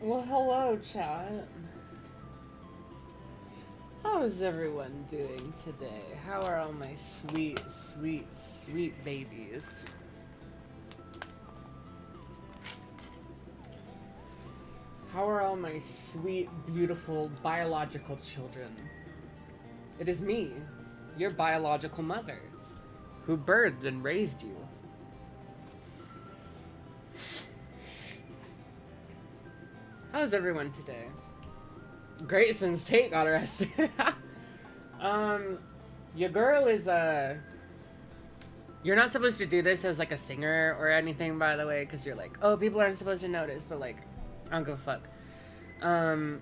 Well, hello, chat. How is everyone doing today? How are all my sweet, sweet, sweet babies? How are all my sweet, beautiful, biological children? It is me, your biological mother, who birthed and raised you. How's everyone today? Great since Tate got arrested. Your girl is, you're not supposed to do this as, like, a singer or anything, by the way, because you're like, oh, people aren't supposed to notice, but, like, I don't give a fuck. I'm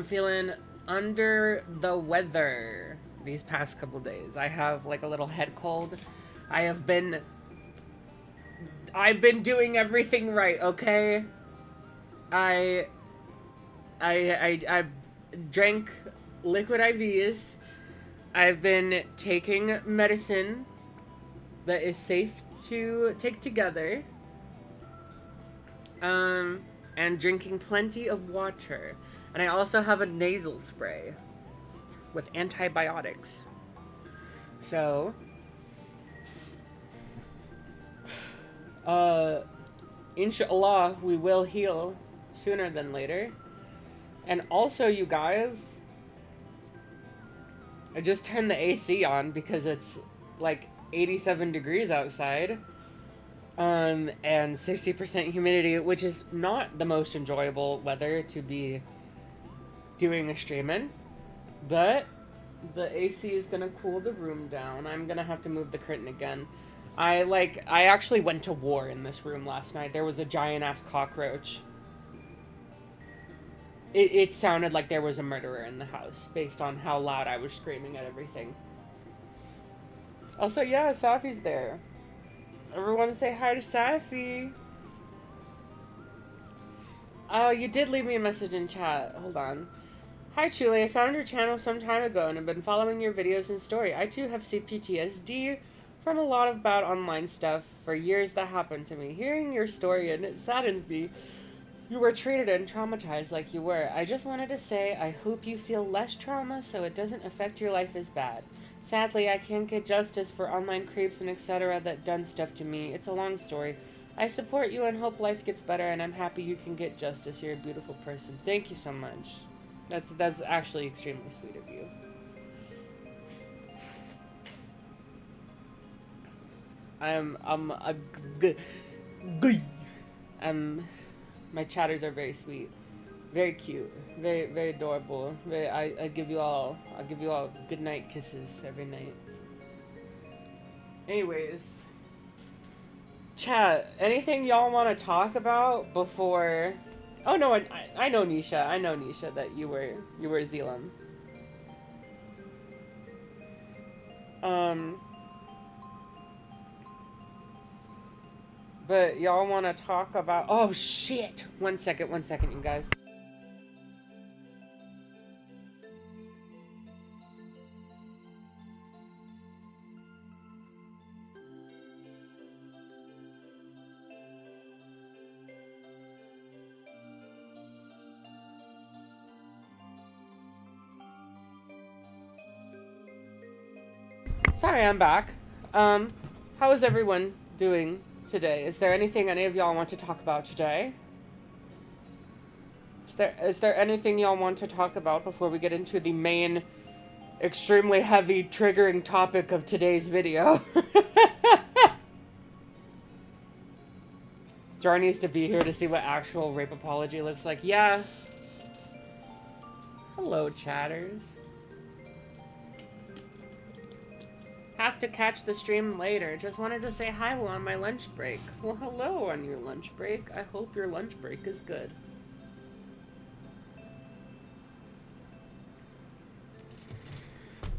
feeling under the weather these past couple days. I have, like, a little head cold. I've been doing everything right, okay? I drank liquid IVs. I've been taking medicine that is safe to take together. And drinking plenty of water. And I also have a nasal spray with antibiotics. So, inshallah, we will heal sooner than later. And also, you guys, I just turned the AC on because it's like 87 degrees outside. And 60% humidity, which is not the most enjoyable weather to be doing a stream in. But the AC is gonna cool the room down. I'm gonna have to move the curtain again. I actually went to war in this room last night. There was a giant-ass cockroach. It sounded like there was a murderer in the house, based on how loud I was screaming at everything. Also, yeah, Safi's there. Everyone say hi to Safi. Oh, you did leave me a message in chat. Hold on. Hi, Chule. I found your channel some time ago and have been following your videos and story. I, too, have CPTSD from a lot of bad online stuff for years that happened to me. Hearing your story, and it saddens me. You were treated and traumatized like you were. I just wanted to say I hope you feel less trauma so it doesn't affect your life as bad. Sadly, I can't get justice for online creeps and etc. that done stuff to me. It's a long story. I support you and hope life gets better, and I'm happy you can get justice. You're a beautiful person. Thank you so much. That's actually extremely sweet of you. My chatters are very sweet, very cute, very, very adorable. I'll give you all good night kisses every night. Anyways, chat, anything y'all want to talk about before? Oh no, I know Nisha. I know Nisha that you were Zealam. But y'all want to talk about... Oh, shit! One second, you guys. Sorry, I'm back. How is everyone doing today? Is there anything any of y'all want to talk about today? Is there anything y'all want to talk about before we get into the main, extremely heavy, triggering topic of today's video? Jar needs to be here to see what actual rape apology looks like. Yeah. Hello, chatters. Have to catch the stream later. Just wanted to say hi while on my lunch break. Well, hello on your lunch break. I hope your lunch break is good.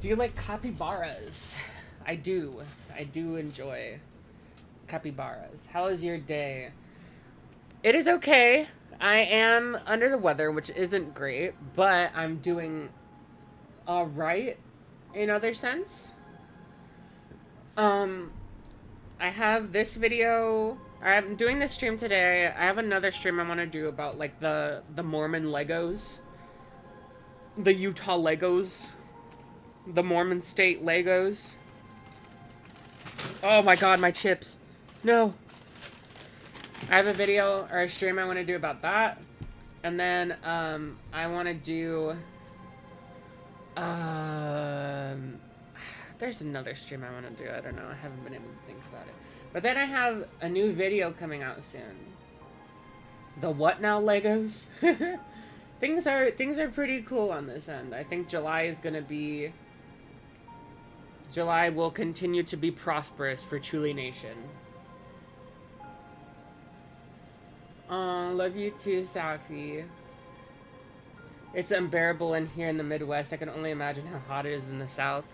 Do you like capybaras? I do. I do enjoy capybaras. How is your day? It is okay. I am under the weather, which isn't great, but I'm doing alright in other sense. I have this video I'm doing this stream today. I have another stream I want to do about like the Mormon Legos, the Utah Legos, the Mormon State Legos. Oh my god, my chips. No. I have a video or a stream I want to do about that. And then I want to do there's another stream I want to do. I don't know. I haven't been able to think about it. But then I have a new video coming out soon. The what now Legos? Things are pretty cool on this end. I think July will continue to be prosperous for Chuli Nation. Love you too, Safi. It's unbearable in here in the Midwest. I can only imagine how hot it is in the South.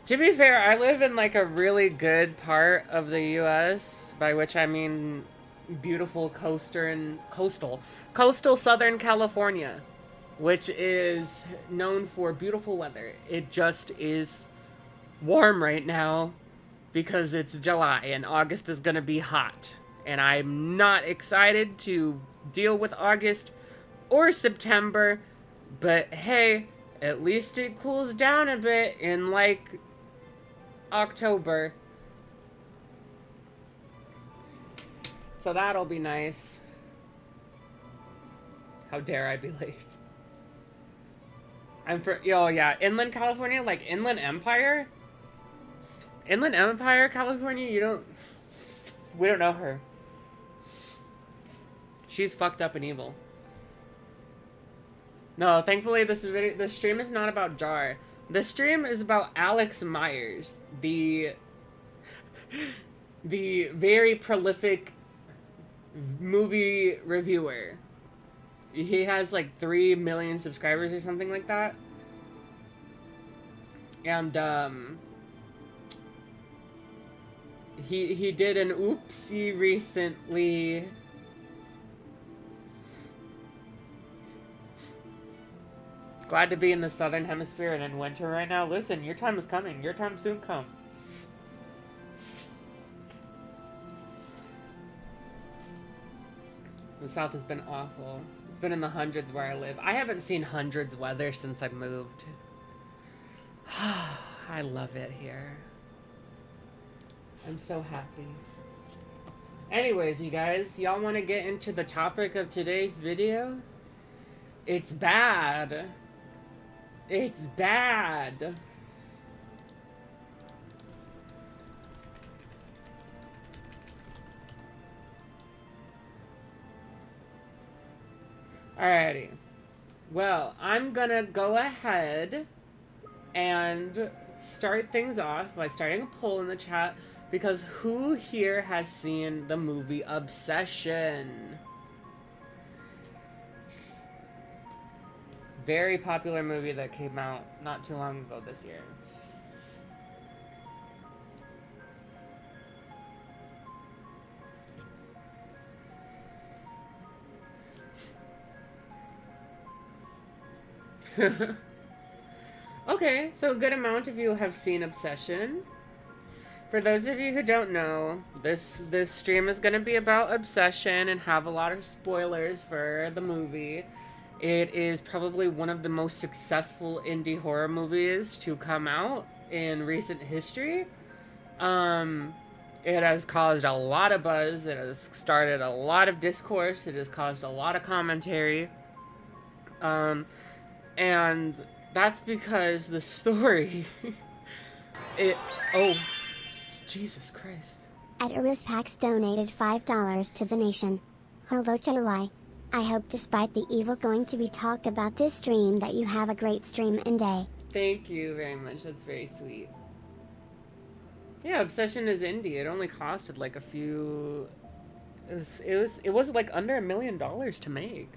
To be fair, I live in like a really good part of the U.S., by which I mean beautiful coastal Southern California, which is known for beautiful weather. It just is warm right now because it's July and August is gonna be hot. And I'm not excited to deal with August or September, but hey, at least it cools down a bit in like October. So that'll be nice. How dare I be late? Oh yeah, Inland California, like Inland Empire, California, we don't know her. She's fucked up and evil. No, thankfully the stream is not about Jar. The stream is about Alex Meyers, the very prolific movie reviewer. He has like 3 million subscribers or something like that. And he did an oopsie recently. Glad to be in the southern hemisphere and in winter right now. Listen, your time is coming. Your time soon come. The south has been awful. It's been in the hundreds where I live. I haven't seen hundreds weather since I moved. I love it here. I'm so happy. Anyways, you guys, y'all want to get into the topic of today's video? It's bad. It's bad. Alrighty. Well, I'm gonna go ahead and start things off by starting a poll in the chat, because who here has seen the movie Obsession? Very popular movie that came out not too long ago this year. Okay, so a good amount of you have seen Obsession. For those of you who don't know, this stream is going to be about Obsession and have a lot of spoilers for the movie. It is probably one of the most successful indie horror movies to come out in recent history. It has caused a lot of buzz. It has started a lot of discourse. It has caused a lot of commentary. And that's because the story... Oh, Jesus Christ. Edorus Pax donated $5 to the nation. Hello July. I hope despite the evil going to be talked about this stream that you have a great stream and day. Thank you very much. That's very sweet. Yeah, Obsession is indie. It only costed like a few... It was like under $1 million to make.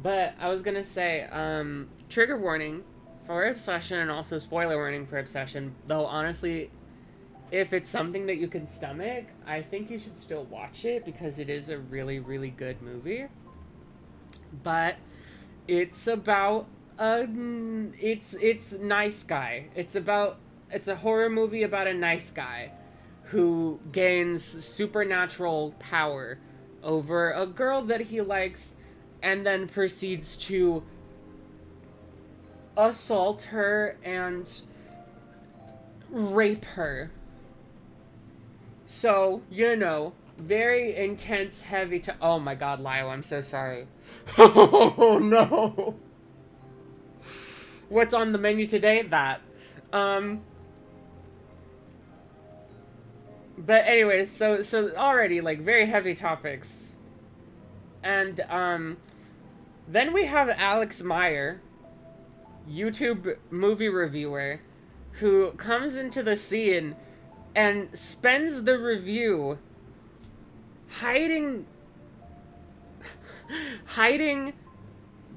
But I was gonna say, trigger warning for Obsession and also spoiler warning for Obsession. Though honestly, if it's something that you can stomach, I think you should still watch it because it is a really, really good movie. But it's about it's nice guy. It's a horror movie about a nice guy who gains supernatural power over a girl that he likes and then proceeds to assault her and rape her. So, you know, very intense, heavy oh my god, Lyle, I'm so sorry. Oh no. What's on the menu today? That. But anyways, so already, like, very heavy topics. And, then we have Alex Meyer, YouTube movie reviewer, who comes into the scene and spends the review hiding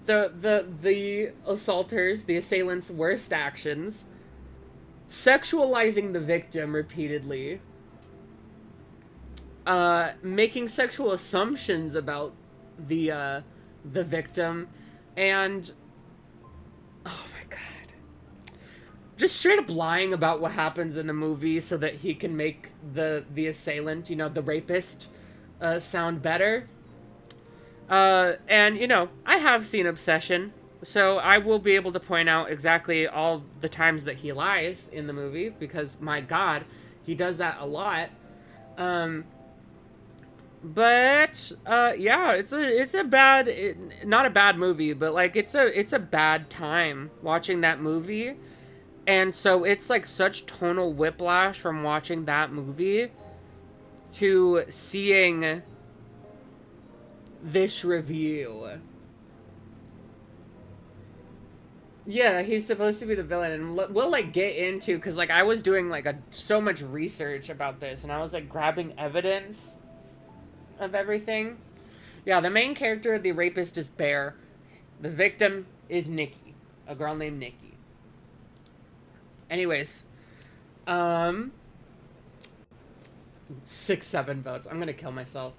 the assaulters, the assailants' worst actions, sexualizing the victim repeatedly, making sexual assumptions about the victim, and oh my god, just straight up lying about what happens in the movie so that he can make the assailant, you know, the rapist, sound better. And, you know, I have seen Obsession, so I will be able to point out exactly all the times that he lies in the movie, because, my god, he does that a lot. But, yeah, it's a bad, not a bad movie, but, like, it's a bad time watching that movie, and so it's, like, such tonal whiplash from watching that movie to seeing this review. Yeah, he's supposed to be the villain, and we'll, like, get into, because, like, I was doing, like, so much research about this, and I was, like, grabbing evidence of everything. Yeah, the main character, the rapist, is Bear. The victim is Nikki, a girl named Nikki. Anyways, 6-7 votes. I'm gonna kill myself.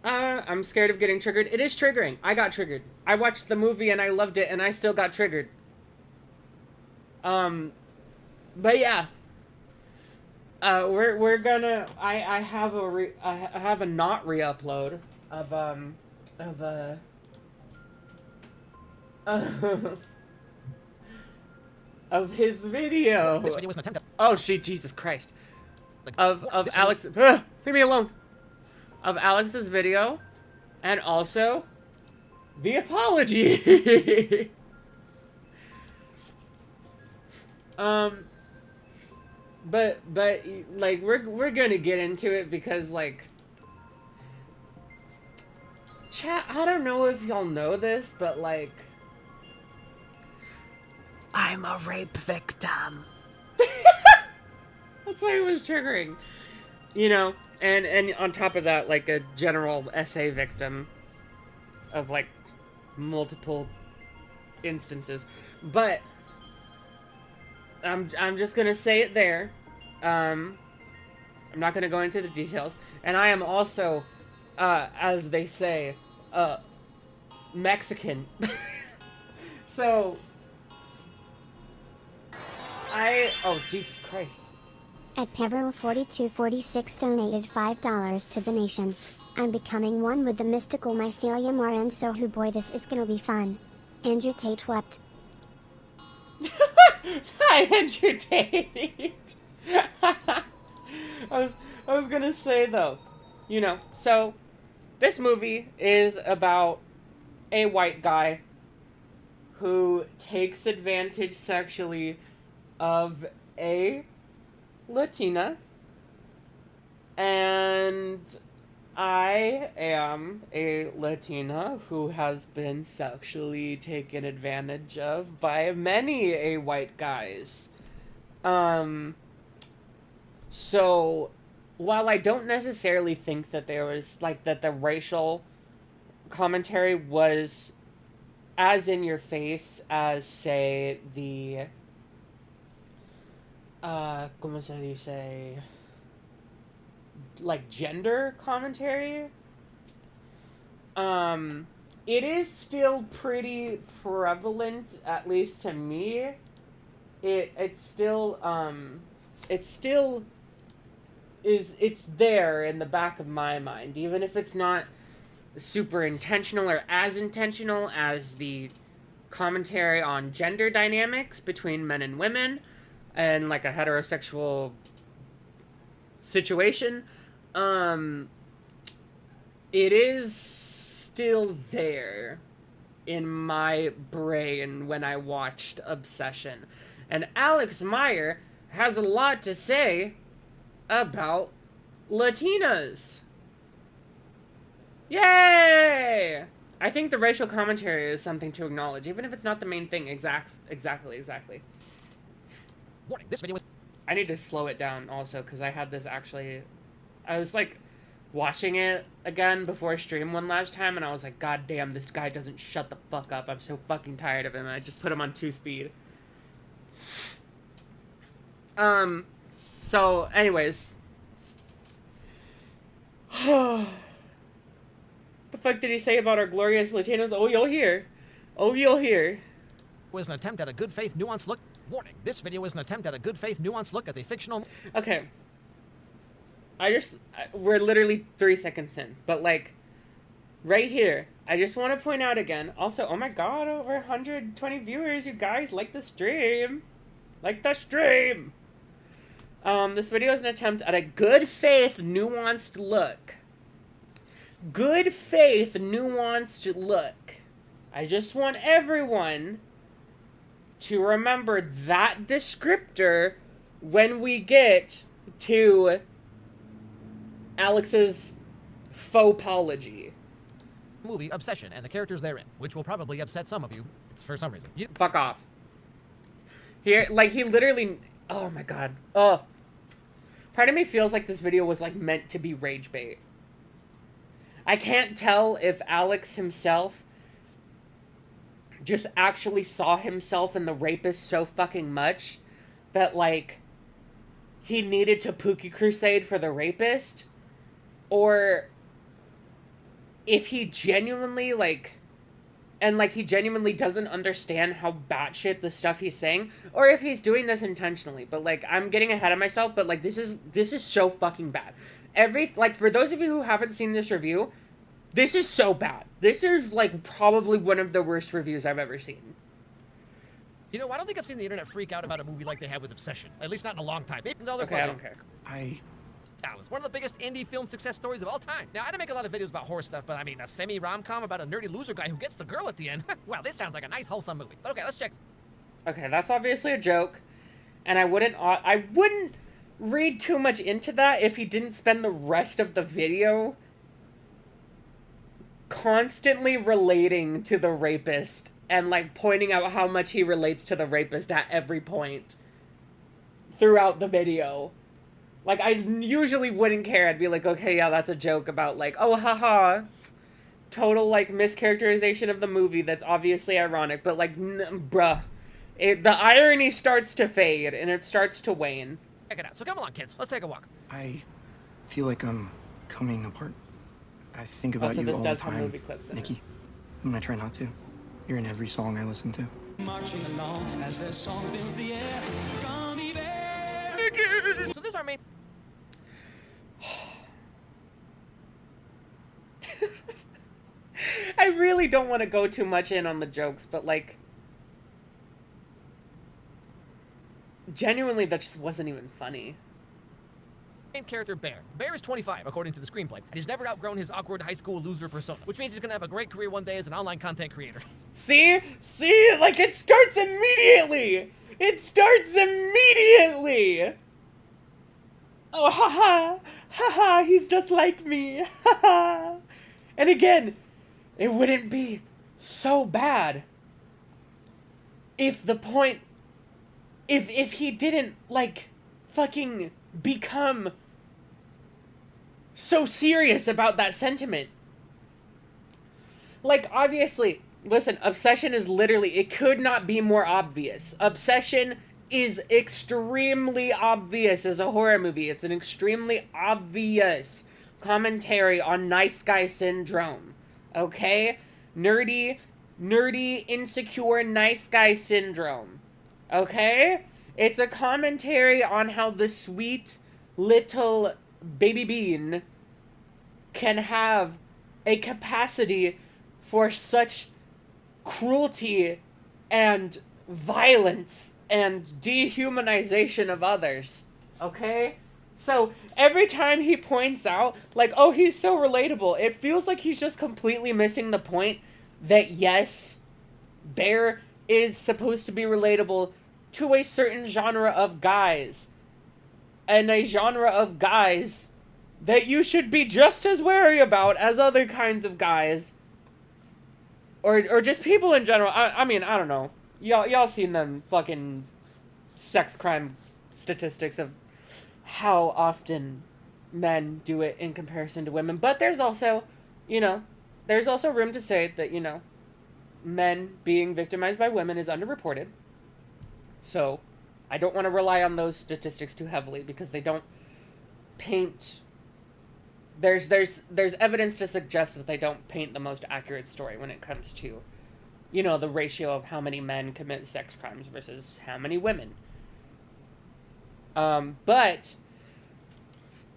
I'm scared of getting triggered. It is triggering. I got triggered. I watched the movie and I loved it, and I still got triggered. But yeah. We're gonna. I have a not re-upload of of his video. This video was an attempt. Oh shit! Jesus Christ! Of Alex. Leave me alone. Of Alex's video, and also the apology. But like we're gonna get into it because, like, chat, I don't know if y'all know this, but, like, I'm a rape victim. That's why it was triggering, you know. And on top of that, like, a general SA victim of, like, multiple instances. But I'm just gonna say it there. I'm not gonna go into the details. And I am also, as they say, Mexican. So oh, Jesus Christ. At Peveril4246 donated $5 to the nation. I'm becoming one with the mystical mycelium RN, so who boy, this is gonna be fun. Andrew Tate wept. Hi, Andrew Tate. I was gonna say, though, you know, so this movie is about a white guy who takes advantage sexually of a Latina, and I am a Latina who has been sexually taken advantage of by many a white guys. So while I don't necessarily think that there was, like, that the racial commentary was as in your face as, say, the como se dice, like, gender commentary, it is still pretty prevalent, at least to me. It's still, it still it's there in the back of my mind, even if it's not super intentional or as intentional as the commentary on gender dynamics between men and women and like a heterosexual situation. It is still there in my brain when I watched Obsession. And Alex Meyer has a lot to say about Latinas. Yay! I think the racial commentary is something to acknowledge, even if it's not the main thing. Exactly. Warning, this video was... I need to slow it down also, because I had this actually... I was, like, watching it again before stream one last time, and I was like, God damn, this guy doesn't shut the fuck up. I'm so fucking tired of him. I just put him on 2-speed. So, anyways. The fuck did he say about our glorious Latinos? Oh, you'll hear. Oh, you'll hear. Was an attempt at a good faith, nuanced look. Warning, this video is an attempt at a good faith, nuanced look at the fictional... Okay. We're literally 3 seconds in, but like, right here, I just want to point out again, also, oh my god, over 120 viewers, you guys, like the stream. Like the stream! This video is an attempt at a good faith, nuanced look. Good faith, nuanced look. I just want everyone to remember that descriptor when we get to Alex's faux-apology. Movie Obsession and the characters therein, which will probably upset some of you for some reason. Fuck off. Here, like, he literally... Oh my god. Oh. Part of me feels like this video was, like, meant to be rage bait. I can't tell if Alex himself just actually saw himself in the rapist so fucking much that, like, he needed to Pookie Crusade for the rapist, or if he genuinely, like, and, like, he genuinely doesn't understand how batshit the stuff he's saying, or if he's doing this intentionally. But, like, I'm getting ahead of myself, but, like, this is so fucking bad. Like, for those of you who haven't seen this review, this is so bad. This is, like, probably one of the worst reviews I've ever seen. You know, I don't think I've seen the internet freak out about a movie like they have with Obsession. At least not in a long time. Okay, I don't care. It's one of the biggest indie film success stories of all time. Now, I don't make a lot of videos about horror stuff, but I mean, a semi-rom-com about a nerdy loser guy who gets the girl at the end. Well, this sounds like a nice, wholesome movie. But okay, let's check. Okay, that's obviously a joke. And I wouldn't read too much into that if he didn't spend the rest of the video constantly relating to the rapist and, like, pointing out how much he relates to the rapist at every point throughout the video. Like, I usually wouldn't care. I'd be like, okay, yeah, that's a joke about, like, oh, haha, total, like, mischaracterization of the movie that's obviously ironic, but, like, bruh. The irony starts to fade, and it starts to wane. Check it out. So come along, kids. Let's take a walk. I feel like I'm coming apart. I think about Also, you this all does the have time, movie clips in it. Nikki. And I try not to. You're in every song I listen to. Marching along as their song fills the air. Gummy bear. So this is our main... I really don't want to go too much in on the jokes, but, like, genuinely, that just wasn't even funny. main character, Bear. Bear is 25, according to the screenplay, and he's never outgrown his awkward high school loser persona, which means he's gonna have a great career one day as an online content creator. See? See? Like, it starts immediately! It starts immediately! Oh, haha! Haha, he's just like me! Haha! And again, it wouldn't be so bad if the point... If he didn't, like, fucking become so serious about that sentiment. Like, obviously, listen, Obsession is literally, it could not be more obvious. Obsession is extremely obvious as a horror movie. It's an extremely obvious commentary on nice guy syndrome. Okay? Nerdy, insecure, nice guy syndrome. Okay? It's a commentary on how the sweet little baby bean can have a capacity for such cruelty and violence and dehumanization of others. Okay? So every time he points out, like, oh, he's so relatable, it feels like he's just completely missing the point that, yes, Bear is supposed to be relatable to a certain genre of guys. And a genre of guys that you should be just as wary about as other kinds of guys. Or just people in general. I mean, I don't know. Y'all seen them fucking sex crime statistics of how often men do it in comparison to women. But there's also, there's also room to say that, men being victimized by women is underreported. So, I don't want to rely on those statistics too heavily because they don't paint... There's evidence to suggest that they don't paint the most accurate story when it comes to, the ratio of how many men commit sex crimes versus how many women. But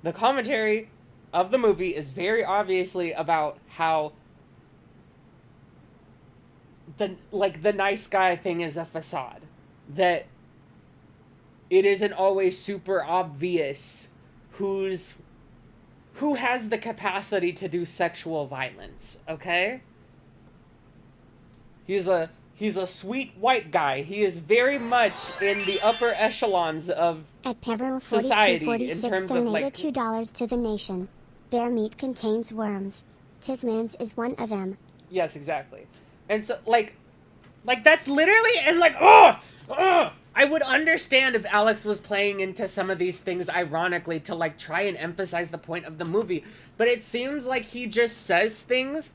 the commentary of the movie is very obviously about how the nice guy thing is a facade. That it isn't always super obvious who has the capacity to do sexual violence, okay? He's a sweet white guy. He is very much in the upper echelons of At Peveril society in 4246 terms of donated $2 to the nation. Bear meat contains worms. Tisman's is one of them. Yes, exactly. And so, like that's literally, and I would understand if Alex was playing into some of these things ironically to, try and emphasize the point of the movie. But it seems like he just says things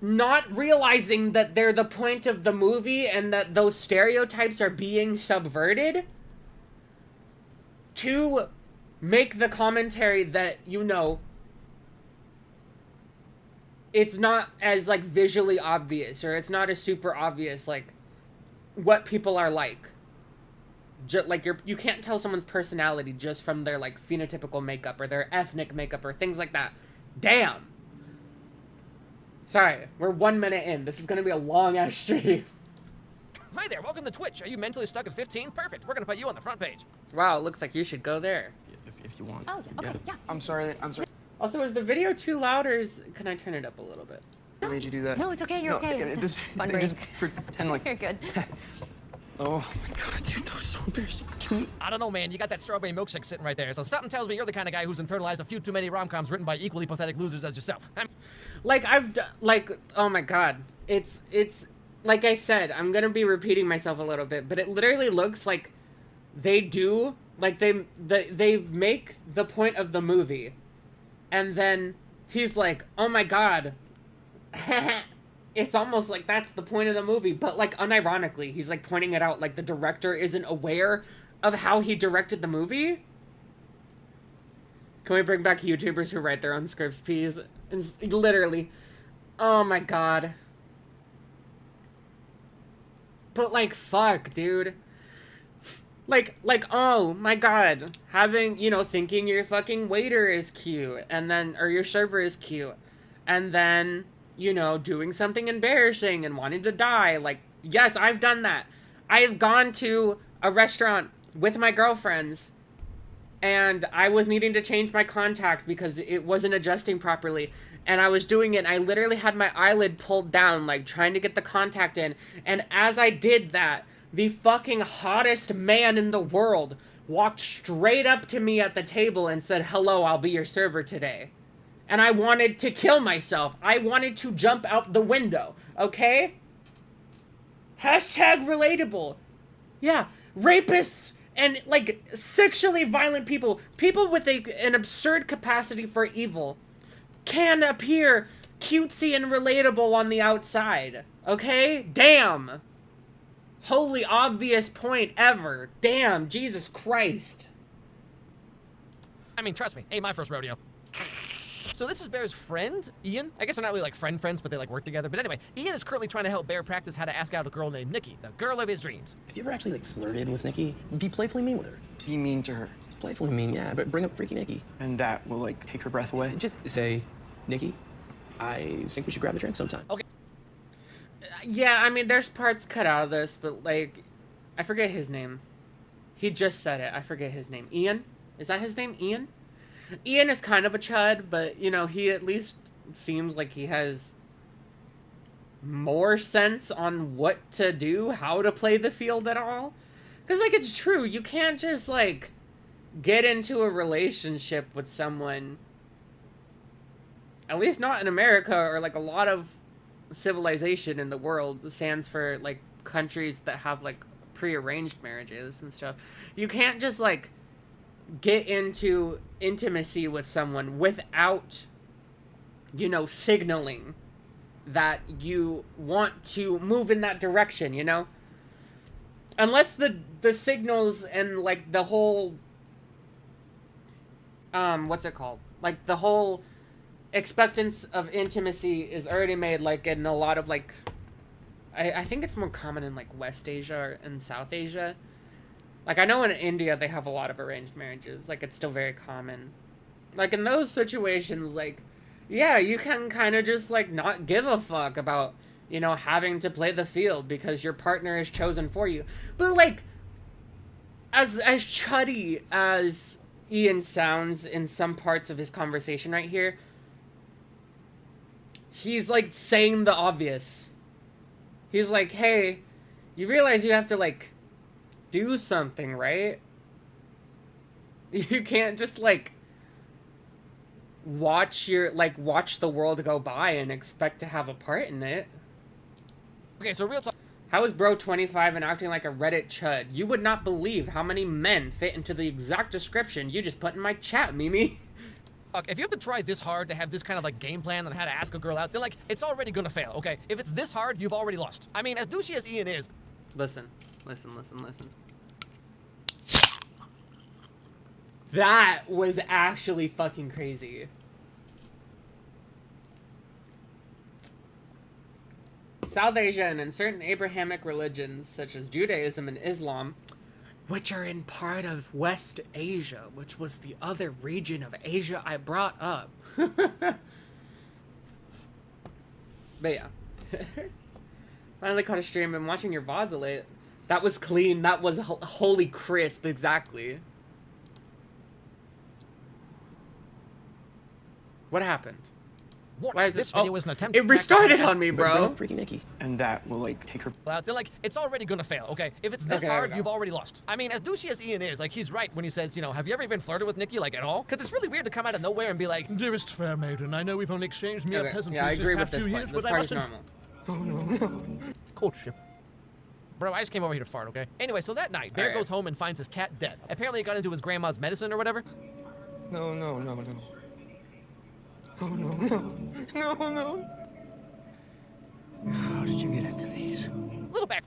not realizing that they're the point of the movie and that those stereotypes are being subverted to make the commentary that, it's not as, visually obvious, or it's not as super obvious, what people are like. You can't tell someone's personality just from their, phenotypical makeup, or their ethnic makeup, or things like that. Damn! Sorry, we're 1 minute in. This is gonna be a long-ass stream. Hi there, welcome to Twitch. Are you mentally stuck at 15? Perfect, we're gonna put you on the front page. Wow, it looks like you should go there. If you want. Oh, yeah, okay, yeah. I'm sorry. Also, is the video too loud, or can I turn it up a little bit? I made you do that. No, it's okay, you're okay. It's Just fun break. just pretend like... You're good. Oh my god, dude, that was so embarrassing. I don't know, man, you got that strawberry milkshake sitting right there, so something tells me you're the kind of guy who's internalized a few too many rom-coms written by equally pathetic losers as yourself. Oh my god. It's, like I said, I'm gonna be repeating myself a little bit, but it literally looks like they do, they make the point of the movie, and then he's like, oh my god, it's almost like that's the point of the movie, but unironically, he's pointing it out like the director isn't aware of how he directed the movie. Can we bring back YouTubers who write their own scripts, please? It's literally, oh my god. But fuck, dude. Oh my god, having, thinking your fucking waiter is cute, and then, or your server is cute, and then, doing something embarrassing and wanting to die. Yes, I've done that. I have gone to a restaurant with my girlfriends, and I was needing to change my contact because it wasn't adjusting properly, and I was doing it, and I literally had my eyelid pulled down, trying to get the contact in, and as I did that, the fucking hottest man in the world walked straight up to me at the table and said, hello, I'll be your server today. And I wanted to kill myself. I wanted to jump out the window, okay? Hashtag relatable. Yeah, rapists and, sexually violent people, people with an absurd capacity for evil, can appear cutesy and relatable on the outside, okay? Damn. Holy obvious point ever. Damn, Jesus Christ. I mean, trust me, ain't my first rodeo. So this is Bear's friend, Ian. I guess they're not really like friends, but they like work together. But anyway, Ian is currently trying to help Bear practice how to ask out a girl named Nikki, the girl of his dreams. Have you ever actually like flirted with Nikki? Be playfully mean with her. Be mean to her. Playfully mean, yeah, but bring up freaky Nikki. And that will, like, take her breath away. Just say, Nikki, I think we should grab a drink sometime. Okay. Yeah, I mean, there's parts cut out of this, but, like, I forget his name. He just said it. I forget his name. Ian? Is that his name? Ian? Ian is kind of a chud, but, you know, he at least seems like he has more sense on what to do, how to play the field at all. Because, like, it's true. You can't just, like, get into a relationship with someone, at least not in America, or, like, a lot of civilization in the world stands for, like, countries that have, like, prearranged marriages and stuff. You can't just, like, get into intimacy with someone without, you know, signaling that you want to move in that direction, you know? Unless the signals and, like, the whole, what's it called? Like, the whole expectance of intimacy is already made, like, in a lot of, like, I think it's more common in, like, West Asia and South Asia. Like, I know in India they have a lot of arranged marriages. Like, it's still very common. Like, in those situations, like, yeah, you can kind of just, like, not give a fuck about, you know, having to play the field because your partner is chosen for you. But, like, as chuddy as Ian sounds in some parts of his conversation right here, he's, like, saying the obvious. He's like, hey, you realize you have to, like, do something, right? You can't just, like, watch the world go by and expect to have a part in it. Okay, so real talk. How is bro 25 and acting like a Reddit chud? You would not believe how many men fit into the exact description you just put in my chat, Mimi. If you have to try this hard to have this kind of like game plan on how to ask a girl out, then like it's already gonna fail, okay? If it's this hard, you've already lost. I mean, as douchey as Ian is. Listen. That was actually fucking crazy. South Asia and in certain Abrahamic religions, such as Judaism and Islam, which are in part of West Asia, which was the other region of Asia I brought up. But yeah. Finally caught a stream. I'm watching your VODs late. That was clean. That was holy crisp. Exactly. What happened? Why is this it? video Oh, was an attempt. it restarted on me, But bring bro. up freaky Nikki. And that will, like, take her... Then like it's already gonna fail, okay? If it's this Okay, hard, okay. you've already lost. I mean, as douchey as Ian is, like he's right when he says, you know, have you ever even flirted with Nikki, like at all? Because it's really weird to come out of nowhere and be like, dearest fair maiden, I know we've only exchanged mere Okay, pleasantries yeah, I these agree with past this few part. years, This but I part is must normal. courtship. Bro, I just came over here to fart, okay? Anyway, so that night, Bear Alright. goes home and finds his cat dead. Apparently, it got into his grandma's medicine or whatever. No. Oh, no. How did you get into these? Little back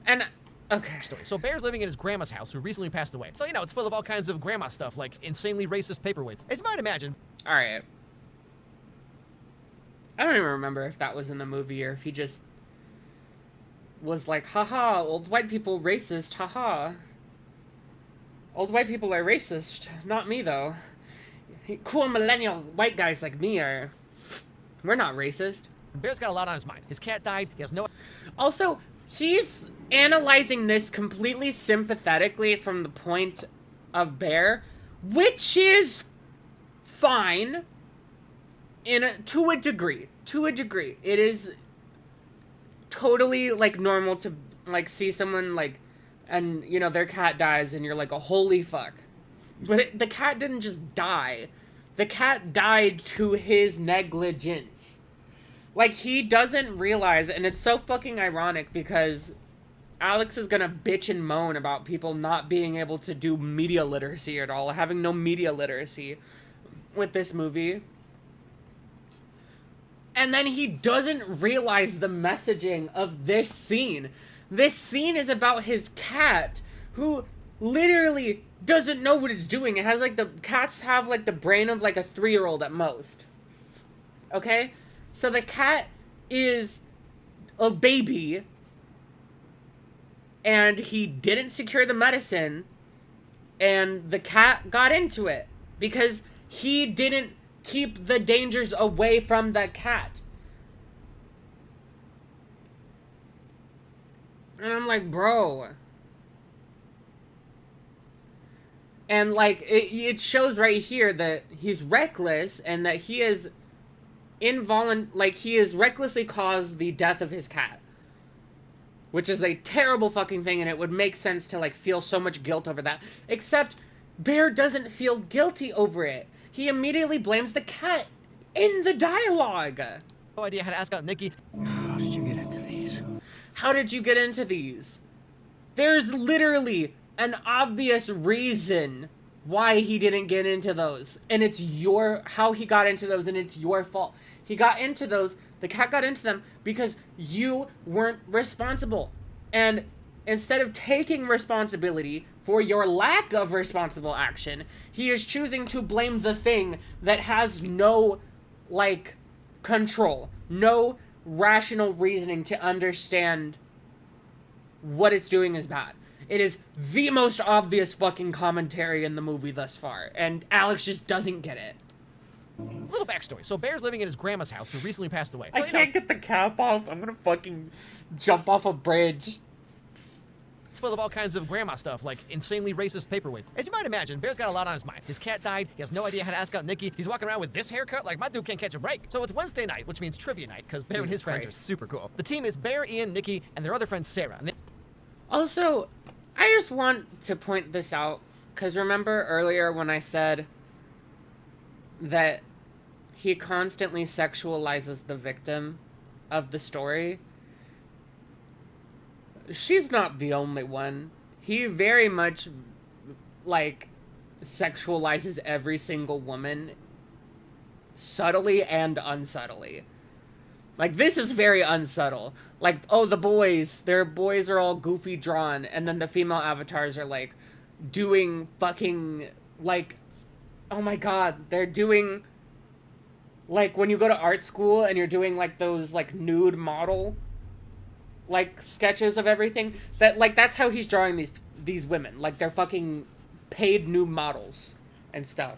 And, okay. story. So Bear's living in his grandma's house, who recently passed away. So, you know, it's full of all kinds of grandma stuff, like insanely racist paperweights. As you might imagine. Alright. I don't even remember if that was in the movie or if he just was like, haha, old white people racist, haha. Old white people are racist. Not me, though. Cool millennial white guys like me are... We're not racist. Bear's got a lot on his mind. His cat died. He has no... Also, he's analyzing this completely sympathetically from the point of Bear, which is fine to a degree. To a degree. It is totally, like, normal to, like, see someone, like, and, you know, their cat dies and you're like, oh, holy fuck. But the cat didn't just die. The cat died to his negligence. Like, he doesn't realize, and it's so fucking ironic because Alex is gonna bitch and moan about people not being able to do media literacy at all, having no media literacy with this movie. And then he doesn't realize the messaging of this scene. This scene is about his cat, who literally doesn't know what it's doing. It has like the cats have like the brain of like a 3-year-old at most. Okay? So the cat is a baby and he didn't secure the medicine and the cat got into it because he didn't keep the dangers away from the cat. And I'm like, bro. And like it shows right here that he's reckless and that he is he has recklessly caused the death of his cat. Which is a terrible fucking thing, and it would make sense to like feel so much guilt over that. Except Bear doesn't feel guilty over it. He immediately blames the cat in the dialogue. No idea how to ask out Nikki. How did you get into these? How did you get into these? There's literally an obvious reason why he didn't get into those. And it's how he got into those, and it's your fault. He got into those, the cat got into them because you weren't responsible. And instead of taking responsibility for your lack of responsible action, he is choosing to blame the thing that has no, like, control. No rational reasoning to understand what it's doing is bad. It is the most obvious fucking commentary in the movie thus far, and Alex just doesn't get it. Little backstory. So Bear's living in his grandma's house, who recently passed away. So, I can't get the cap off. I'm gonna fucking jump off a bridge. It's full of all kinds of grandma stuff, like insanely racist paperweights. As you might imagine, Bear's got a lot on his mind. His cat died, he has no idea how to ask out Nikki, he's walking around with this haircut, like my dude can't catch a break. So it's Wednesday night, which means trivia night, because Bear and his friends are super cool. The team is Bear, Ian, Nikki, and their other friend Sarah. And Also, I just want to point this out, because remember earlier when I said that he constantly sexualizes the victim of the story? She's not the only one. He very much, like, sexualizes every single woman, subtly and unsubtly. Like, this is very unsubtle. Like, oh, the boys, their boys are all goofy drawn, and then the female avatars are, like, doing fucking, like, oh my god, they're doing, like, when you go to art school and you're doing, like, those, like, nude model, like, sketches of everything, that, like, that's how he's drawing these women. Like, they're fucking paid nude models and stuff.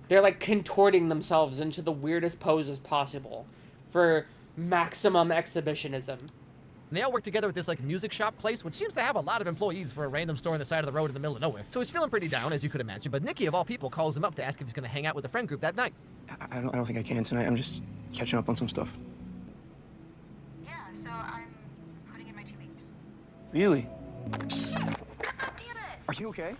They're, like, contorting themselves into the weirdest poses possible for maximum exhibitionism. they all work together at this, like, music shop place, which seems to have a lot of employees for a random store on the side of the road in the middle of nowhere. So he's feeling pretty down, as you could imagine, but Nikki, of all people, calls him up to ask if he's gonna hang out with a friend group that night. I don't think I can tonight. I'm just catching up on some stuff. Yeah, so I'm putting in my 2 weeks. Really? Shit! God damn it! Are you okay?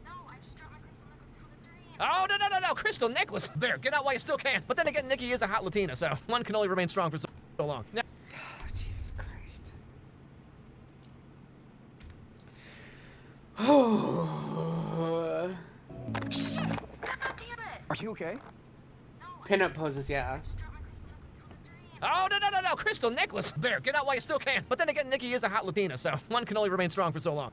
No, I just dropped my crystal necklace down the drain. Oh, no, crystal necklace! Bear, get out while you still can. But then again, Nikki is a hot Latina, so one can only remain strong for so long. Now, Jesus Christ. Oh. Shit! God damn it! Are you okay? No, I Pinup poses, yeah. just dropped my crystal necklace down the drain. oh, no, crystal necklace! Bear, get out while you still can. But then again, Nikki is a hot Latina, so one can only remain strong for so long.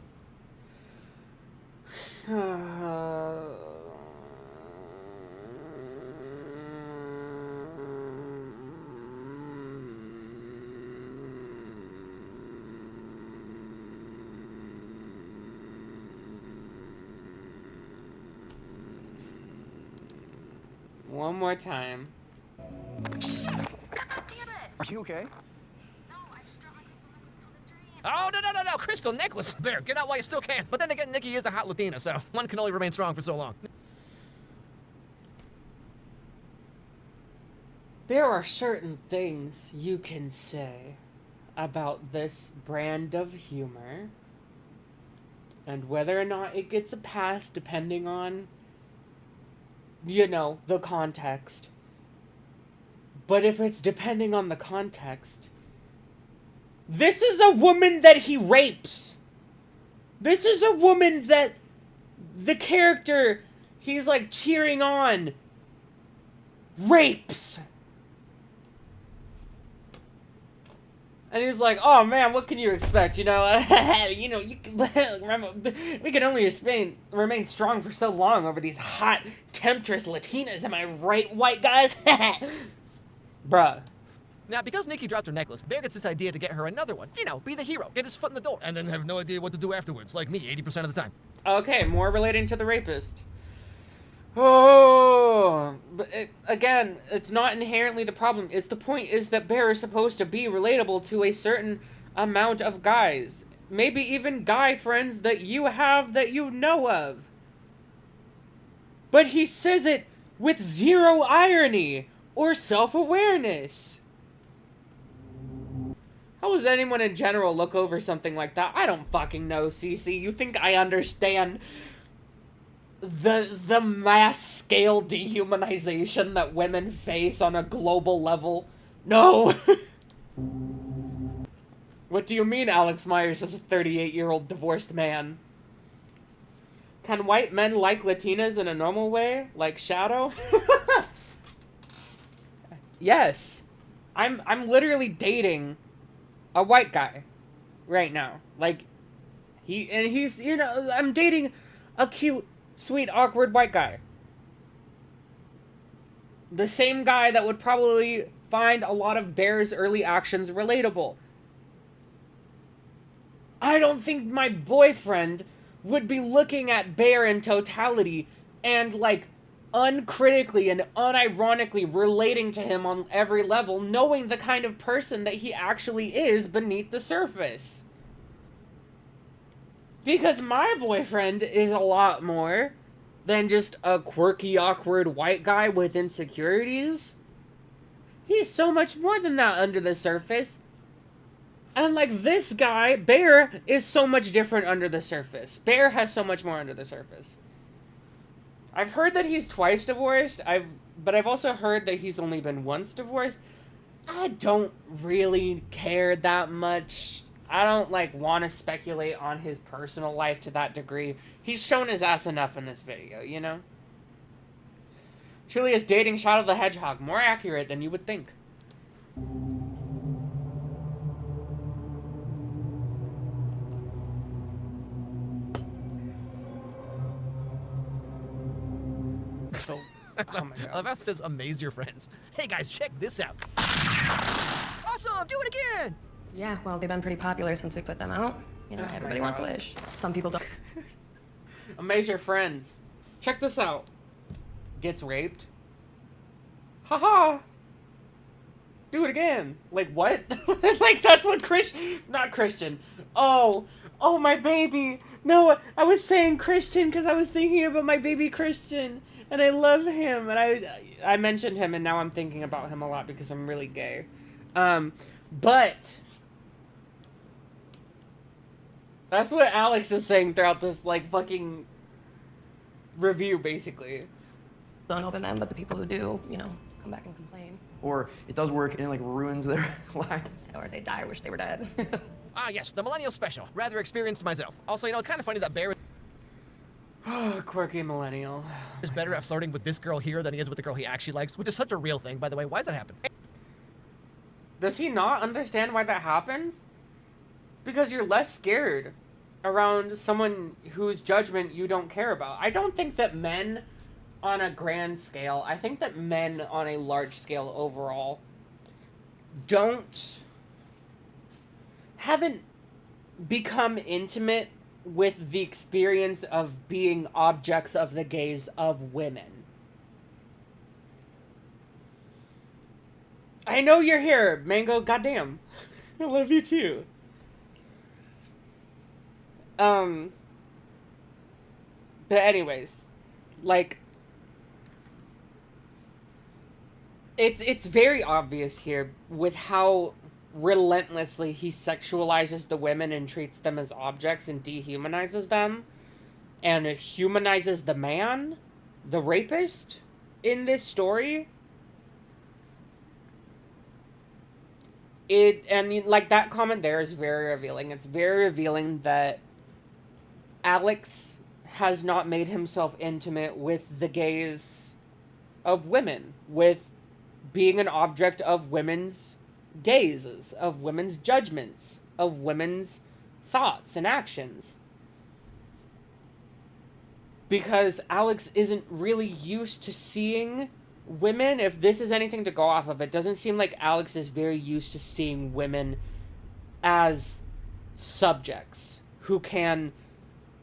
One more time. Shit! God damn it! Are you okay? No, I just dropped my crystal necklace down the drain. Oh, no, crystal necklace! Bear, get out while you still can. But then again, Nikki is a hot Latina, so one can only remain strong for so long. There are certain things you can say about this brand of humor, and whether or not it gets a pass depending on, you know, the context. But if it's depending on the context, this is a woman that he rapes. This is a woman that the character he's like cheering on rapes. And he's like, "Oh man, what can you expect? You know, remember, we can only remain strong for so long over these hot temptress Latinas. Am I right, white guys?" Bruh. Now, because Nikki dropped her necklace, Bear gets this idea to get her another one. You know, be the hero, get his foot in the door, and then have no idea what to do afterwards, like me 80% of the time. Okay, more relating to the rapist. Oh, but again, it's not inherently the problem. It's the point is that Bear is supposed to be relatable to a certain amount of guys. Maybe even guy friends that you have that you know of. But he says it with zero irony or self-awareness. How does anyone in general look over something like that? I don't fucking know, Cece. You think I understand the mass scale dehumanization that women face on a global level? No. What do you mean Alex Meyers is a 38-year-old divorced man? Can white men like Latinas in a normal way? Like Shadow? Yes. I'm literally dating a white guy right now. Like, he's, you know, I'm dating a cute, sweet, awkward white guy. The same guy that would probably find a lot of Bear's early actions relatable. I don't think my boyfriend would be looking at Bear in totality and, like, uncritically and unironically relating to him on every level, knowing the kind of person that he actually is beneath the surface. Because my boyfriend is a lot more than just a quirky, awkward white guy with insecurities. He's so much more than that under the surface. And, like, this guy, Bear, is so much different under the surface. Bear has so much more under the surface. I've heard that he's twice divorced, but I've also heard that he's only been once divorced. I don't really care that much. I don't, like, want to speculate on his personal life to that degree. He's shown his ass enough in this video, you know? Truly is dating Shadow the Hedgehog. More accurate than you would think. So, oh my god. I love how it says amaze your friends. Hey guys, check this out. Awesome, do it again! Yeah, well, they've been pretty popular since we put them out. You know, Oh my everybody wants a God. wish. Some people don't. Amaze your friends. Check this out. Gets raped. Haha. Do it again. Like, what? Like, that's what not Christian. Oh, my baby. No, I was saying Christian because I was thinking about my baby Christian. And I love him. And I mentioned him, and now I'm thinking about him a lot because I'm really gay. But that's what Alex is saying throughout this, like, fucking review, basically. Don't open them, but the people who do, you know, come back and complain. Or it does work and it like ruins their lives. Or they die or wish they were dead. Ah, yes, the Millennial Special. Rather experienced myself. Also, you know, it's kind of funny that Bear Quirky millennial. is better at flirting with this girl here than he is with the girl he actually likes, which is such a real thing, by the way. Why does that happen? Does he not understand why that happens? Because you're less scared around someone whose judgment you don't care about. I don't think that men on a grand scale, I think that men on a large scale overall haven't become intimate with the experience of being objects of the gaze of women. I know you're here, Mango, goddamn. I love you too. But anyways, like, it's very obvious here with how relentlessly he sexualizes the women and treats them as objects and dehumanizes them and humanizes the man, the rapist, in this story. Like, that comment there is very revealing. It's very revealing that Alex has not made himself intimate with the gaze of women, with being an object of women's gazes, of women's judgments, of women's thoughts and actions. Because Alex isn't really used to seeing women, if this is anything to go off of, it doesn't seem like Alex is very used to seeing women as subjects who can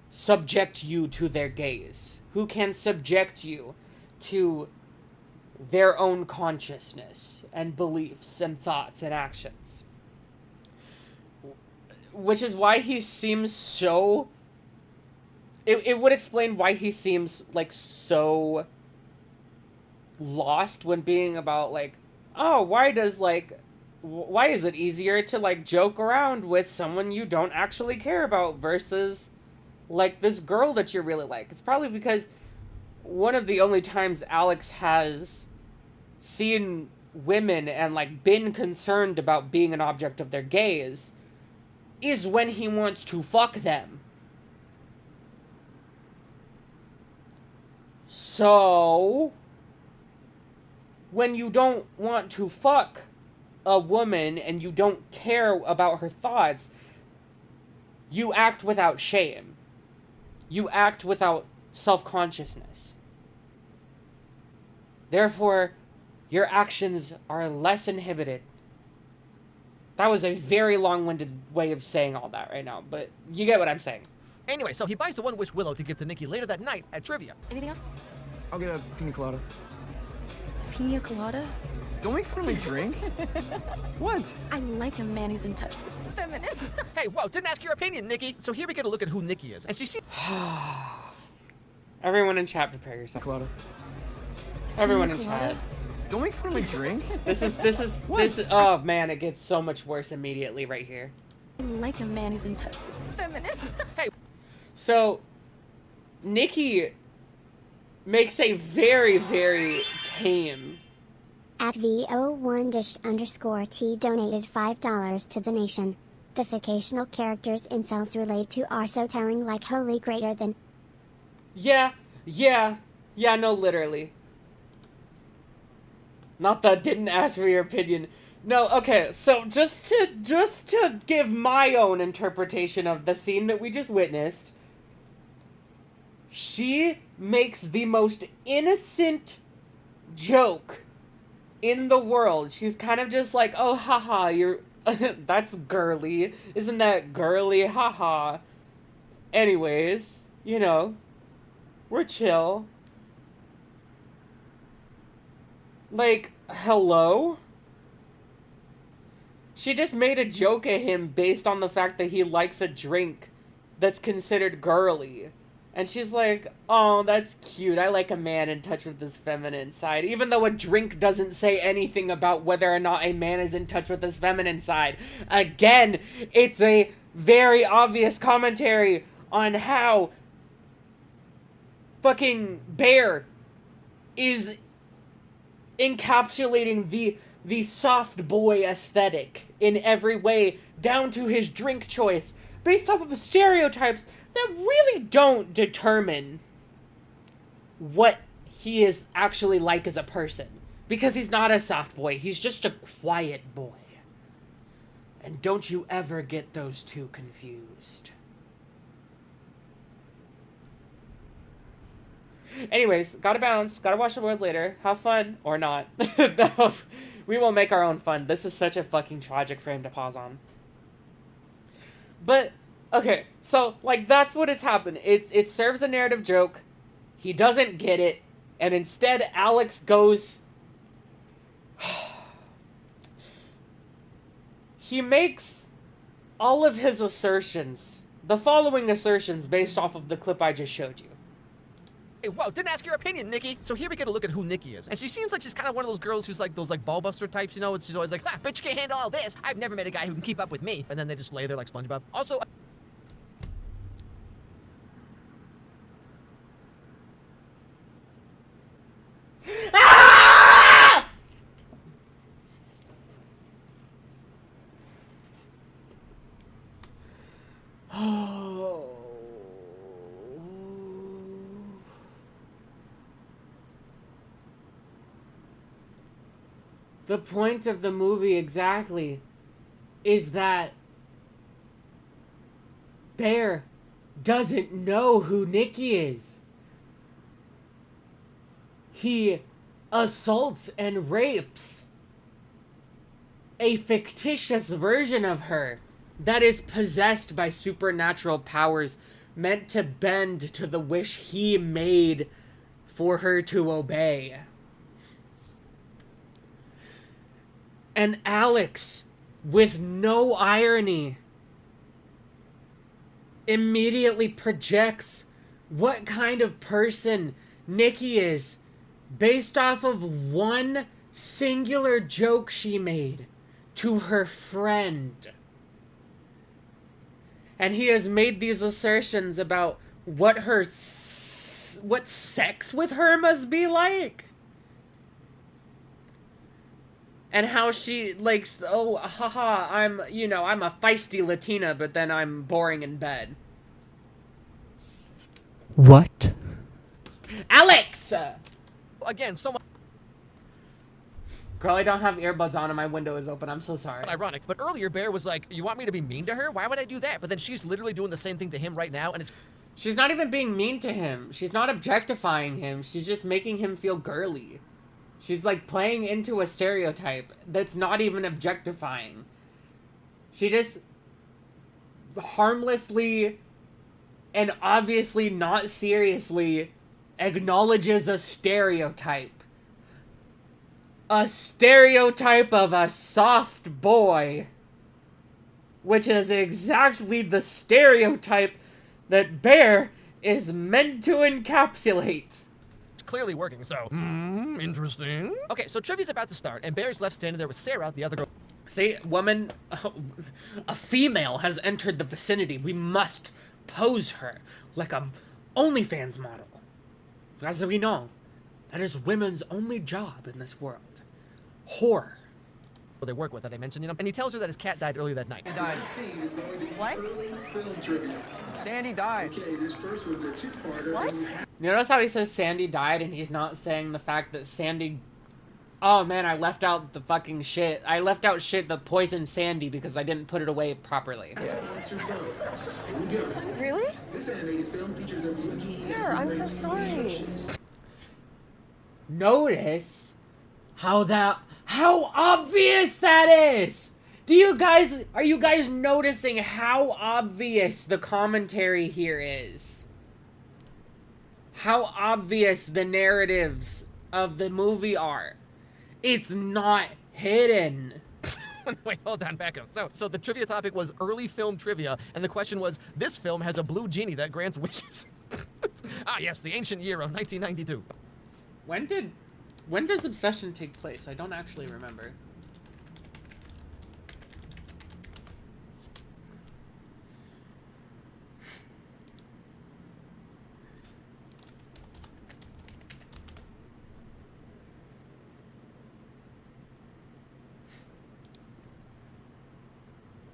subject you to their gaze, who can subject you to their own consciousness and beliefs and thoughts and actions. Which is why he seems so... It would explain why he seems, like, so lost when being about, like, oh, why is it easier to, like, joke around with someone you don't actually care about versus, like, this girl that you really like? It's probably because one of the only times Alex has seen women and, like, been concerned about being an object of their gaze is when he wants to fuck them. So, when you don't want to fuck a woman and you don't care about her thoughts, you act without shame. You act without self-consciousness. Therefore, your actions are less inhibited. That was a very long-winded way of saying all that right now, but you get what I'm saying. Anyway, so he buys the One Wish Willow to give to Nikki later that night at trivia. Anything else? I'll get a pina colada. Pina colada? Don't make fun of my drink. What? I like a man who's in touch with his feminine. Hey, whoa, didn't ask your opinion, Nikki. So here we get a look at who Nikki is. And she seems... Everyone in chat, prepare yourself. Colada. Everyone in Pina chat. colada? Don't make fun of my drink. This is, oh man, it gets so much worse immediately right here. I like a man who's in touch with his feminine. Hey. So, Nikki makes a very, very tame... At VO1-_T donated $5 to the nation. The fictional characters incels relate to are so telling, like holy greater than. Yeah, no, literally. Not that didn't ask for your opinion. No, okay, so just to give my own interpretation of the scene that we just witnessed, she makes the most innocent joke in the world. She's kind of just like, oh, haha, you're... that's girly. Isn't that girly? Haha. Anyways, you know, we're chill. Like, hello? She just made a joke at him based on the fact that he likes a drink that's considered girly. And she's like, oh, that's cute. I like a man in touch with his feminine side. Even though a drink doesn't say anything about whether or not a man is in touch with his feminine side. Again, it's a very obvious commentary on how fucking Bear is encapsulating the soft boy aesthetic in every way, down to his drink choice, based off of stereotypes that really don't determine what he is actually like as a person. Because he's not a soft boy, he's just a quiet boy. And don't you ever get those two confused. Anyways, gotta bounce, gotta watch the world later, have fun, or not. No, we will make our own fun. This is such a fucking tragic frame to pause on. But... okay, so, like, that's what has happened. It serves a narrative joke. He doesn't get it. And instead, Alex goes... he makes all of his assertions, the following assertions based off of the clip I just showed you. Hey, whoa, didn't ask your opinion, Nikki. So here we get a look at who Nikki is. And she seems like she's kind of one of those girls who's like those like ball buster types, you know? And she's always like, ha, bitch can't handle all this. I've never met a guy who can keep up with me. And then they just lay there like SpongeBob. Also... The point of the movie exactly is that Bear doesn't know who Nikki is. He assaults and rapes a fictitious version of her that is possessed by supernatural powers meant to bend to the wish he made for her to obey. And Alex, with no irony, immediately projects what kind of person Nikki is based off of one singular joke she made to her friend. And he has made these assertions about what what sex with her must be like. And how she likes, oh, haha, I'm a feisty Latina, but then I'm boring in bed. What? Alex! Again, so much Girl, I don't have earbuds on and my window is open. I'm so sorry. ironic. But earlier, Bear was like, you want me to be mean to her? Why would I do that? But then she's literally doing the same thing to him right now, and it's... She's not even being mean to him. She's not objectifying him. She's just making him feel girly. She's like playing into a stereotype that's not even objectifying. She just harmlessly and obviously not seriously acknowledges a stereotype. A stereotype of a soft boy. Which is exactly the stereotype that Bear is meant to encapsulate. clearly working, so... interesting. Okay, so trivia's about to start, and Bear's left standing there with Sarah, the other girl. See, woman, a female has entered the vicinity. We must pose her like a OnlyFans model. As we know, that is women's only job in this world. Whore. They work with that I mentioned, and he tells her that his cat died earlier that night. What? Sandy died. Okay, this first one's a two-parter. What? You notice how he says Sandy died and he's not saying the fact that Sandy... Oh man, I left out the fucking shit. I left out shit that poisoned Sandy because I didn't put it away properly. Monster Go. Here we go. Really? This animated film features a blue genie. Here, I'm so sorry. Notice how obvious that is! Are you guys noticing how obvious the commentary here is? How obvious the narratives of the movie are? It's not hidden. Wait, hold on, back up. So the trivia topic was early film trivia, and the question was, this film has a blue genie that grants wishes. Ah, yes, the ancient year of 1992. When does Obsession take place? I don't actually remember.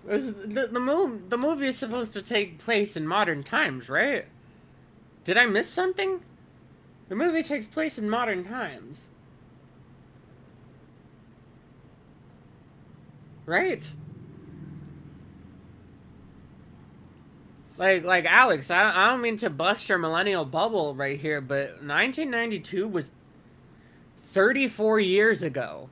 The movie is supposed to take place in modern times, right? Did I miss something? The movie takes place in modern times. Right? Like Alex, I don't mean to bust your millennial bubble right here, but 1992 was 34 years ago.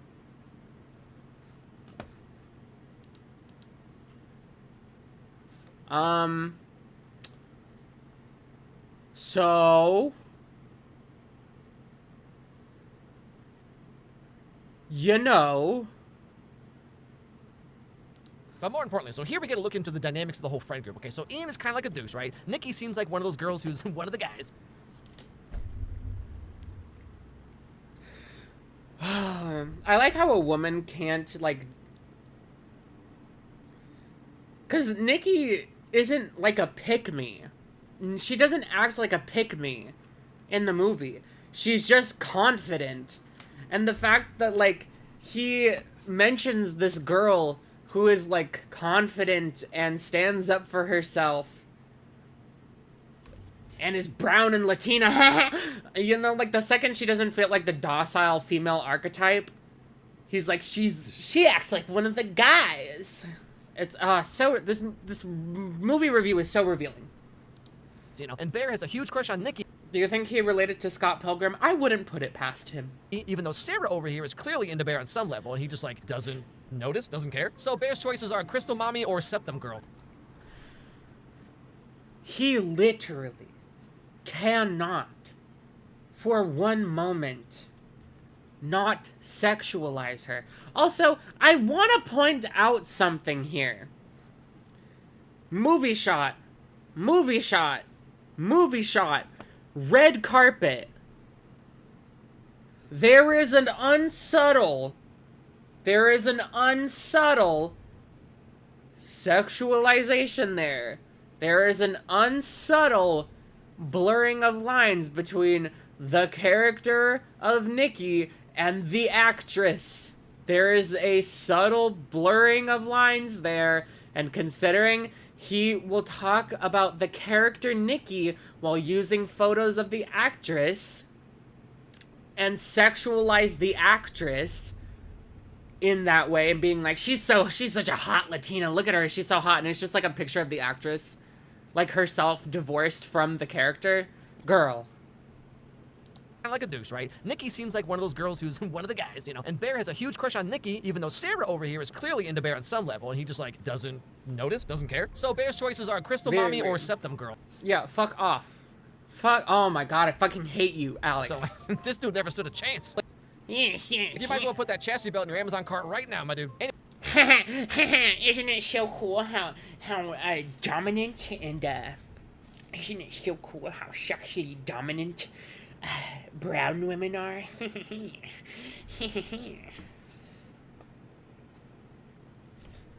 So... You know... But more importantly, so here we get a look into the dynamics of the whole friend group. Okay, so Ian is kind of like a douche, right? Nikki seems like one of those girls who's one of the guys. I like how a woman can't, like... Because Nikki isn't like a pick-me. She doesn't act like a pick-me in the movie. She's just confident. And the fact that, like, he mentions this girl who is, like, confident and stands up for herself and is brown and Latina, you know, like, the second she doesn't fit, like, the docile female archetype, He's like, she acts like one of the guys. It's so this movie review is so revealing. You know, and Bear has a huge crush on Nikki. Do you think he related to Scott Pilgrim? I wouldn't put it past him. Even though Sarah over here is clearly into Bear on some level, and he just like doesn't notice, doesn't care. So Bear's choices are Crystal Mommy or Septum Girl. He literally cannot, for one moment, not sexualize her. Also, I want to point out something here. Movie shot, movie shot, movie shot, red carpet. There is an unsubtle sexualization there. There is an unsubtle blurring of lines between the character of Nikki and the actress. There is a subtle blurring of lines there, and considering he will talk about the character Nikki while using photos of the actress and sexualize the actress in that way and being like, she's such a hot Latina, look at her, she's so hot, and it's just like a picture of the actress, like herself divorced from the character. Girl. Like a douche, right? Nikki seems like one of those girls who's one of the guys, you know. And Bear has a huge crush on Nikki, even though Sarah over here is clearly into Bear on some level, and he just like doesn't notice, doesn't care. So Bear's choices are Crystal Mommy or Septum Girl. Yeah, fuck off. Fuck. Oh my god, I fucking hate you, Alex. So this dude never stood a chance. Like, yes. you might as well put that chassis belt in your Amazon cart right now, my dude. Isn't it so cool how dominant and isn't it so cool how sexually dominant brown women are?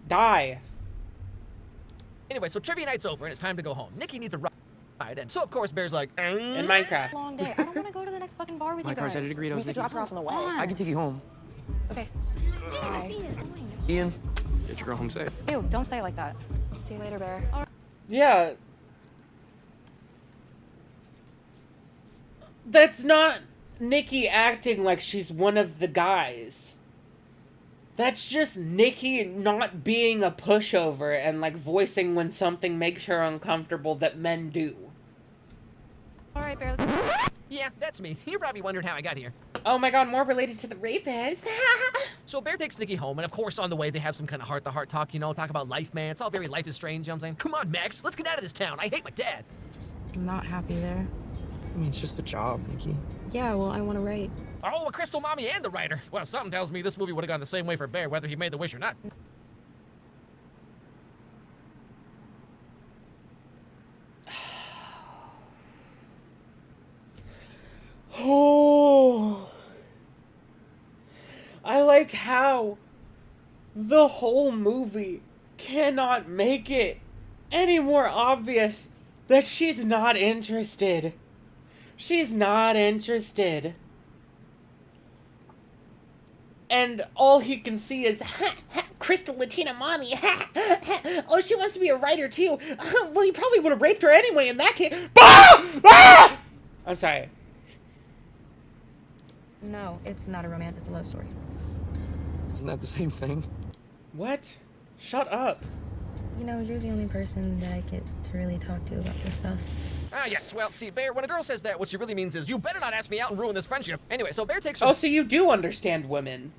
Die. Anyway, so trivia night's over and it's time to go home. Nikki needs a ride, and so of course Bear's like, in Minecraft. Long day. I don't want to go to the next fucking bar with My you car's guys. at a degree. We could drop her off on the way. I can take you home. Okay. Ian, get your girl home safe. Ew, don't say it like that. See you later, Bear. Yeah. That's not Nikki acting like she's one of the guys. That's just Nikki not being a pushover and like voicing when something makes her uncomfortable that men do. Alright, Bear. yeah, that's me. You're probably wondering how I got here. Oh my god, more related to the rapist. So Bear takes Nikki home, and of course on the way they have some kind of heart-to-heart talk, you know, talk about life, man. It's all very Life is Strange, you know what I'm saying? Come on, Max, let's get out of this town. I hate my dad. Just not happy there. I mean, it's just a job, Nikki. Yeah, well, I want to write. Oh, a Crystal Mommy and the writer. Well, something tells me this movie would have gone the same way for Bear, whether he made the wish or not. Oh. I like how the whole movie cannot make it any more obvious that she's not interested. She's not interested. And all he can see is, Crystal Latina mommy. Oh, she wants to be a writer too. Well, you probably would have raped her anyway in that case. I'm sorry. No, it's not a romance, it's a love story. Isn't that the same thing? What? Shut up. You know, you're the only person that I get to really talk to about this stuff. Ah, yes. Well, see, Bear, when a girl says that, what she really means is, you better not ask me out and ruin this friendship. Anyway, so Bear takes her... Oh, so you do understand women.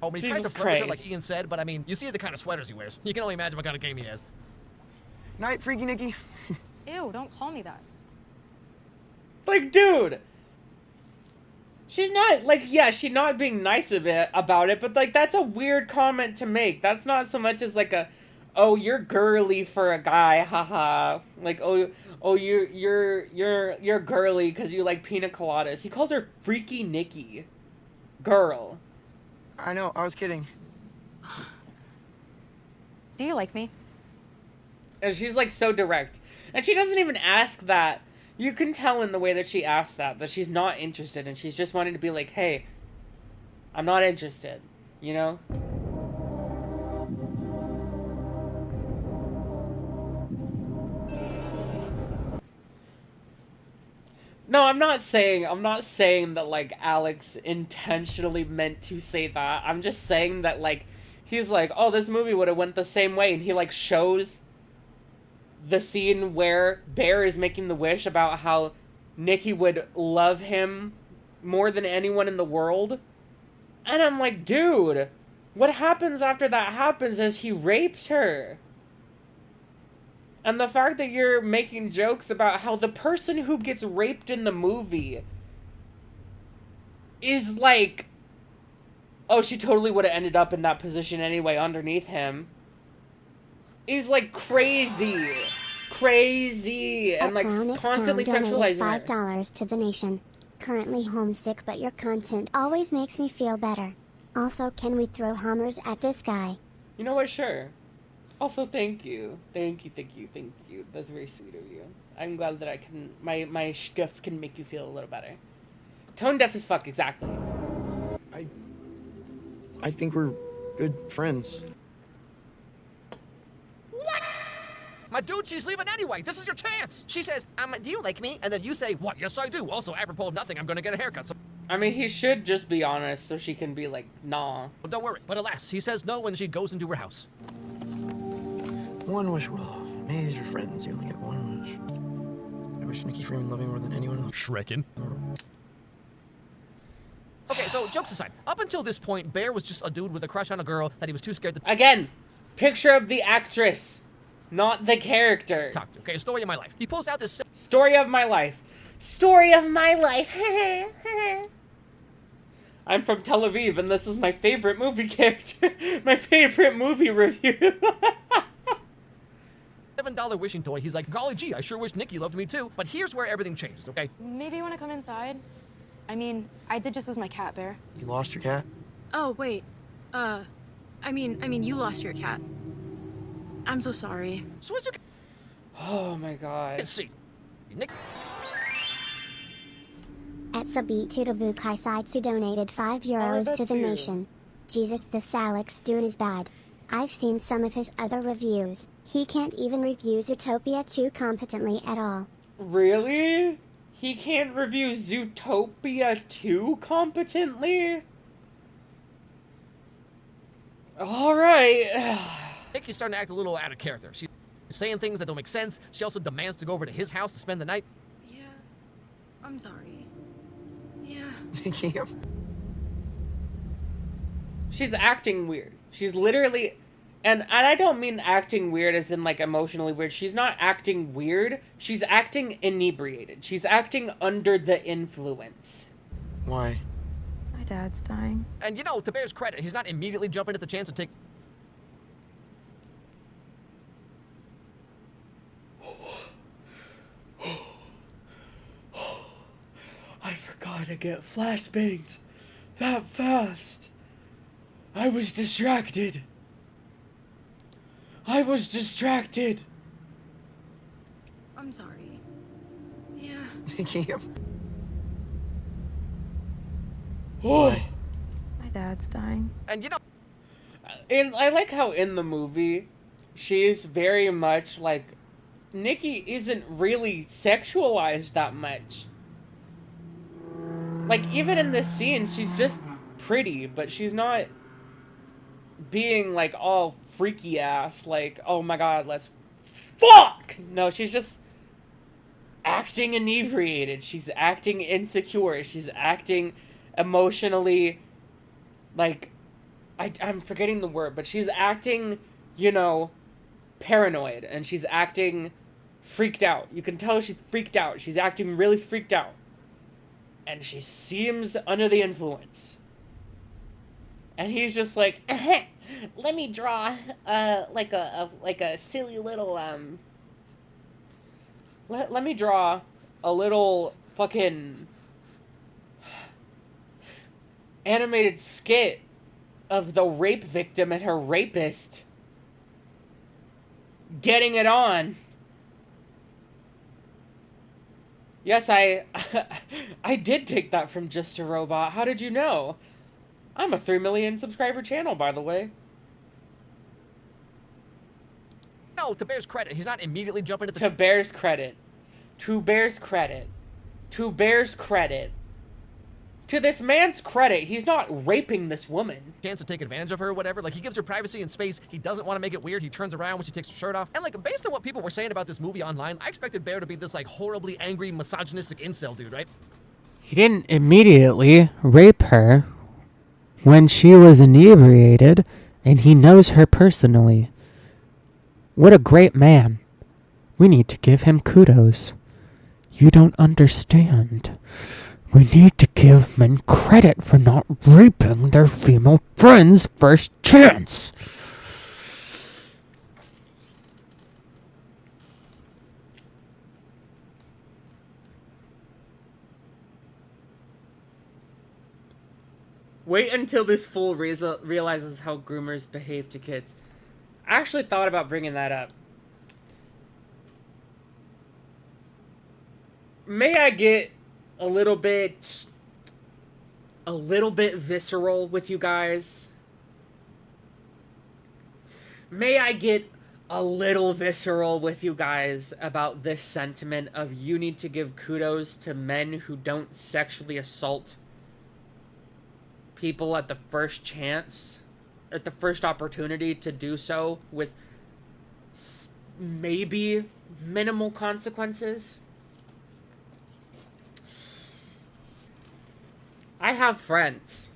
Oh, but he tries to Jesus flirt with her, Christ. like Ian said, but I mean, you see the kind of sweaters he wears. You can only imagine what kind of game he has. Night, Freaky Nikki. Ew, don't call me that. Like, dude. She's not, like, yeah, she's not being nice about it, but, like, that's a weird comment to make. That's not so much as, like, oh, you're girly for a guy, haha. Like, oh, you're girly because you like pina coladas. He calls her Freaky Nikki. Girl. I know, I was kidding. Do you like me? And she's, like, so direct. And she doesn't even ask that. You can tell in the way that she asks that she's not interested, and she's just wanting to be like, hey, I'm not interested, you know? No, I'm not saying that, like, Alex intentionally meant to say that. I'm just saying that, like, he's like, oh, this movie would have went the same way, and he, like, shows the scene where Bear is making the wish about how Nikki would love him more than anyone in the world. And I'm like, dude, what happens after that happens is he rapes her. And the fact that you're making jokes about how the person who gets raped in the movie is like, oh, she totally would have ended up in that position anyway underneath him, is like crazy. Crazy. And like constantly sexualizing her. $5 to the nation. Currently homesick, but your content always makes me feel better. Also, can we throw hammers at this guy? You know what? Sure. Also, thank you. Thank you, thank you, thank you. That's very sweet of you. I'm glad that I can, my stuff can make you feel a little better. Tone deaf as fuck, exactly. I think we're good friends. What? My dude, she's leaving anyway. This is your chance. She says, do you like me? And then you say, what? Yes, I do. Also, apropos of nothing, I'm gonna get a haircut. So I mean, he should just be honest so she can be like, nah. don't worry. But alas, he says no when she goes into her house. One wish, Willow. Meyers are friends. You only get one wish. I wish Nikki Freeman loved me more than anyone else. Shrekin. Okay, so jokes aside, up until this point, Bear was just a dude with a crush on a girl that he was too scared to Again, picture of the actress, not the character. talk to. Okay, story of my life. He pulls out this Story of my life. Story of my life. I'm from Tel Aviv, and this is my favorite movie character. My favorite movie review. $7 wishing toy. He's like, golly gee, I sure wish Nikki loved me too. But here's where everything changes, okay? Maybe you want to come inside? I mean, I did just lose my cat, Bear. You lost your cat? Oh, wait. I mean, you lost your cat. I'm so sorry. So what's your Oh my god. Let's see. Nick. Etsabeat Kai Sides donated €5 to the nation. Jesus, this Alex dude is bad. I've seen some of his other reviews. He can't even review Zootopia 2 competently at all. Really? He can't review Zootopia 2 competently? Alright. Nikki's starting to act a little out of character. She's saying things that don't make sense. She also demands to go over to his house to spend the night. Yeah, I'm sorry. Yeah. Nikki, She's acting weird. She's literally... And I don't mean acting weird as in, like, emotionally weird. She's not acting weird. She's acting inebriated. She's acting under the influence. Why? My dad's dying. And you know, to Bear's credit, he's not immediately jumping at the chance to take... I forgot to get flashbanged that fast. I was distracted. I was distracted. I'm sorry. Yeah. Nikki, Oh. My dad's dying. And you know... And I like how in the movie, she's very much like, Nikki isn't really sexualized that much. Like, even in this scene, she's just pretty, but she's not being, like, all freaky ass, like, oh my god, let's fuck! No, she's just acting inebriated. She's acting insecure. She's acting emotionally, like, I'm forgetting the word, but she's acting, you know, paranoid, and she's acting freaked out. You can tell she's freaked out. She's acting really freaked out. And she seems under the influence. And he's just like, let me draw, like a silly little, let me draw a little fucking animated skit of the rape victim and her rapist getting it on. Yes, I did take that from Just a Robot. How did you know? I'm a 3 million subscriber channel, by the way. No, to Bear's credit, he's not immediately jumping at the... To Bear's credit. To Bear's credit. to Bear's credit, to this man's credit, he's not raping this woman. Chance to take advantage of her or whatever. Like, he gives her privacy and space. He doesn't want to make it weird. He turns around when she takes her shirt off. And, like, based on what people were saying about this movie online, I expected Bear to be this, like, horribly angry, misogynistic incel dude, right? He didn't immediately rape her when she was inebriated, and he knows her personally. What a great man. We need to give him kudos. You don't understand. We need to give men credit for not raping their female friends first chance. Wait until this fool realizes how groomers behave to kids. I actually thought about bringing that up. May I get a little bit visceral with you guys? May I get a little visceral with you guys about this sentiment of you need to give kudos to men who don't sexually assault people at the first chance, at the first opportunity to do so with maybe minimal consequences? I have friends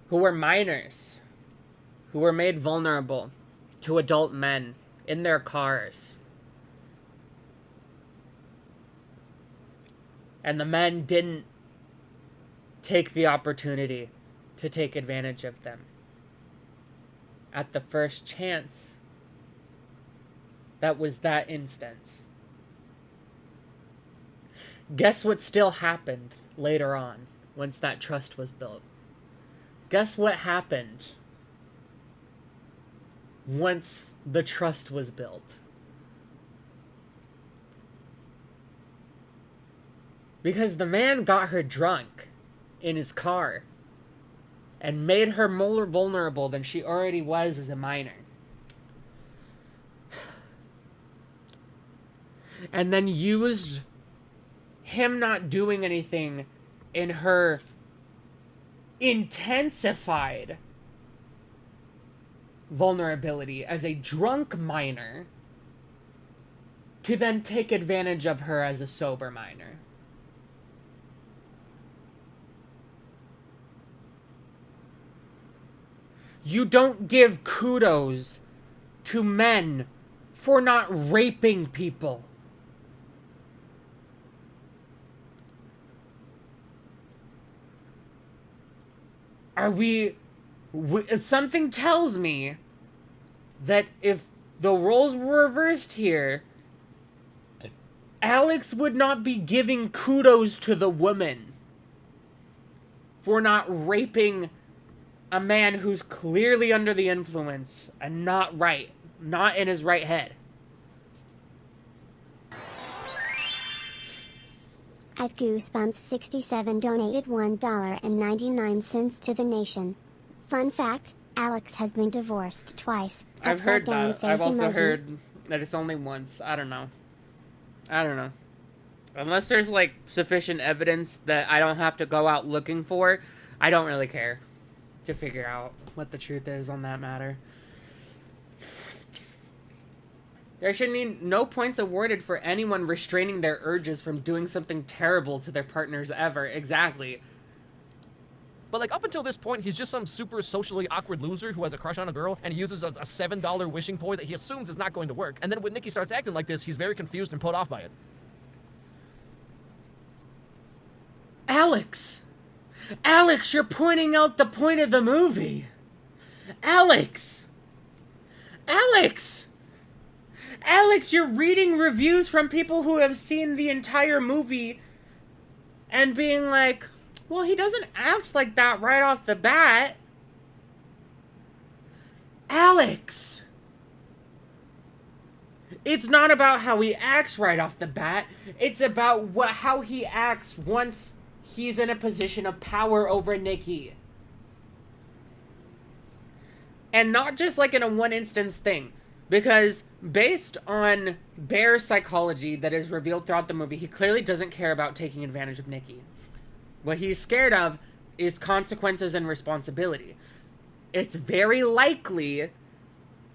who were minors, who were made vulnerable to adult men in their cars. And the men didn't take the opportunity to take advantage of them. At the first chance, that was that instance. Guess what still happened later on? Once that trust was built. Guess what happened once the trust was built? Because the man got her drunk in his car and made her more vulnerable than she already was as a minor. And then used him not doing anything in her intensified vulnerability as a drunk minor to then take advantage of her as a sober minor. You don't give kudos to men for not raping people. Something tells me that if the roles were reversed here, Alex would not be giving kudos to the woman for not raping a man who's clearly under the influence and not in his right head. At Goosebumps67 donated $1.99 to the nation. Fun fact, Alex has been divorced twice. I've heard Upside-down that. face I've also emoji. heard that it's only once. I don't know. Unless there's, like, sufficient evidence that I don't have to go out looking for, I don't really care to figure out what the truth is on that matter. There should be no points awarded for anyone restraining their urges from doing something terrible to their partners ever. Exactly. But, like, up until this point, he's just some super socially awkward loser who has a crush on a girl, and he uses a $7 wishing toy that he assumes is not going to work. And then when Nikki starts acting like this, he's very confused and put off by it. Alex! Alex, you're pointing out the point of the movie! Alex! Alex! Alex, you're reading reviews from people who have seen the entire movie and being like, well, he doesn't act like that right off the bat. Alex! It's not about how he acts right off the bat. It's about how he acts once he's in a position of power over Nikki. And not just like in a one instance thing. Because based on Bear's psychology that is revealed throughout the movie, he clearly doesn't care about taking advantage of Nikki. What he's scared of is consequences and responsibility. It's very likely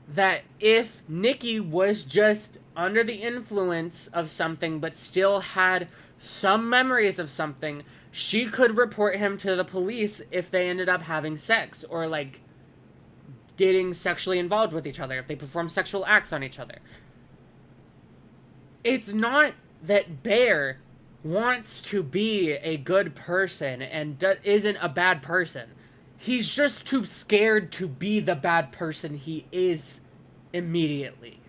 that if Nikki was just under the influence of something but still had some memories of something, she could report him to the police if they ended up having sex or like getting sexually involved with each other, if they perform sexual acts on each other. It's not that Bear wants to be a good person and isn't a bad person. He's just too scared to be the bad person he is immediately,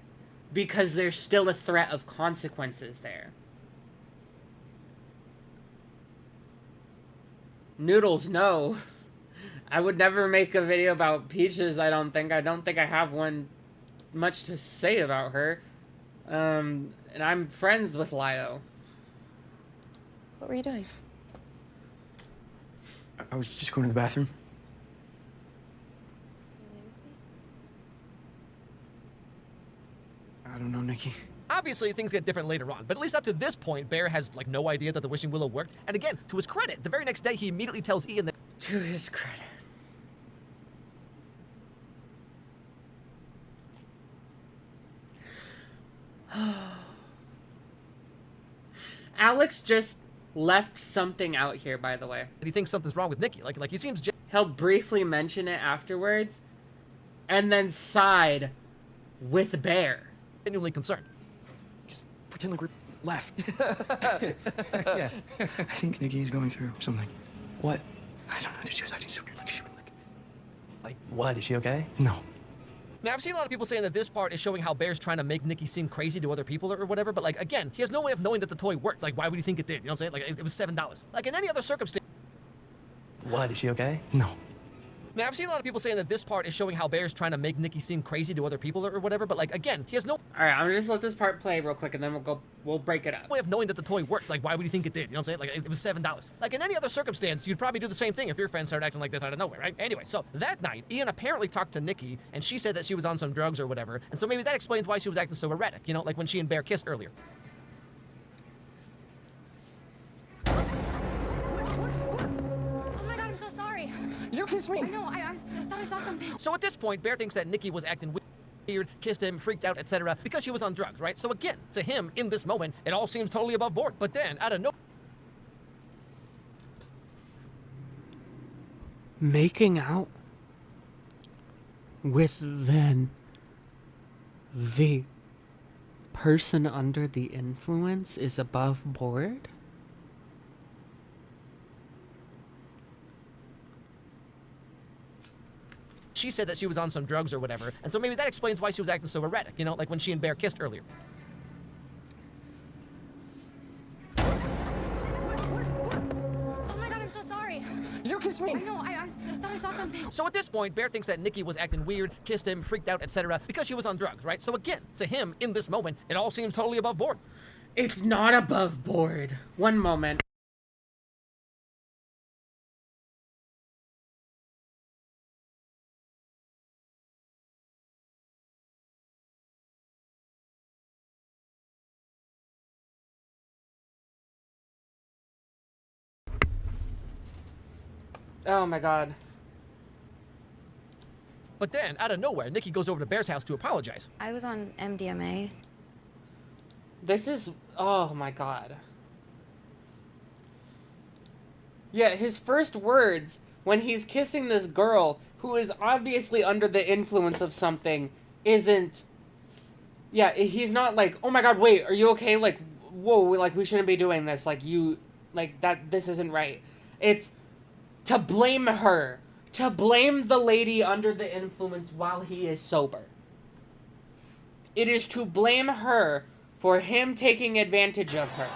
because there's still a threat of consequences there. Noodles, no. I would never make a video about Peaches, I don't think. I don't think I have one much to say about her. And I'm friends with Lio. What were you doing? I was just going to the bathroom. I don't know, Nikki. Obviously, things get different later on, but at least up to this point, Bear has, like, no idea that the wishing willow worked. And again, to his credit, the very next day, he immediately tells Ian that... To his credit. Alex just left something out here, by the way. he thinks something's wrong with Nikki. Like he seems... He'll briefly mention it afterwards, and then side with Bear. Genuinely concerned. Just pretend like we're laughing. Yeah. I think Nikki is going through something. What? I don't know. She was acting so weird. Like she would Like what? Is she okay? No. Now, I've seen a lot of people saying that this part is showing how Bear's trying to make Nikki seem crazy to other people or whatever, but, like, again, he has no way of knowing that the toy works. Like, why would you think it did? You know what I'm saying? Like, it was $7. Like, in any other circumstance... What? Is she okay? No. Now, I've seen a lot of people saying that this part is showing how Bear's trying to make Nikki seem crazy to other people or whatever, but, like, again, he has no... Alright, I'm gonna just let this part play real quick, and then we'll break it up. way of knowing that the toy works. Like, why would you think it did? You know what I'm saying? Like, it was $7. Like, in any other circumstance, you'd probably do the same thing if your friends started acting like this out of nowhere, right? Anyway, so that night, Ian apparently talked to Nikki, and she said that she was on some drugs or whatever, and so maybe that explains why she was acting so erratic, you know, like when she and Bear kissed earlier. Oh my god, I'm so sorry. You kissed me. No, I thought I saw something. So at this point, Bear thinks that Nikki was acting weird, kissed him, freaked out, etc., because she was on drugs, right? So again, to him, in this moment, it all seems totally above board. But then, out of nowhere, Making out with then the person under the influence is above board? she said that she was on some drugs or whatever, and so maybe that explains why she was acting so erratic, you know, like when she and Bear kissed earlier. Oh my god, I'm so sorry. You kissed me. No, I thought I saw something. So at this point, Bear thinks that Nikki was acting weird, kissed him, freaked out, etc., because she was on drugs, right? So again, to him, in this moment, it all seems totally above board. It's not above board. One moment. Oh my god. But then, out of nowhere, Nikki goes over to Bear's house to apologize. I was on MDMA. This is... oh my god. Yeah, his first words when he's kissing this girl who is obviously under the influence of something isn't... yeah, he's not like, oh my god, wait, are you okay? Like, whoa, like, we shouldn't be doing this. Like, you... like, that... this isn't right. It's to blame her. To blame the lady under the influence while he is sober. It is to blame her for him taking advantage of her.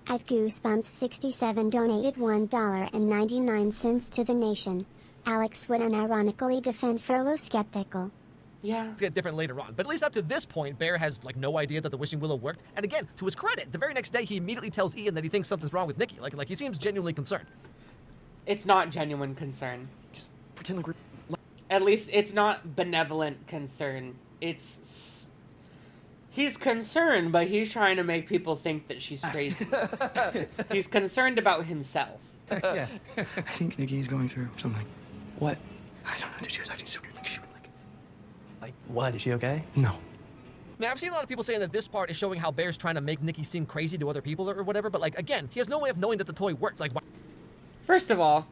At Goosebumps67 donated $1.99 to the nation. Alex would unironically defend Furlough Skeptical. Yeah. It's get different later on, but at least up to this point, Bear has, like, no idea that the wishing willow worked. And again, to his credit, the very next day, he immediately tells Ian that he thinks something's wrong with Nikki. Like he seems genuinely concerned. It's not genuine concern. Just pretend like we're... At least it's not benevolent concern. He's concerned, but he's trying to make people think that she's crazy. He's concerned about himself. Yeah. I think Nikki's going through something. What? I don't know, dude. She was acting so weird. Like, she would, Like, what? Is she okay? No. Now, I've seen a lot of people saying that this part is showing how Bear's trying to make Nikki seem crazy to other people or whatever, but, like, again, he has no way of knowing that the toy works. Like, why? First of all,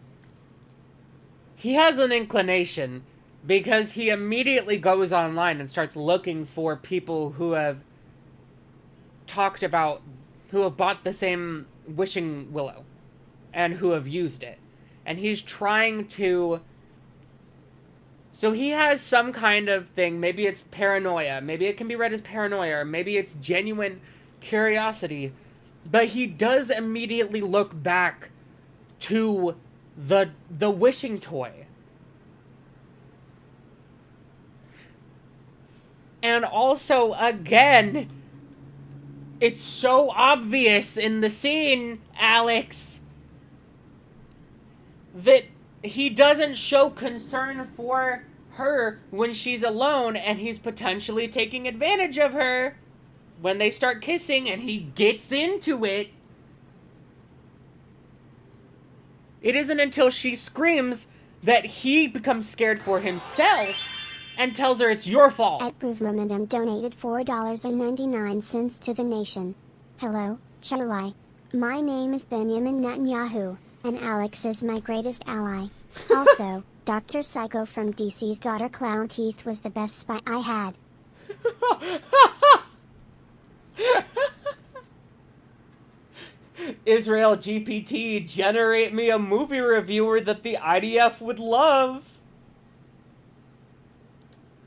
he has an inclination because he immediately goes online and starts looking for people who have talked about, who have bought the same wishing willow and who have used it. And he's trying to... So he has some kind of thing, maybe it's paranoia, maybe it can be read as paranoia, or maybe it's genuine curiosity, but he does immediately look back to the wishing toy. And also, again, it's so obvious in the scene, Alex, that he doesn't show concern for her when she's alone, and he's potentially taking advantage of her when they start kissing and he gets into it. It isn't until she screams that he becomes scared for himself and tells her it's your fault. At Provemendum donated $4.99 to the nation. Hello, Charlie. My name is Benjamin Netanyahu, and Alex is my greatest ally. Also, Dr. Psycho from DC's Daughter Clown Teeth was the best spy I had. Israel GPT, generate me a movie reviewer that the IDF would love.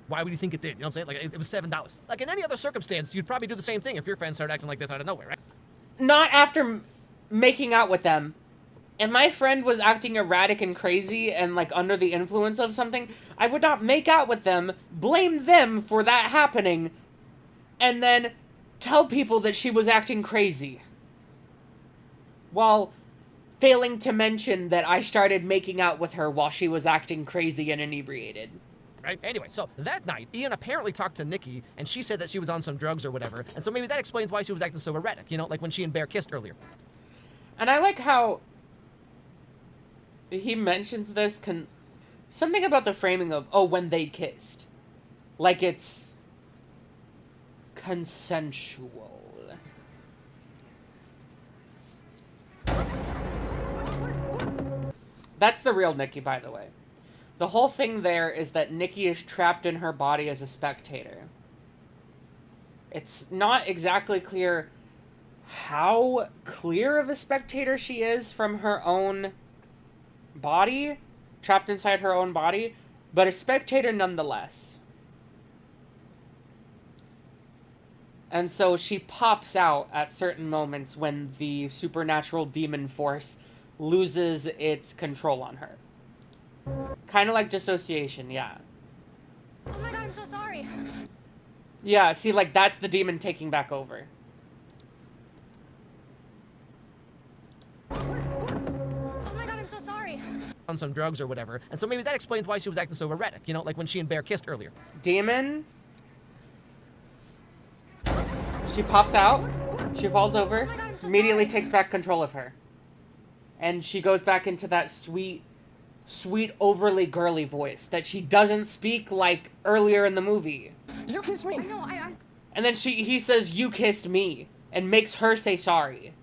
Why would you think it did? You know what I'm saying? Like, it was $7. Like, in any other circumstance, you'd probably do the same thing if your friends started acting like this out of nowhere, right? Not after making out with them. And my friend was acting erratic and crazy and, like, under the influence of something, I would not make out with them, blame them for that happening, and then tell people that she was acting crazy. While failing to mention that I started making out with her while she was acting crazy and inebriated. Right? Anyway, so that night, Ian apparently talked to Nikki, and she said that she was on some drugs or whatever, and so maybe that explains why she was acting so erratic, you know, like when she and Bear kissed earlier. And I like how he mentions this, something about the framing of, oh, when they kissed. Like it's consensual. That's the real Nikki, by the way. The whole thing there is that Nikki is trapped in her body as a spectator. It's not exactly clear how clear of a spectator she is from her own body, trapped inside her own body, but a spectator nonetheless. And so she pops out at certain moments when the supernatural demon force loses its control on her. Kind of like dissociation, yeah. Oh my god, I'm so sorry. Yeah, see, like, that's the demon taking back over. Oh my god, I'm so sorry. On some drugs or whatever, and so maybe that explains why she was acting so erratic, you know, like when she and Bear kissed earlier. Demon. She pops out. She falls over. Oh my God, I'm so Immediately sorry. takes back control of her. And she goes back into that sweet, overly girly voice that she doesn't speak like earlier in the movie. You kissed me. No, I And then he says, "You kissed me," and makes her say sorry.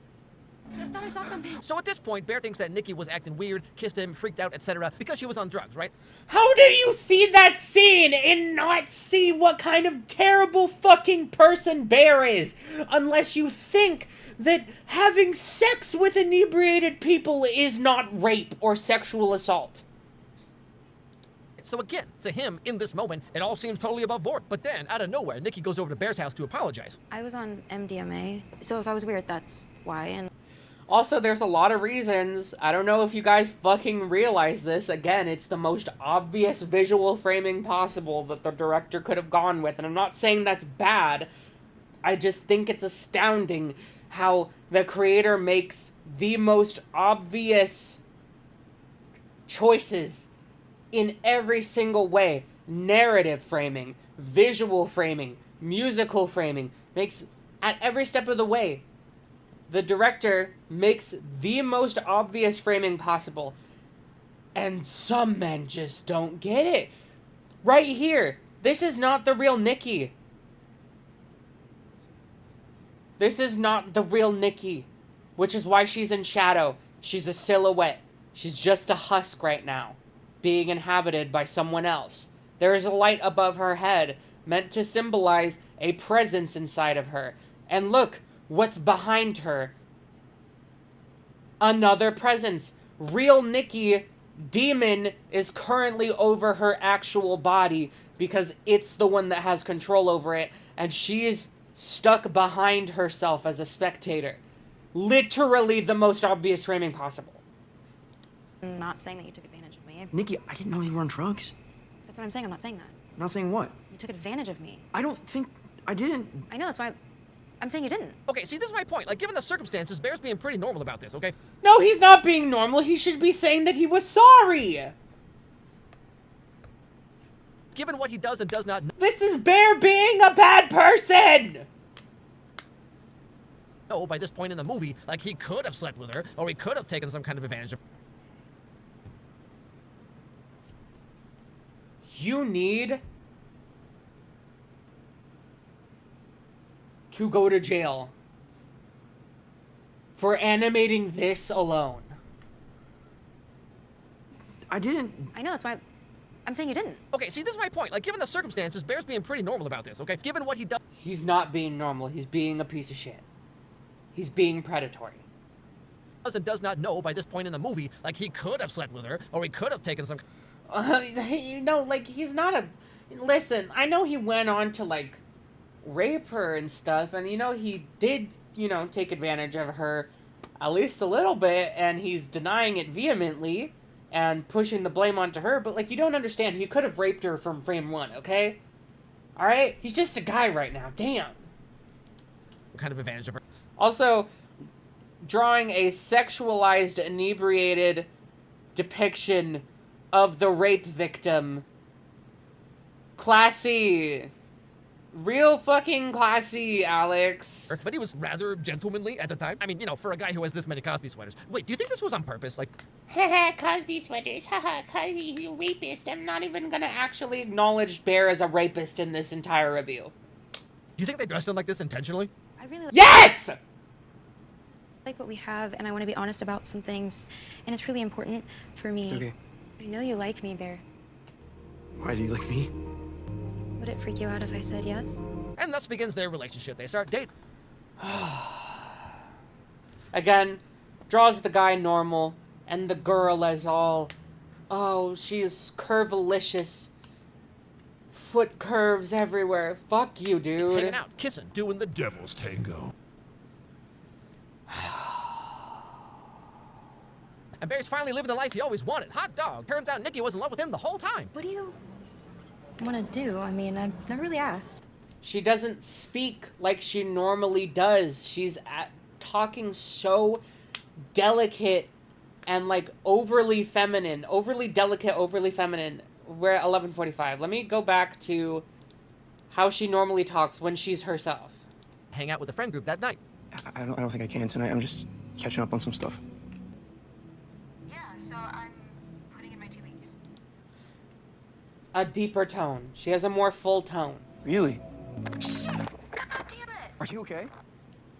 thought I saw something. So at this point, Bear thinks that Nikki was acting weird, kissed him, freaked out, etc., because she was on drugs, right? How do you see that scene and not see what kind of terrible fucking person Bear is? Unless you think that having sex with inebriated people is not rape or sexual assault. So again, to him, in this moment, it all seems totally above board. But then, out of nowhere, Nikki goes over to Bear's house to apologize. I was on MDMA, so if I was weird, that's why, and... Also, there's a lot of reasons. I don't know if you guys fucking realize this. Again, it's the most obvious visual framing possible that the director could have gone with. And I'm not saying that's bad. I just think it's astounding how the creator makes the most obvious choices in every single way. Narrative framing, visual framing, musical framing, makes at every step of the way. The director makes the most obvious framing possible. And some men just don't get it. Right here. This is not the real Nikki. This is not the real Nikki. Which is why she's in shadow. She's a silhouette. She's just a husk right now, being inhabited by someone else. There is a light above her head, meant to symbolize a presence inside of her. And look, what's behind her? Another presence. Real Nikki, demon, is currently over her actual body because it's the one that has control over it, and she is stuck behind herself as a spectator. Literally the most obvious framing possible. I'm not saying that you took advantage of me. Nikki, I didn't know you were on drugs. That's what I'm saying. I'm not saying that. I'm not saying what? You took advantage of me. I don't think I didn't. I know, that's why I'm saying you didn't. Okay, see, this is my point. Like, given the circumstances, Bear's being pretty normal about this, okay? No, he's not being normal. He should be saying that he was sorry. Given what he does and does not know. This is Bear being a bad person. No, by this point in the movie, like, he could have slept with her, or he could have taken some kind of advantage of her. You need to go to jail for animating this alone. I didn't. I know, that's why I'm saying you didn't. Okay, see, this is my point. Like, given the circumstances, Bear's being pretty normal about this, okay? Given what he does. He's not being normal. He's being a piece of shit. He's being predatory. And does not know by this point in the movie, like, he could have slept with her, or he could have taken some. You know, like, he's not a... Listen, I know he went on to, like, rape her and stuff, and, you know, he did, you know, take advantage of her at least a little bit, and he's denying it vehemently and pushing the blame onto her, but, like, you don't understand. He could have raped her from frame one, okay? Alright? He's just a guy right now. Damn. Kind of advantage of her. Also, drawing a sexualized, inebriated depiction of the rape victim. Classy. Real fucking classy, Alex. But he was rather gentlemanly at the time. I mean, you know, for a guy who has this many Cosby sweaters. Wait, do you think this was on purpose? Like, Haha, Cosby sweaters. Haha, Cosby, he's a rapist. I'm not even gonna actually acknowledge Bear as a rapist in this entire review. do you think they dressed him like this intentionally? I really Yes! like what we have, and I want to be honest about some things, and it's really important for me. It's okay. I know you like me, Bear. Why do you like me? Would it freak you out if I said yes? And thus begins their relationship. They start dating. Again, draws the guy normal, and the girl as all, oh, she's curvilicious. Foot curves everywhere. Fuck you, dude. Hanging out, kissing, doing the devil's tango. And Barry's finally living the life he always wanted. Hot dog. Turns out Nikki was in love with him the whole time. What do you want to do? I mean, I've never really asked. She doesn't speak like she normally does. She's talking so delicate and, like, overly feminine. Overly delicate, overly feminine. We're at 11:45. Let me go back to how she normally talks when she's herself. Hang out with the friend group that night. I don't think I can tonight. I'm just catching up on some stuff. Yeah, so I'm putting in my 2 weeks. A deeper tone. She has a more full tone. Really? Shit! God damn it! Are you okay?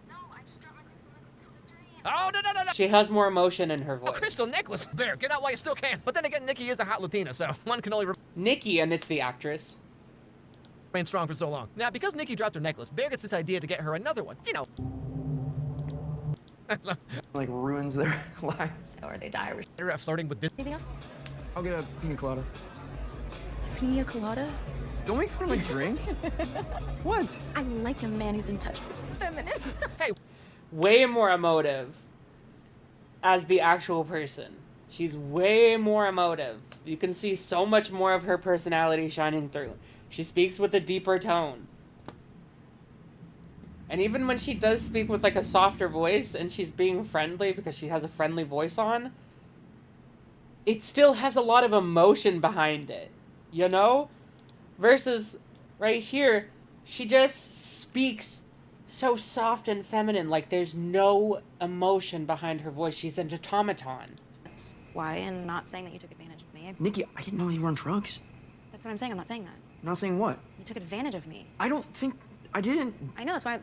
No, I just dropped my crystal necklace down the drain. Oh, no. She has more emotion in her voice. A crystal necklace. Bear, get out while you still can. But then again, Nikki is a hot Latina, so one can only Nikki, and it's the actress. remain strong for so long. Now, because Nikki dropped her necklace, Bear gets this idea to get her another one. You know. Like, ruins their lives. Or they die. They're flirting with this. Anything else? I'll get a pina colada. Pina colada? Don't make fun of my drink. What? I like a man who's in touch with his feminine. Hey, Way more emotive as the actual person. She's way more emotive. You can see so much more of her personality shining through. She speaks with a deeper tone. And even when she does speak with, like, a softer voice and she's being friendly because she has a friendly voice on, it still has a lot of emotion behind it, you know? Versus right here, she just speaks so soft and feminine, like there's no emotion behind her voice. She's an automaton. That's why, and not saying that you took advantage of me. Nikki, I didn't know you were on drugs. That's what I'm saying. I'm not saying that. Not saying what? You took advantage of me. I don't think I didn't. I know, that's why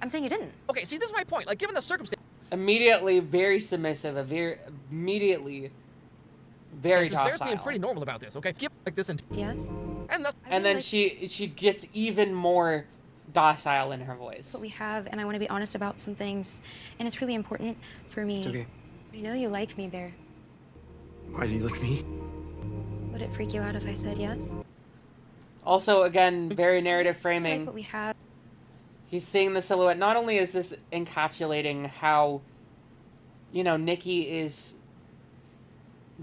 I'm saying you didn't. Okay, see, this is my point. Like, given the circumstance. Immediately very submissive, immediately very Bear's docile. being pretty normal about this, okay? Give like this and Yes. and that's And then she gets even more docile in her voice. What we have, and I want to be honest about some things, and it's really important for me. It's okay. I know you like me, Bear. Why do you look at me? Would it freak you out if I said yes? Also, again, very narrative I framing. like what we have. He's seeing the silhouette. Not only is this encapsulating how, you know, Nikki is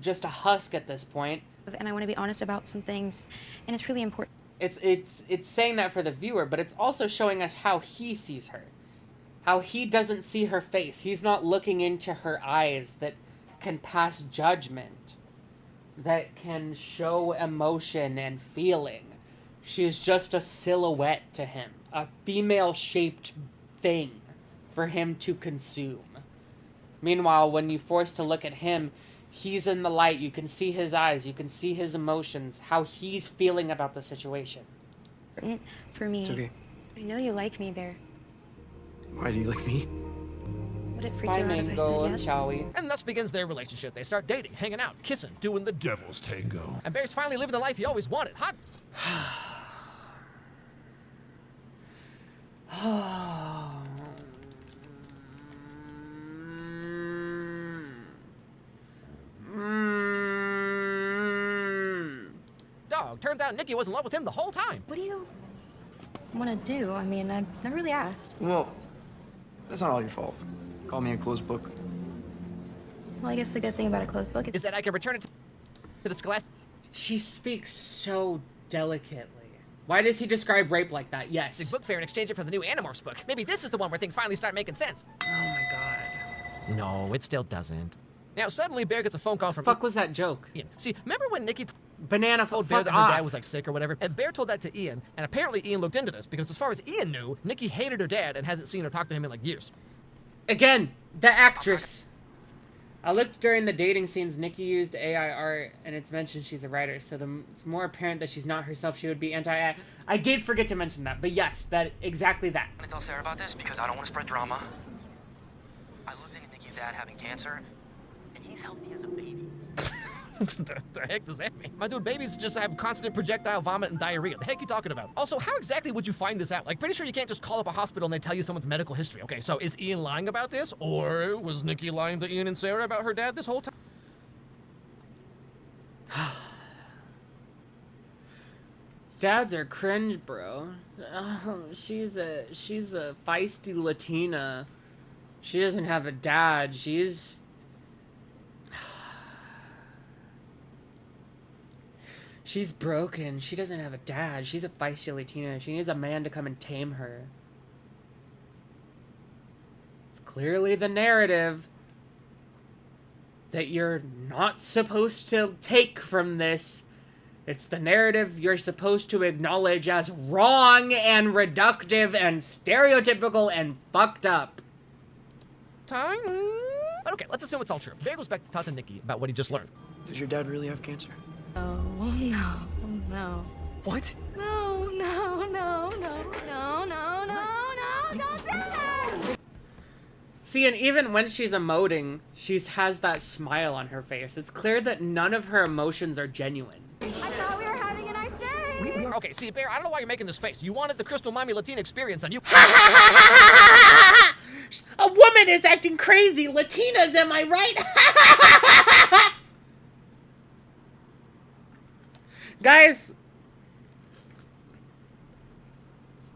just a husk at this point. And I want to be honest about some things, and it's really important. It's saying that for the viewer, but it's also showing us how he sees her. How he doesn't see her face. He's not looking into her eyes that can pass judgment, that can show emotion and feeling. She's just a silhouette to him, a female-shaped thing for him to consume. Meanwhile, when you're forced to look at him, he's in the light, you can see his eyes, you can see his emotions, how he's feeling about the situation. For me. It's okay. I know you like me, Bear. Why do you look at me? Would it freak Bye, you out if I Mango, said yes? shall we? and thus begins their relationship. They start dating, hanging out, kissing, doing the Devil's Tango. And Bear's finally living the life he always wanted. Hot. Dog. Turned out Nikki was in love with him the whole time. What do you want to do? I mean, I never really asked. Well, that's not all your fault. Call me a closed book. Well, I guess the good thing about a closed book Is that I can return it to the scholastic. She speaks so delicately. Why does he describe rape like that? Yes. Book fair and exchange it for the new Animorphs book. Maybe this is the one where things finally start making sense. Oh my god. No, it still doesn't. Now, suddenly, Bear gets a phone call from Fuck was that joke? Ian. See, remember when Nikki Banana told Bear fuck that her off. dad was like sick or whatever? And Bear told that to Ian, and apparently Ian looked into this because as far as Ian knew, Nikki hated her dad and hasn't seen or talked to him in like years. Again, the actress. I looked during the dating scenes. Nikki used AI art, and it's mentioned she's a writer, so it's more apparent that she's not herself. She would be anti-AI. I did forget to mention that, but yes, that exactly that. I'm gonna tell Sarah about this because I don't want to spread drama. I looked into Nikki's dad having cancer, and he's healthy as a baby. The heck does that mean? My dude, babies just have constant projectile vomit and diarrhea. The heck are you talking about? Also, how exactly would you find this out? Like, pretty sure you can't just call up a hospital and they tell you someone's medical history. Okay, so is Ian lying about this? Or was Nikki lying to Ian and Sarah about her dad this whole time? Dads are cringe, bro. Oh, she's a feisty Latina. She doesn't have a dad. She's broken. She doesn't have a dad. She's a feisty Latina. She needs a man to come and tame her. It's clearly the narrative that you're not supposed to take from this. It's the narrative you're supposed to acknowledge as wrong and reductive and stereotypical and fucked up. Time? But okay, let's assume it's all true. Bear goes back to talk to Nikki about what he just learned. Does your dad really have cancer? Oh, no, no. What? No, no, no, no, no, no, no, no, don't do that! See, and even when she's emoting, she has that smile on her face. It's clear that none of her emotions are genuine. I thought we were having a nice day! Okay, see, Bear, I don't know why you're making this face. You wanted the Crystal Mommy Latina experience, and you... A woman is acting crazy. Latinas, am I right? Guys,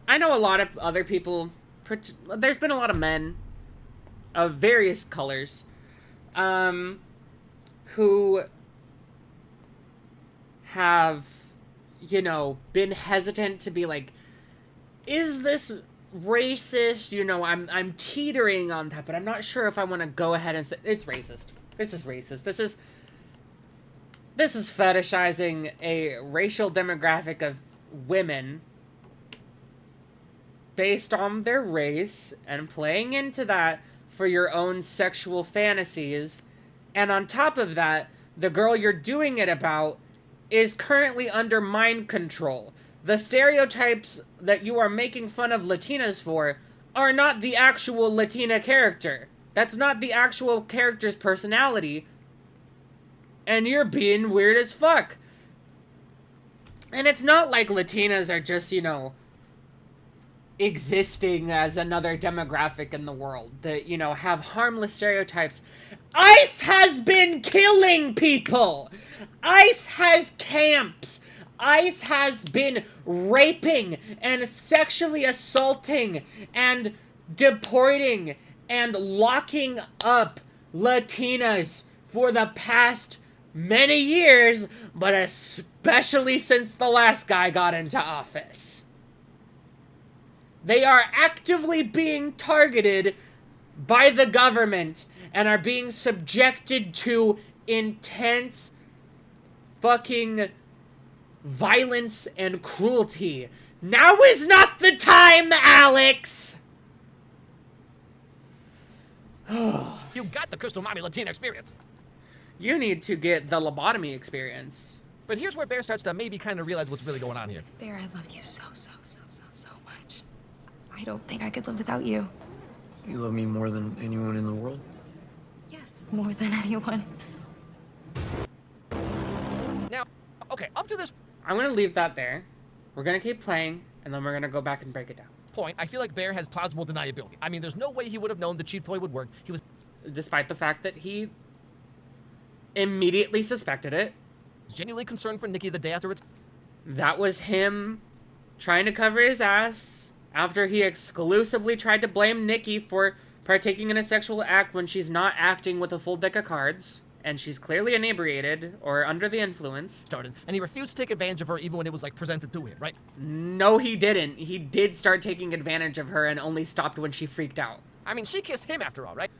I know a lot of other people. There's been a lot of men of various colors who have, you know, been hesitant to be like, is this racist? You know, I'm teetering on that, but I'm not sure if I want to go ahead and say it's racist. This is racist. This is This is fetishizing a racial demographic of women based on their race and playing into that for your own sexual fantasies. And on top of that, the girl you're doing it about is currently under mind control. The stereotypes that you are making fun of Latinas for are not the actual Latina character. That's not the actual character's personality. And you're being weird as fuck. And it's not like Latinas are just, you know, existing as another demographic in the world that, you know, have harmless stereotypes. ICE has been killing people! ICE has camps! ICE has been raping and sexually assaulting and deporting and locking up Latinas for the past many years, but especially since the last guy got into office. They are actively being targeted by the government and are being subjected to intense fucking violence and cruelty. Now is not the time, Alex! You got the Crystal Mommy Latina experience. You need to get the lobotomy experience. But here's where Bear starts to maybe kind of realize what's really going on here. Bear, I love you so much. I don't think I could live without you. You love me more than anyone in the world? Yes, more than anyone. Now, okay, up to this I'm gonna leave that there. We're gonna keep playing, and then we're gonna go back and break it down. point, I feel like Bear has plausible deniability. I mean, there's no way he would have known the cheap toy would work. He was... Despite the fact that he immediately suspected it. Genuinely concerned for Nikki the day after it's... That was him trying to cover his ass after he exclusively tried to blame Nikki for partaking in a sexual act when she's not acting with a full deck of cards, and she's clearly inebriated or under the influence. Started, and he refused to take advantage of her even when it was, like, presented to him, right? No, he didn't. He did start taking advantage of her and only stopped when she freaked out. I mean, she kissed him after all, right?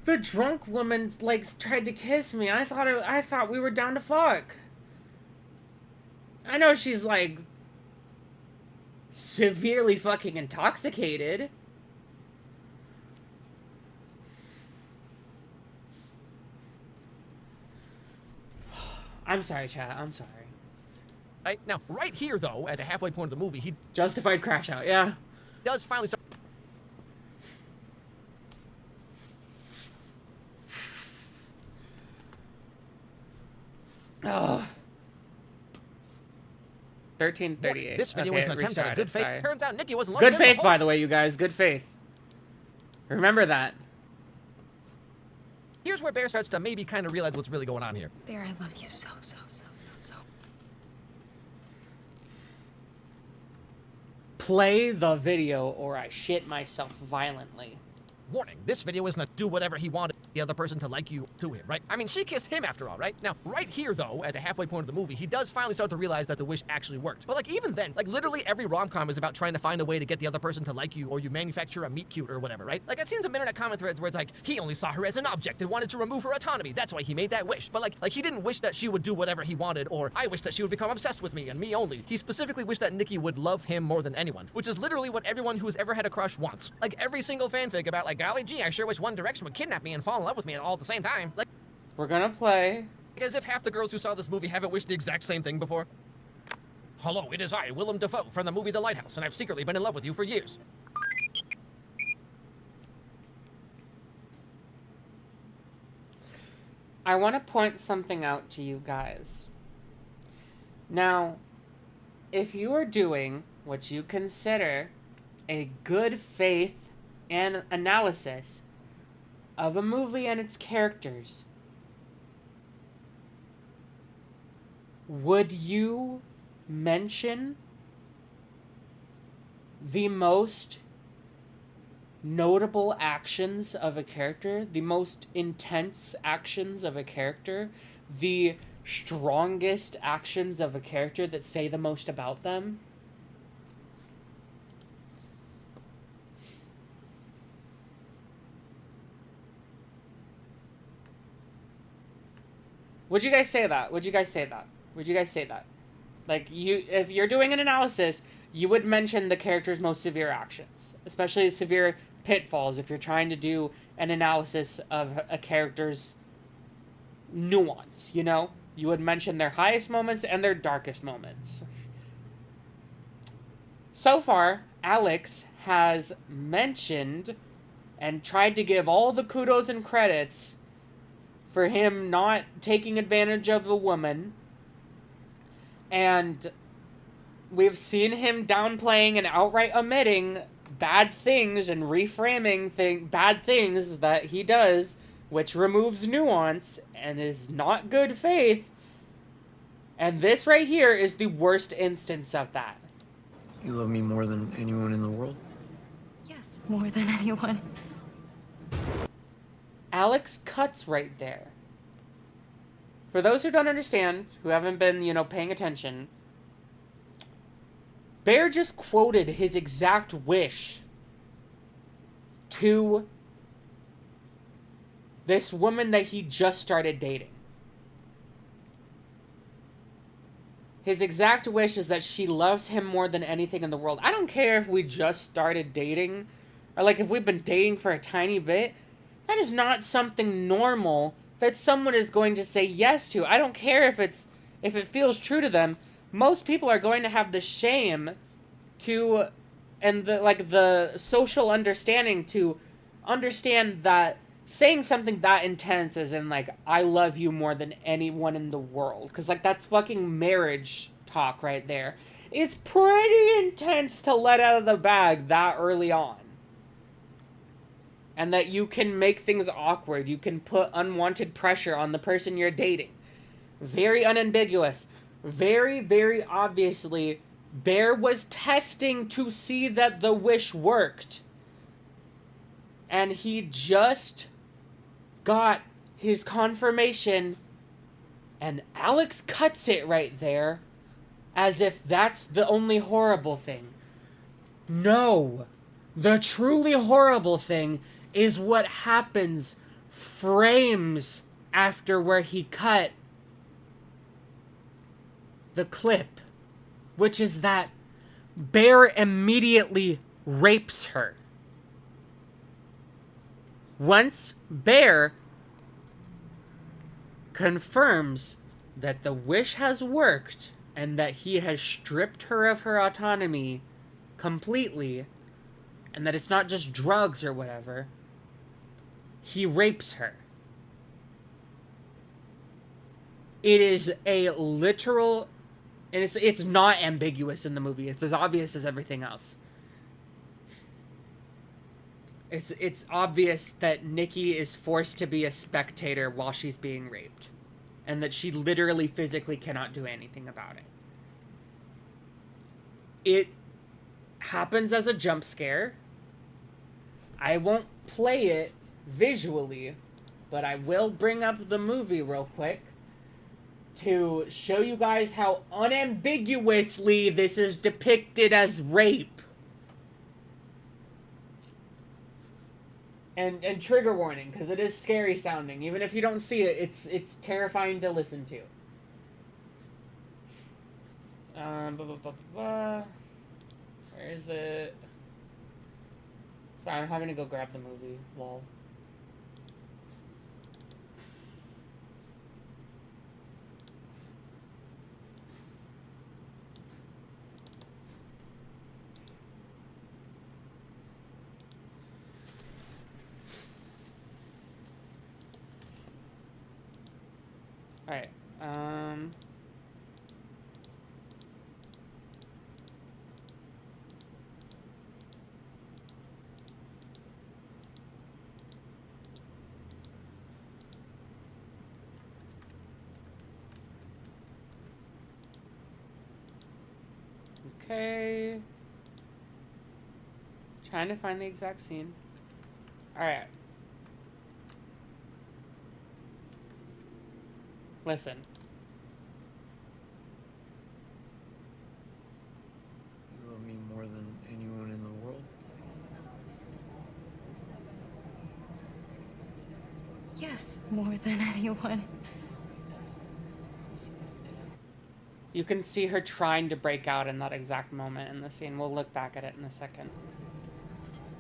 The drunk woman, like, tried to kiss me. I thought we were down to fuck. I know she's, like, severely fucking intoxicated. I'm sorry, chat. I'm sorry. Right? Now, right here, though, at the halfway point of the movie, he... Justified crash out, yeah. Does finally start... Oh. 1338. This video Okay, was an attempt at a good faith. sorry. Turns out Nikki wasn't loving Good him the faith, whole... by the way, you guys. Good faith. Remember that. Here's where Bear starts to maybe kind of realize what's really going on here. Bear, I love you so. Play the video or I shit myself violently. Warning, this video isn't a do whatever he wanted the other person to like you to him, right? I mean, she kissed him after all, right? Now, right here, though, at the halfway point of the movie, he does finally start to realize that the wish actually worked. But, like, even then, like, literally every rom-com is about trying to find a way to get the other person to like you, or you manufacture a meet cute or whatever, right? Like, I've seen some internet comment threads where it's like, he only saw her as an object and wanted to remove her autonomy. That's why he made that wish. But, like he didn't wish that she would do whatever he wanted, or I wish that she would become obsessed with me and me only. He specifically wished that Nikki would love him more than anyone, which is literally what everyone who's ever had a crush wants. Like, every single fanfic about, like, golly gee, I sure wish One Direction would kidnap me and fall in love with me all at the same time. Like, we're gonna play. As if half the girls who saw this movie haven't wished the exact same thing before. Hello, it is I, Willem Dafoe, from the movie The Lighthouse, and I've secretly been in love with you for years. I want to point something out to you guys. Now, if you are doing what you consider a good faith and analysis of a movie and its characters, would you mention the most notable actions of a character, the most intense actions of a character, the strongest actions of a character that say the most about them? Would you guys say that? Would you guys say that? Would you guys say that? Like, if you're doing an analysis, you would mention the character's most severe actions, especially severe pitfalls if you're trying to do an analysis of a character's nuance, you know? You would mention their highest moments and their darkest moments. So far, Alex has mentioned and tried to give all the kudos and credits for him not taking advantage of a woman. And we've seen him downplaying and outright omitting bad things and reframing bad things that he does, which removes nuance and is not good faith. And this right here is the worst instance of that. You love me more than anyone in the world? Yes, more than anyone. Alex cuts right there. For those who don't understand, who haven't been, paying attention, Bear just quoted his exact wish to this woman that he just started dating. His exact wish is that she loves him more than anything in the world. I don't care if we just started dating, or like if we've been dating for a tiny bit. That is not something normal that someone is going to say yes to. I don't care if it feels true to them. Most people are going to have the shame to, and the social understanding to understand that saying something that intense as in, like, I love you more than anyone in the world, because, like, that's fucking marriage talk right there. It's pretty intense to let out of the bag that early on. And that you can make things awkward. You can put unwanted pressure on the person you're dating. Very unambiguous. Very, very obviously, Bear was testing to see that the wish worked. And he just got his confirmation, and Alex cuts it right there as if that's the only horrible thing. No. The truly horrible thing is what happens frames after where he cut the clip, which is that Bear immediately rapes her. Once Bear confirms that the wish has worked and that he has stripped her of her autonomy completely, and that it's not just drugs or whatever, he rapes her. It is a literal, and it's not ambiguous in the movie. It's as obvious as everything else. It's obvious that Nikki is forced to be a spectator while she's being raped, and that she literally physically cannot do anything about it. It happens as a jump scare. I won't play it visually, but I will bring up the movie real quick to show you guys how unambiguously this is depicted as rape. And trigger warning, because it is scary sounding. Even if you don't see it, it's terrifying to listen to. Where is it? Sorry, I'm having to go grab the movie. Lol. Alright, okay. Trying to find the exact scene. Alright. Listen. You love me more than anyone in the world? Yes, more than anyone. You can see her trying to break out in that exact moment in the scene. We'll look back at it in a second.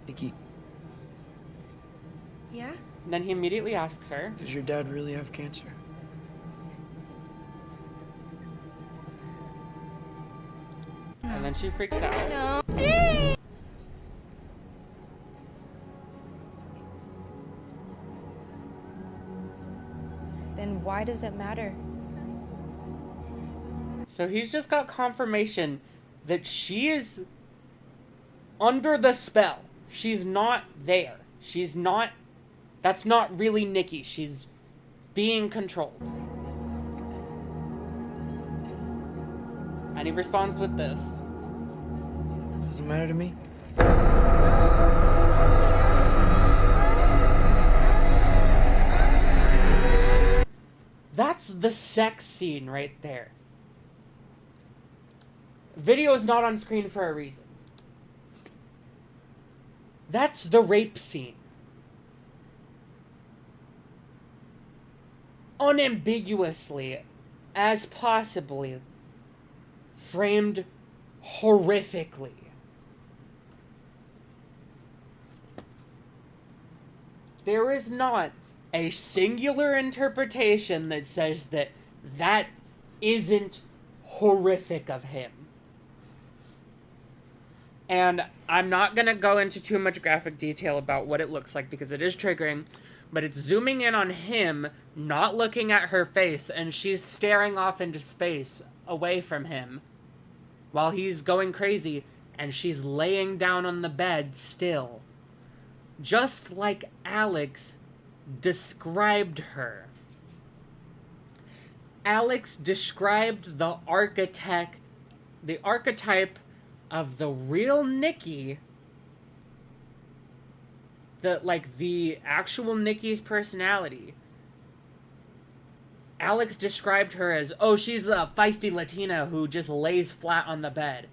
Nikki, Yeah? And then he immediately asks her, does your dad really have cancer? and then she freaks out. No. Then why does it matter? So he's just got confirmation that she is under the spell. She's not there. She's not... That's not really Nikki. She's being controlled. And he responds with this. Doesn't matter to me. That's the sex scene right there. Video is not on screen for a reason. That's the rape scene. Unambiguously, as possibly, framed horrifically. There is not a singular interpretation that says that that isn't horrific of him. And I'm not going to go into too much graphic detail about what it looks like because it is triggering, but it's zooming in on him, not looking at her face, and she's staring off into space away from him while he's going crazy, and she's laying down on the bed still. Just like Alex described her. Alex described the archetype of the real Nikki, the actual Nikki's personality. Alex described her as, oh, she's a feisty Latina who just lays flat on the bed.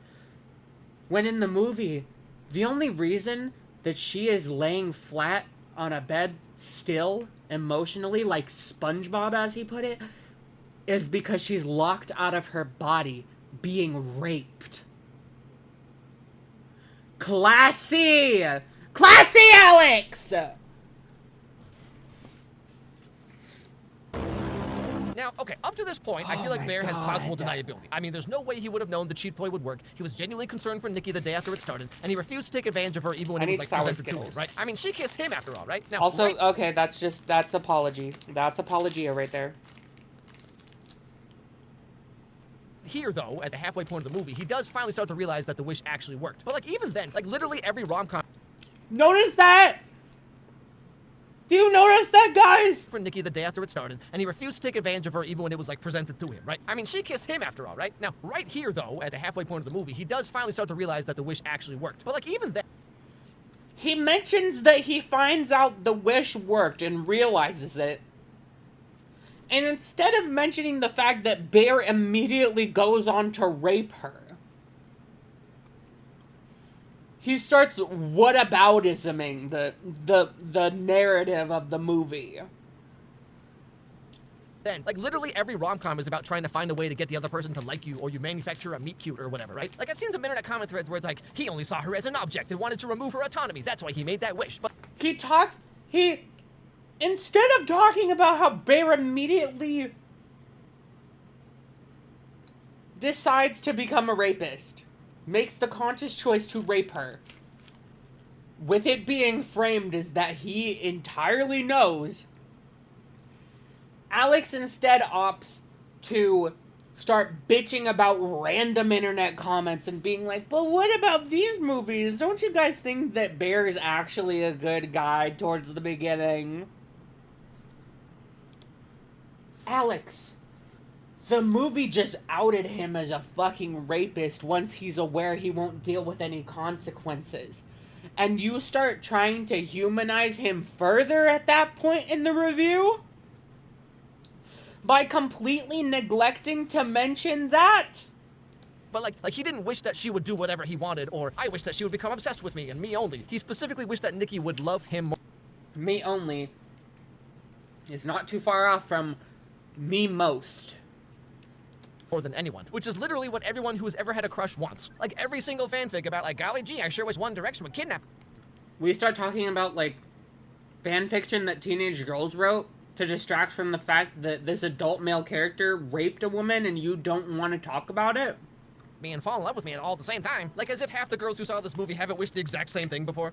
When in the movie, the only reason that she is laying flat on a bed still, emotionally, like SpongeBob as he put it, is because she's locked out of her body, being raped. Classy! Classy, Alex! Now, okay, up to this point, I feel like Bear has plausible deniability. I mean, there's no way he would have known the cheap toy would work. He was genuinely concerned for Nikki the day after it started, and he refused to take advantage of her even when it was, presented to him, right? I mean, she kissed him after all, right? Now, also, okay, that's apology. That's apologia right there. Here, though, at the halfway point of the movie, he does finally start to realize that the wish actually worked. But, even then, literally every rom-com... Notice that! Do you notice that, guys? For Nikki the day after it started, and he refused to take advantage of her even when it was, presented to him, right? I mean, she kissed him after all, right? Now, right here, though, at the halfway point of the movie, he does finally start to realize that the wish actually worked. But, even then... He mentions that he finds out the wish worked and realizes it. And instead of mentioning the fact that Bear immediately goes on to rape her, he starts whataboutisming the narrative of the movie. Then, literally every rom-com is about trying to find a way to get the other person to like you, or you manufacture a meet cute or whatever, right? I've seen some internet comment threads where it's like, he only saw her as an object and wanted to remove her autonomy. That's why he made that wish. But instead of talking about how Bear immediately decides to become a rapist, makes the conscious choice to rape her, with it being framed as that he entirely knows, Alex instead opts to start bitching about random internet comments and being like, but what about these movies? Don't you guys think that Bear's actually a good guy towards the beginning? Alex, the movie just outed him as a fucking rapist once he's aware he won't deal with any consequences. And you start trying to humanize him further at that point in the review? By completely neglecting to mention that? But, he didn't wish that she would do whatever he wanted, or I wish that she would become obsessed with me and me only. He specifically wished that Nikki would love him more. Me only is not too far off from me most. more than anyone, which is literally what everyone who has ever had a crush wants. Like every single fanfic about like, golly gee, I sure wish One Direction would kidnap. We start talking about like fan fiction that teenage girls wrote to distract from the fact that this adult male character raped a woman and you don't want to talk about it. Me and fall in love with me all at the same time. Like as if half the girls who saw this movie haven't wished the exact same thing before.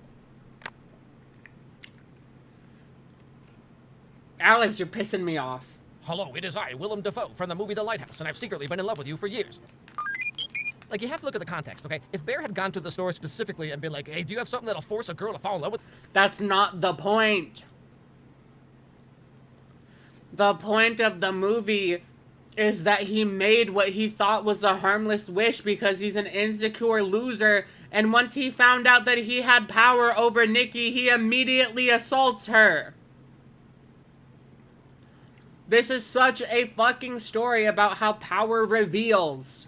Alex, you're pissing me off. Hello, it is I, Willem Dafoe, from the movie The Lighthouse, and I've secretly been in love with you for years. Like, you have to look at the context, okay? If Bear had gone to the store specifically and been like, hey, do you have something that'll force a girl to fall in love with? That's not the point. The point of the movie is that he made what he thought was a harmless wish because he's an insecure loser, and once he found out that he had power over Nikki, he immediately assaults her. This is such a fucking story about how power reveals.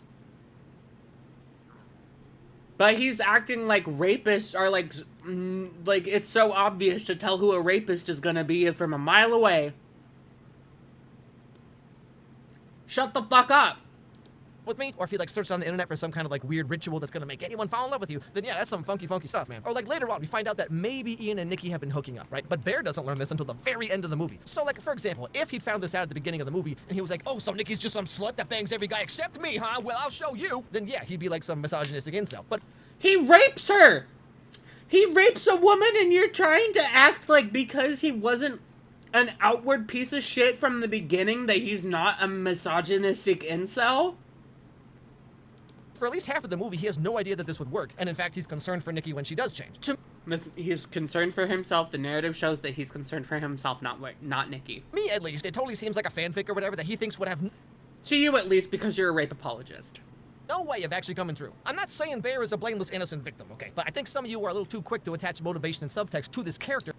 But he's acting like rapists are like it's so obvious to tell who a rapist is gonna be from a mile away. Shut the fuck up. With me, or if you like search on the internet for some kind of like weird ritual that's gonna make anyone fall in love with you, then yeah, that's some funky stuff, man. Or like later on, we find out that maybe Ian and Nikki have been hooking up, right? But Bear doesn't learn this until the very end of the movie. So like, for example, if he'd found this out at the beginning of the movie and he was like, oh, so Nikki's just some slut that bangs every guy except me, huh? Well, I'll show you. Then yeah, he'd be like some misogynistic incel. But he rapes her. He rapes a woman and you're trying to act like because he wasn't an outward piece of shit from the beginning that he's not a misogynistic incel? For at least half of the movie, he has no idea that this would work, and in fact, he's concerned for Nikki when she does change. He's concerned for himself. The narrative shows that he's concerned for himself, not Nikki. Me, at least. It totally seems like a fanfic or whatever that he thinks would have... To you, at least, because you're a rape apologist. No way of actually coming true. I'm not saying Bear is a blameless, innocent victim, okay? But I think some of you are a little too quick to attach motivation and subtext to this character.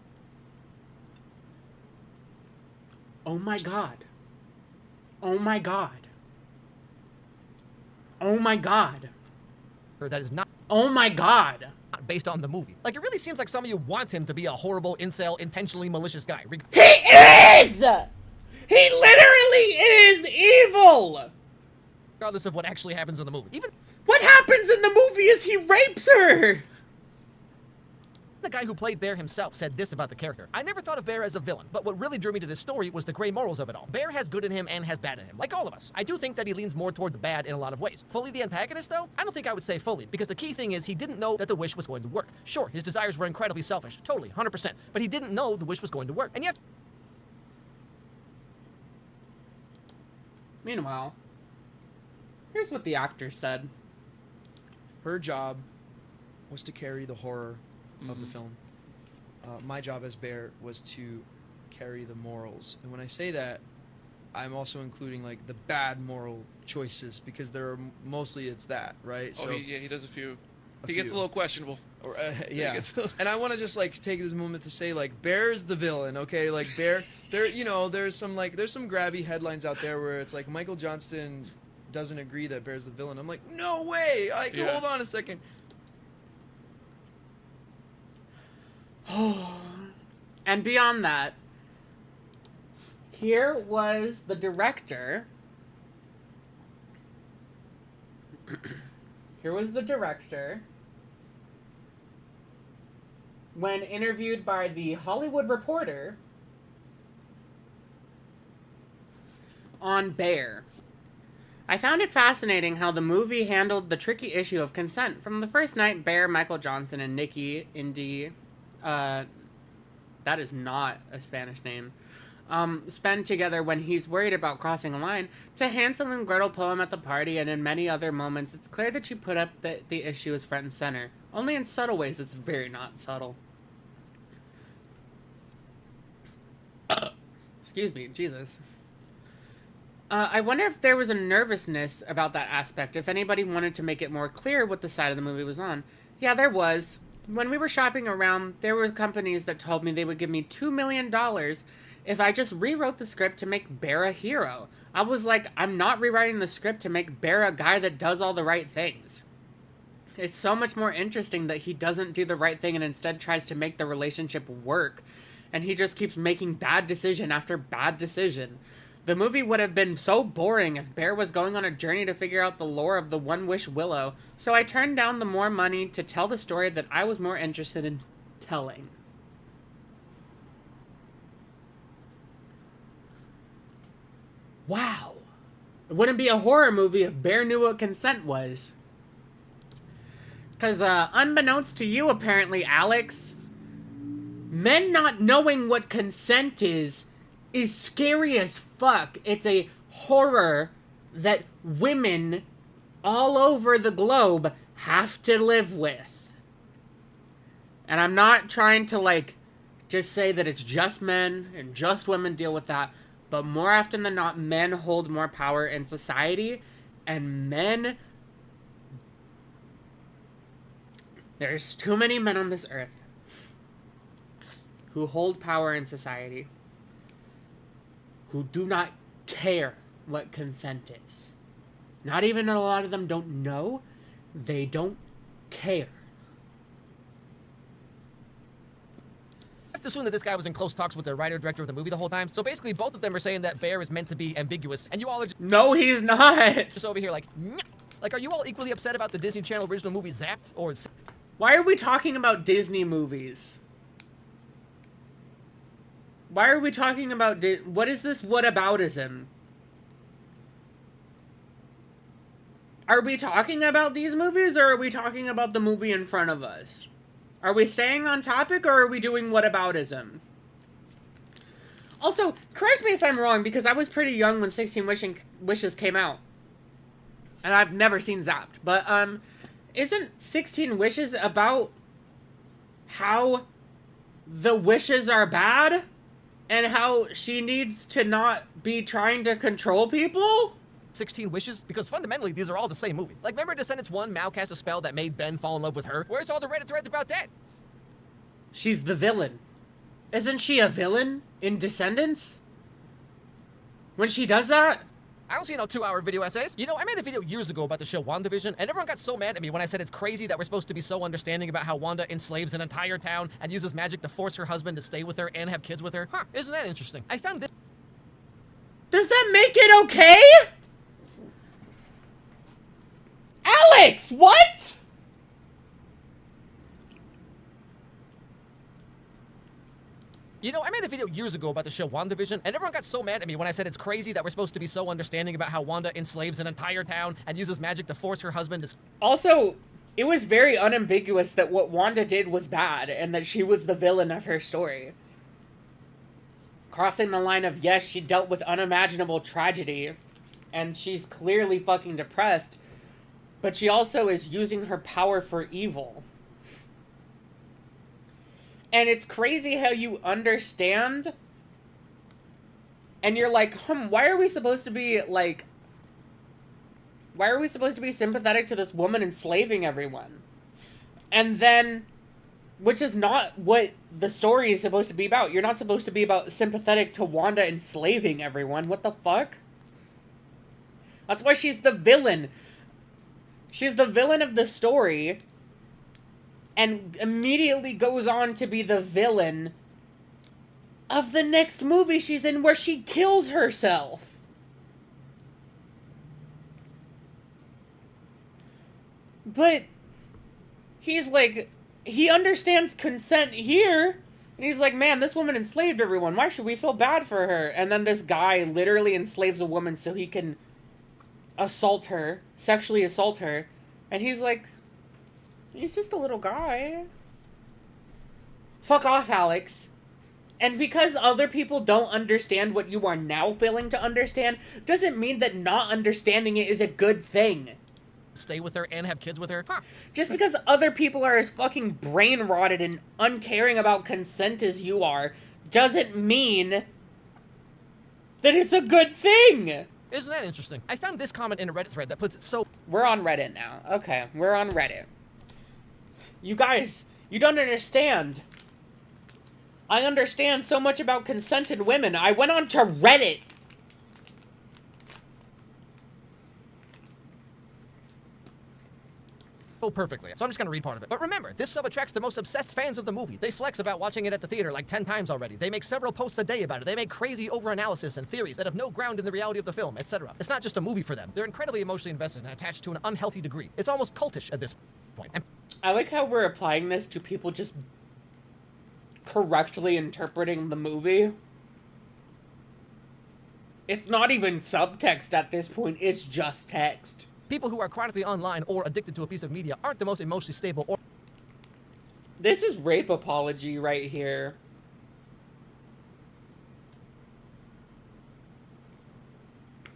Oh my god. Oh my god. Oh my god. That is not... Oh my god. Based on the movie. Like, it really seems like some of you want him to be a horrible, incel, intentionally malicious guy. He is! He literally is evil! Regardless of what actually happens in the movie. Even... What happens in the movie is he rapes her! The guy who played Bear himself said this about the character. I never thought of Bear as a villain, but what really drew me to this story was the gray morals of it all. Bear has good in him and has bad in him, like all of us. I do think that he leans more toward the bad in a lot of ways. Fully the antagonist, though? I don't think I would say fully, because the key thing is he didn't know that the wish was going to work. Sure, his desires were incredibly selfish, totally, 100%, but he didn't know the wish was going to work, and yet... Meanwhile, here's what the actor said. Her job was to carry the horror of the film. My job as Bear was to carry the morals. And when I say that, I'm also including like the bad moral choices because there are mostly it's that, right? Oh, so he does a few. He gets a little questionable. Or, yeah. And I want to just like take this moment to say like Bear's the villain, okay? Like Bear, there's some grabby headlines out there where it's like Michael Johnston doesn't agree that Bear's the villain. I'm like, no way! Hold on a second. And beyond that, here was the director. Here was the director when interviewed by The Hollywood Reporter on Bear. I found it fascinating how the movie handled the tricky issue of consent. From the first night, Bear, Michael Johnson, and Nikki Indy, that is not a Spanish name, spend together when he's worried about crossing a line, to Hansel and Gretel poem at the party, and in many other moments, it's clear that you put up the issue as front and center. Only in subtle ways, it's very not subtle. Excuse me, Jesus. I wonder if there was a nervousness about that aspect, if anybody wanted to make it more clear what the side of the movie was on. Yeah, there was. When we were shopping around, there were companies that told me they would give me $2 million if I just rewrote the script to make Bear a hero. I was like, I'm not rewriting the script to make Bear a guy that does all the right things. It's so much more interesting that he doesn't do the right thing and instead tries to make the relationship work. And he just keeps making bad decision after bad decision. The movie would have been so boring if Bear was going on a journey to figure out the lore of the One Wish Willow, so I turned down the more money to tell the story that I was more interested in telling. Wow. It wouldn't be a horror movie if Bear knew what consent was. Because, unbeknownst to you, apparently, Alex, men not knowing what consent is scary as fuck. It's a horror that women all over the globe have to live with. And I'm not trying to, like, just say that it's just men and just women deal with that. But more often than not, men hold more power in society. And men... There's too many men on this earth who hold power in society, who do not care what consent is. Not even a lot of them don't know. They don't care. I have to assume that this guy was in close talks with the writer-director of the movie the whole time. So basically, both of them are saying that Bear is meant to be ambiguous, and you all are just... No, he's not! Just over here like, nyah. Like, are you all equally upset about the Disney Channel original movie Zapped? Or... Why are we talking about Disney movies? Why are we talking about... What is this whataboutism? Are we talking about these movies, or are we talking about the movie in front of us? Are we staying on topic, or are we doing whataboutism? Also, correct me if I'm wrong, because I was pretty young when 16 Wishes came out. And I've never seen Zapped. But, isn't 16 Wishes about how the wishes are bad? And how she needs to not be trying to control people? 16 Wishes? Because fundamentally, these are all the same movie. Like, remember Descendants 1, Mal cast a spell that made Ben fall in love with her? Where's all the Reddit threads about that? She's the villain. Isn't she a villain in Descendants? When she does that? I don't see no 2-hour video essays. You know, I made a video years ago about the show WandaVision, and everyone got so mad at me when I said it's crazy that we're supposed to be so understanding about how Wanda enslaves an entire town and uses magic to force her husband to stay with her and have kids with her. Huh, isn't that interesting? I found this... Does that make it okay? Alex, what? You know, I made a video years ago about the show WandaVision, and everyone got so mad at me when I said it's crazy that we're supposed to be so understanding about how Wanda enslaves an entire town and uses magic to force her husband to... Also, it was very unambiguous that what Wanda did was bad, and that she was the villain of her story. Crossing the line of, yes, she dealt with unimaginable tragedy, and she's clearly fucking depressed, but she also is using her power for evil. And it's crazy how you understand, and you're like, why are we supposed to be, like, why are we supposed to be sympathetic to this woman enslaving everyone? And then, which is not what the story is supposed to be about. You're not supposed to be about sympathetic to Wanda enslaving everyone. What the fuck? That's why she's the villain. She's the villain of the story, and immediately goes on to be the villain of the next movie she's in, where she kills herself. But he's like, he understands consent here, and he's like, man, this woman enslaved everyone. Why should we feel bad for her? And then this guy literally enslaves a woman so he can assault her, sexually assault her, and he's like, he's just a little guy. Fuck off, Alex. And because other people don't understand what you are now failing to understand, doesn't mean that not understanding it is a good thing. Stay with her and have kids with her? Huh. Just because other people are as fucking brain-rotted and uncaring about consent as you are, doesn't mean that it's a good thing. Isn't that interesting? I found this comment in a Reddit thread that puts it so... We're on Reddit now. Okay, we're on Reddit. You guys, you don't understand. I understand so much about consented women. I went on to Reddit. perfectly. So I'm just gonna read part of it. But remember, this sub attracts the most obsessed fans of the movie. They flex about watching it at the theater like 10 times already. They make several posts a day about it. They make crazy over-analysis and theories that have no ground in the reality of the film, etc. It's not just a movie for them. They're incredibly emotionally invested and attached to an unhealthy degree. It's almost cultish at this point. And I like how we're applying this to people just correctly interpreting the movie. It's not even subtext at this point, it's just text. People who are chronically online or addicted to a piece of media aren't the most emotionally stable or... This is rape apology right here.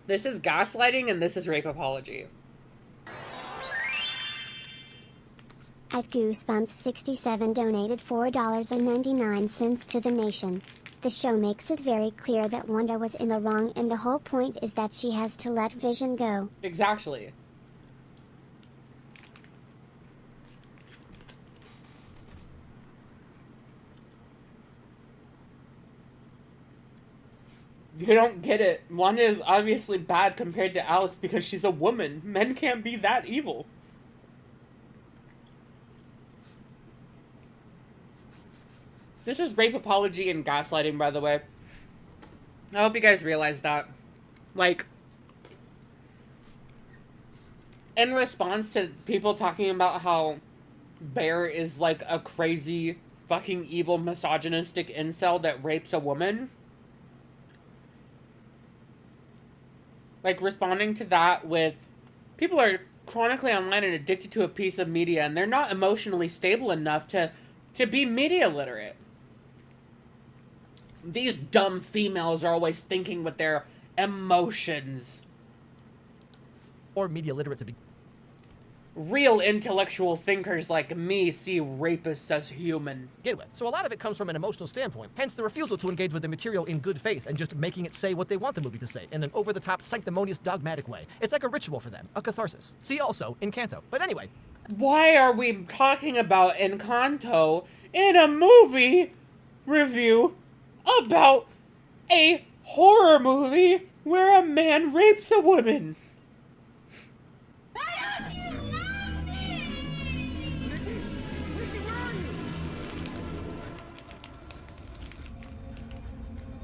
This is gaslighting and this is rape apology. At Goosebumps67 donated $4.99 to the nation. The show makes it very clear that Wanda was in the wrong and the whole point is that she has to let Vision go. Exactly. You don't get it. Wanda is obviously bad compared to Alex because she's a woman. Men can't be that evil. This is rape apology and gaslighting, by the way. I hope you guys realize that. Like, in response to people talking about how Bear is like a crazy, fucking evil, misogynistic incel that rapes a woman. Like, responding to that with, people are chronically online and addicted to a piece of media, and they're not emotionally stable enough to be media literate. These dumb females are always thinking with their emotions. Or media literate to be... Real intellectual thinkers like me see rapists as human. Get with. So a lot of it comes from an emotional standpoint, hence the refusal to engage with the material in good faith and just making it say what they want the movie to say in an over-the-top, sanctimonious, dogmatic way. It's like a ritual for them, a catharsis. See also Encanto. But anyway. Why are we talking about Encanto in a movie review about a horror movie where a man rapes a woman?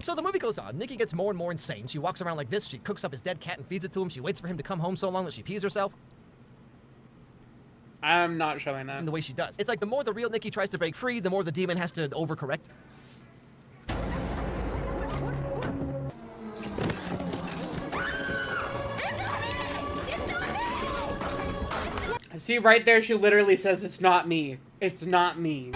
So the movie goes on. Nikki gets more and more insane. She walks around like this. She cooks up his dead cat and feeds it to him. She waits for him to come home so long that she pees herself. I'm not showing that. In the way she does. It's like the more the real Nikki tries to break free, the more the demon has to overcorrect. See, right there, she literally says, it's not me. It's not me.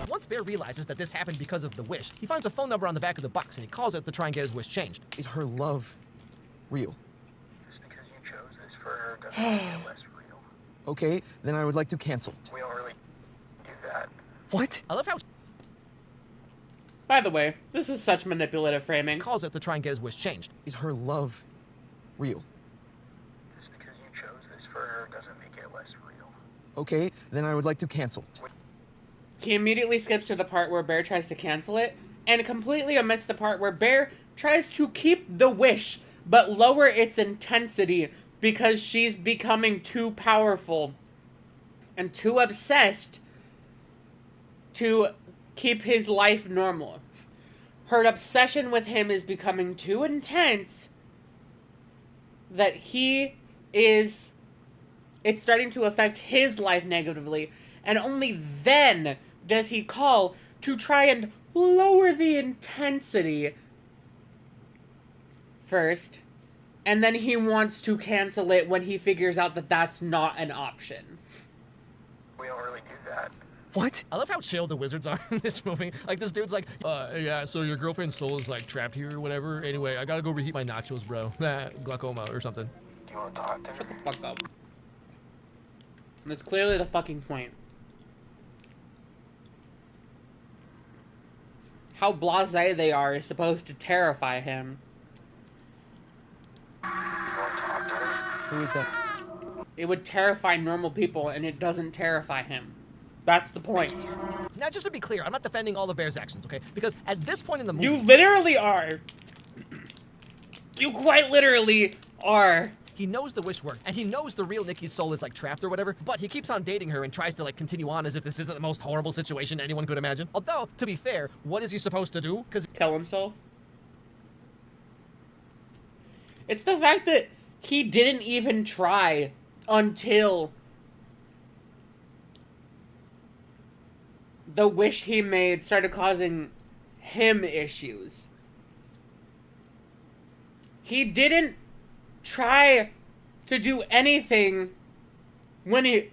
Once Bear realizes that this happened because of the wish, he finds a phone number on the back of the box and he calls it to try and get his wish changed. Is her love real? Just because you chose this for her doesn't make it less real. Okay, then I would like to cancel. We don't really do that. What? I love how... By the way, this is such manipulative framing. Calls it to try and get his wish changed. Is her love real? Just because you chose this for her doesn't make it less real. Okay, then I would like to cancel. He immediately skips to the part where Bear tries to cancel it, and completely omits the part where Bear tries to keep the wish, but lower its intensity because she's becoming too powerful and too obsessed to keep his life normal. Her obsession with him is becoming too intense that it's starting to affect his life negatively, and only then does he call to try and lower the intensity first, and then he wants to cancel it when he figures out that that's not an option. We don't really do that. What? I love how chill the wizards are in this movie. Like, this dude's like, yeah, so your girlfriend's soul is, like, trapped here or whatever. Anyway, I gotta go reheat my nachos, bro. Glaucoma or something. Do you want to talk to her? Shut the fuck up. And that's clearly the fucking point. How blasé they are is supposed to terrify him. You want to talk to her? Who is that? It would terrify normal people, and it doesn't terrify him. That's the point. Now, just to be clear, I'm not defending all of Bear's actions, okay? Because at this point in the movie... You literally are. You quite literally are. He knows the wish worked, and he knows the real Nikki's soul is like trapped or whatever, but he keeps on dating her and tries to like continue on as if this isn't the most horrible situation anyone could imagine. Although, to be fair, what is he supposed to do? Because kill himself? It's the fact that he didn't even try until the wish he made started causing him issues. He didn't try to do anything when he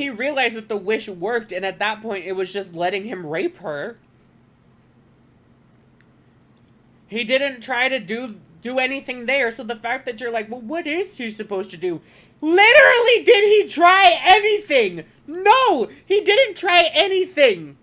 realized that the wish worked, and at that point it was just letting him rape her. He didn't try to do anything there, so the fact that you're like, well, what is he supposed to do? Literally, did he try anything? No, he didn't try anything.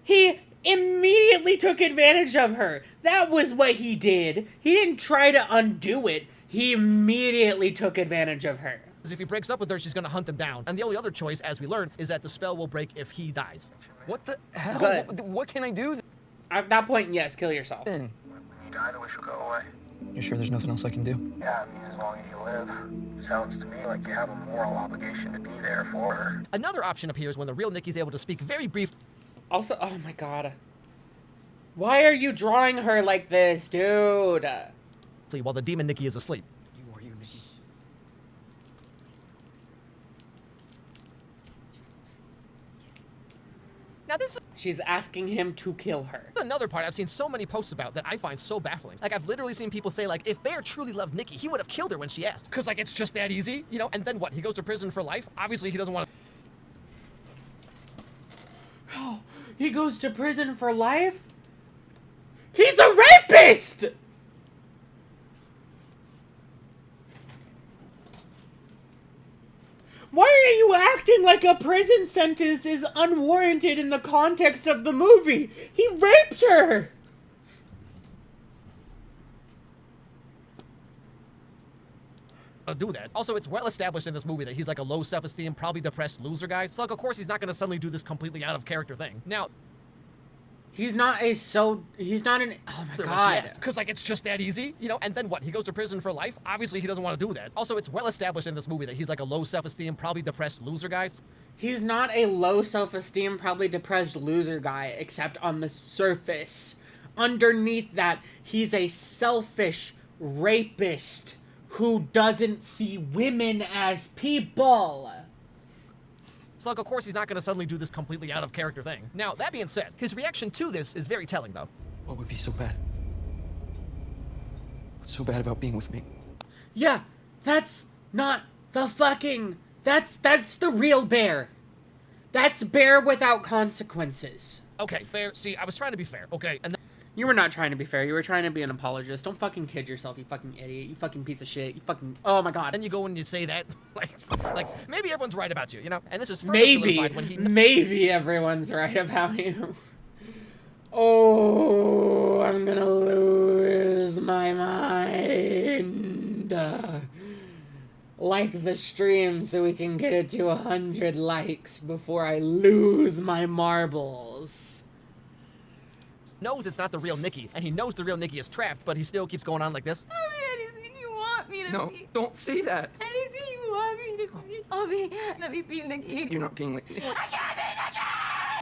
He immediately took advantage of her. That was what he did. He didn't try to undo it. He immediately took advantage of her. if he breaks up with her, she's gonna hunt him down. And the only other choice, as we learn, is that the spell will break if he dies. What the hell? Good. What can I do? At that point, yes, kill yourself. When you die, the wish will go away. You sure there's nothing else I can do? Yeah, I mean, as long as you live. Sounds to me like you have a moral obligation to be there for her. Another option appears when the real Nikki's able to speak very brief. Also, oh my god. Why are you drawing her like this, dude? While the demon Nikki is asleep. You are you, Nikki. Now this is She's asking him to kill her. another part I've seen so many posts about that I find so baffling. Like, I've literally seen people say, like, if Bear truly loved Nikki, he would have killed her when she asked. Because, like, it's just that easy, you know? And then what? He goes to prison for life? Obviously, he doesn't want to... Oh, he goes to prison for life? He's a rapist! Why are you acting like a prison sentence is unwarranted in the context of the movie? He raped her! do that. Also, it's well established in this movie that he's like a low self-esteem, probably depressed loser guy. So, like, of course, he's not going to suddenly do this completely out of character thing. Now, he's not an, oh my god. Because, like, it's just that easy, you know? And then what? He goes to prison for life? Obviously, he doesn't want to do that. Also, it's well established in this movie that he's like a low self-esteem, probably depressed loser guy. He's not a low self-esteem, probably depressed loser guy, except on the surface. Underneath that, he's a selfish rapist who doesn't see women as people. So, like, of course, he's not going to suddenly do this completely out of character thing. Now, that being said, his reaction to this is very telling, though. What would be so bad? What's so bad about being with me? Yeah, that's not the fucking... That's the real Bear. That's Bear without consequences. Okay, fair. See, I was trying to be fair, okay? And you were not trying to be fair. You were trying to be an apologist. Don't fucking kid yourself, you fucking idiot. You fucking piece of shit. You fucking... Oh my god. then you go and you say that. like maybe everyone's right about you, you know? And this is further Maybe. solidified when he... Maybe everyone's right about you. Oh, I'm gonna lose my mind. Like the stream so we can get it to 100 likes before I lose my marbles. knows it's not the real Nikki, and he knows the real Nikki is trapped, but he still keeps going on like this. I'll be anything you want me to No, be. don't say that. Anything you want me to be. Let me be Nikki. You're not being like me.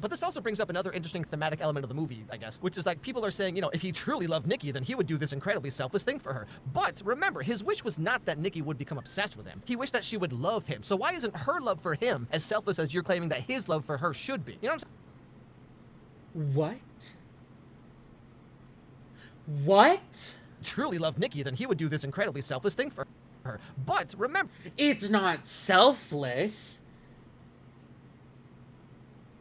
But this also brings up another interesting thematic element of the movie, I guess, which is like people are saying, you know, if he truly loved Nikki, then he would do this incredibly selfless thing for her. But remember, his wish was not that Nikki would become obsessed with him. He wished that she would love him. So why isn't her love for him as selfless as you're claiming that his love for her should be? You know what I'm saying? What? What? Truly loved Nikki, then he would do this incredibly selfless thing for her. But remember, It's not selfless.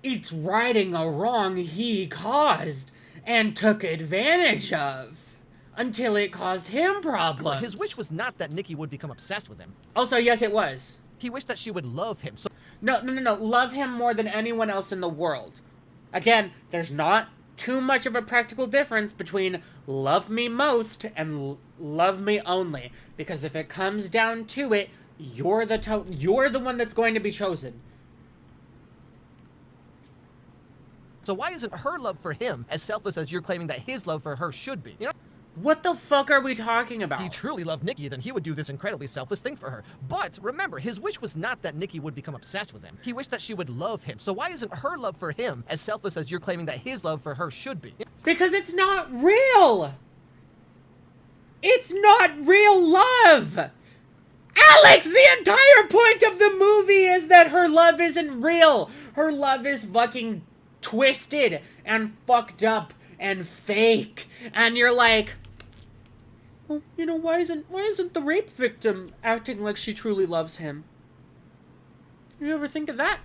It's righting a wrong he caused and took advantage of until it caused him problems. his wish was not that Nikki would become obsessed with him. Also, yes, it was. He wished that she would love him. So No. Love him more than anyone else in the world. Again, there's not too much of a practical difference between love me most and love me only. Because if it comes down to it, you're the one that's going to be chosen. why isn't her love for him as selfless as you're claiming that his love for her should be? You know? What the fuck are we talking about? If he truly loved Nikki, then he would do this incredibly selfless thing for her. But remember, his wish was not that Nikki would become obsessed with him. He wished that she would love him. So why isn't her love for him as selfless as you're claiming that his love for her should be? Because it's not real! It's not real love! Alex, the entire point of the movie is that her love isn't real. Her love is fucking twisted and fucked up and fake. And you're like, well, you know, why isn't the rape victim acting like she truly loves him? You ever think of that?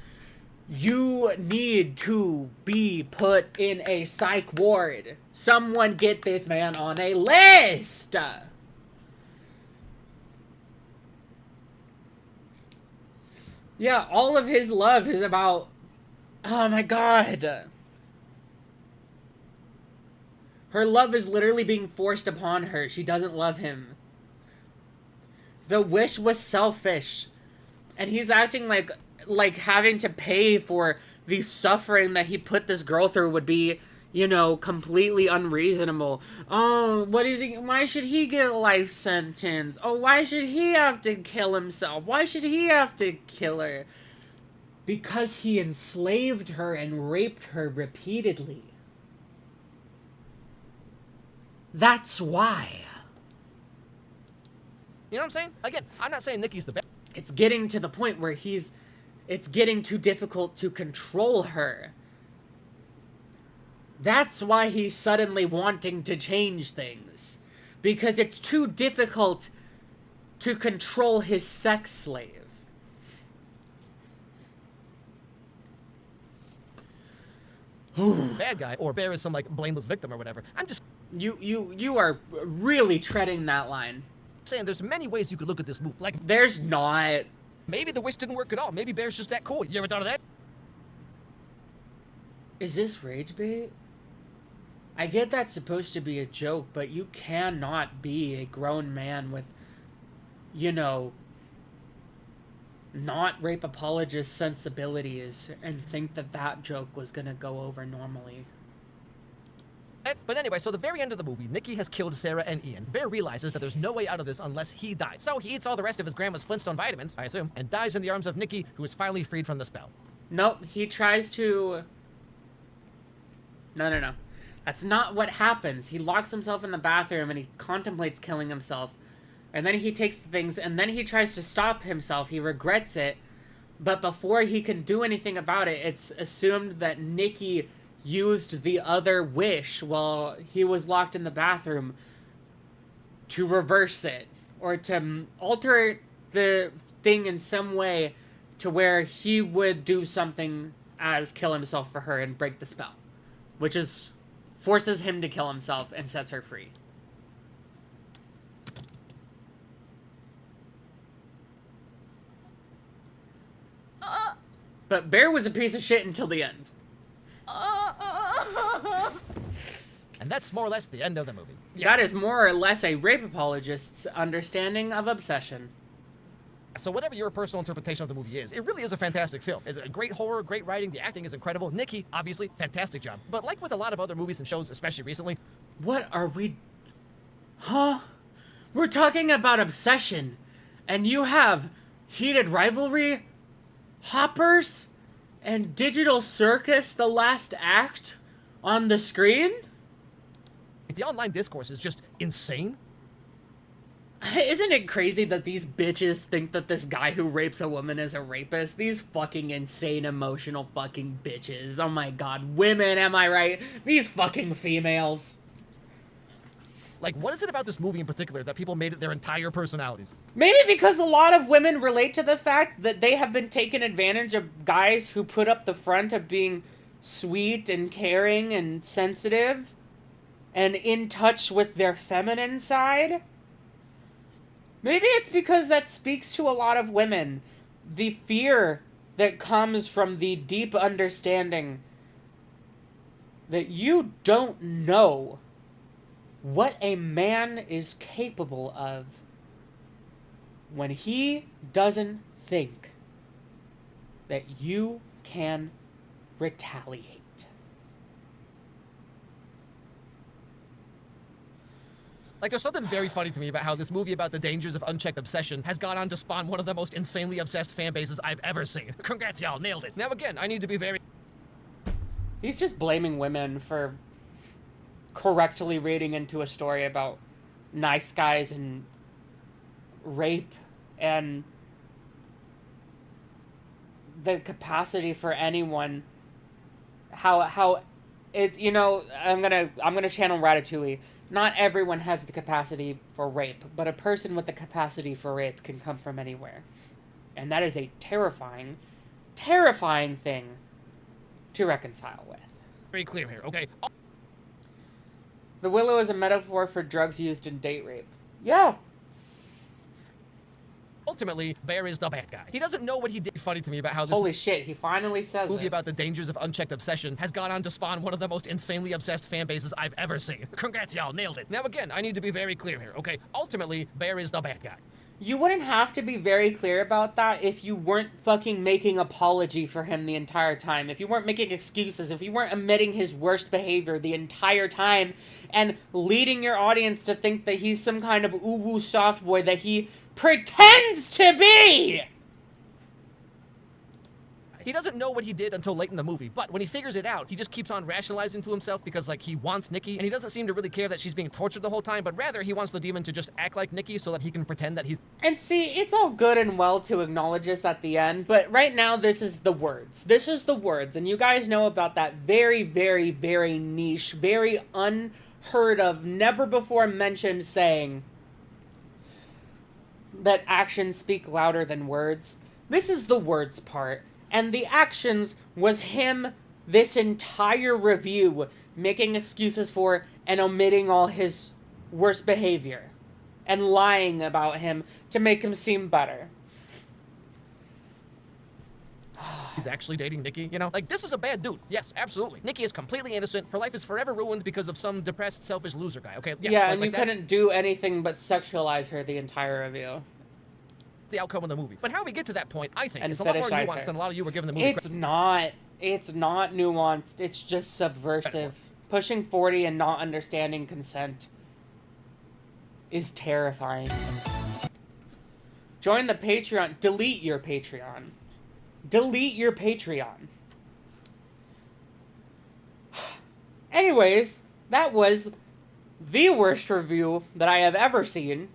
You need to be put in a psych ward. Someone get this man on a list. Yeah, all of his love is about... Oh my god. Her love is literally being forced upon her. She doesn't love him. The wish was selfish. And he's acting like having to pay for the suffering that he put this girl through would be, you know, completely unreasonable. Oh, what is he? Why should he get a life sentence? Oh, why should he have to kill himself? Why should he have to kill her? Because he enslaved her and raped her repeatedly. That's why. You know what I'm saying? Again, I'm not saying Nikki's the best. It's getting to the point where it's getting too difficult to control her. That's why he's suddenly wanting to change things. Because it's too difficult to control his sex slave. Bad guy, or Bear is some, like, blameless victim or whatever. I'm just... You are really treading that line. Saying there's many ways you could look at this movie. Like, there's not. Maybe the wish didn't work at all. Maybe Bear's just that cool. You ever thought of that? Is this rage bait? I get that's supposed to be a joke, but you cannot be a grown man with, you know, not rape apologist sensibilities and think that that joke was gonna go over normally. But anyway, so the very end of the movie, Nikki has killed Sarah and Ian. Bear realizes that there's no way out of this unless he dies. So he eats all the rest of his grandma's Flintstone vitamins, I assume, and dies in the arms of Nikki, who is finally freed from the spell. Nope, he tries to... No. That's not what happens. He locks himself in the bathroom and he contemplates killing himself. And then he takes the things and then he tries to stop himself. He regrets it. But before he can do anything about it, it's assumed that Nikki used the other wish while he was locked in the bathroom to reverse it. Or to alter the thing in some way to where he would do something as kill himself for her and break the spell. Which is... forces him to kill himself and sets her free. But Bear was a piece of shit until the end. And that's more or less the end of the movie. Yeah. That is more or less a rape apologist's understanding of obsession. So whatever your personal interpretation of the movie is, it really is a fantastic film. It's a great horror, great writing, the acting is incredible. Nikki, obviously, fantastic job. But like with a lot of other movies and shows, especially recently... What are we... Huh? We're talking about obsession. And you have heated rivalry, hoppers, and Digital Circus, the last act, on the screen? The online discourse is just insane. Isn't it crazy that these bitches think that this guy who rapes a woman is a rapist? These fucking insane, emotional fucking bitches. Oh my god. Women, am I right? These fucking females. Like, what is it about this movie in particular that people made it their entire personalities? Maybe because a lot of women relate to the fact that they have been taken advantage of guys who put up the front of being sweet and caring and sensitive and in touch with their feminine side. Maybe it's because that speaks to a lot of women. The fear that comes from the deep understanding that you don't know what a man is capable of when he doesn't think that you can retaliate. Like, there's something very funny to me about how this movie about the dangers of unchecked obsession has gone on to spawn one of the most insanely obsessed fan bases I've ever seen. Congrats, y'all, nailed it. Now again, I need to be very... He's just blaming women for correctly reading into a story about nice guys and rape and the capacity for anyone. How it's, you know, I'm gonna channel Ratatouille. Not everyone has the capacity for rape, but a person with the capacity for rape can come from anywhere. And that is a terrifying, terrifying thing to reconcile with. Very clear here, okay? The willow is a metaphor for drugs used in date rape. Yeah. Ultimately, Bear is the bad guy. He doesn't know what he did. Funny to me about how this holy shit, he finally says movie it. about the dangers of unchecked obsession has gone on to spawn one of the most insanely obsessed fan bases I've ever seen. Congrats, y'all, nailed it. Now again, I need to be very clear here, okay? Ultimately, Bear is the bad guy. You wouldn't have to be very clear about that if you weren't fucking making apology for him the entire time. If you weren't making excuses, if you weren't admitting his worst behavior the entire time and leading your audience to think that he's some kind of uwu soft boy that he pretends to be! He doesn't know what he did until late in the movie, but when he figures it out, he just keeps on rationalizing to himself because, like, he wants Nikki, and he doesn't seem to really care that she's being tortured the whole time, but rather he wants the demon to just act like Nikki so that he can pretend that he's... And see, it's all good and well to acknowledge this at the end, but right now this is the words. This is the words, and you guys know about that very, very, very niche, very unheard of, never before mentioned saying that actions speak louder than words. This is the words part. And the actions was him, this entire review, making excuses for and omitting all his worst behavior. And lying about him to make him seem better. He's actually dating Nikki, you know? Like, this is a bad dude. Yes, absolutely. Nikki is completely innocent. Her life is forever ruined because of some depressed, selfish loser guy, okay? Yes, yeah, and you couldn't do anything but sexualize her the entire review. The outcome of the movie. But how we get to that point, I think, and is a lot more nuanced than a lot of you were giving the movie It's not nuanced. It's just subversive. Pushing 40 and not understanding consent is terrifying. Join the Patreon. Delete your Patreon. Delete your Patreon. Anyways, that was the worst review that I have ever seen.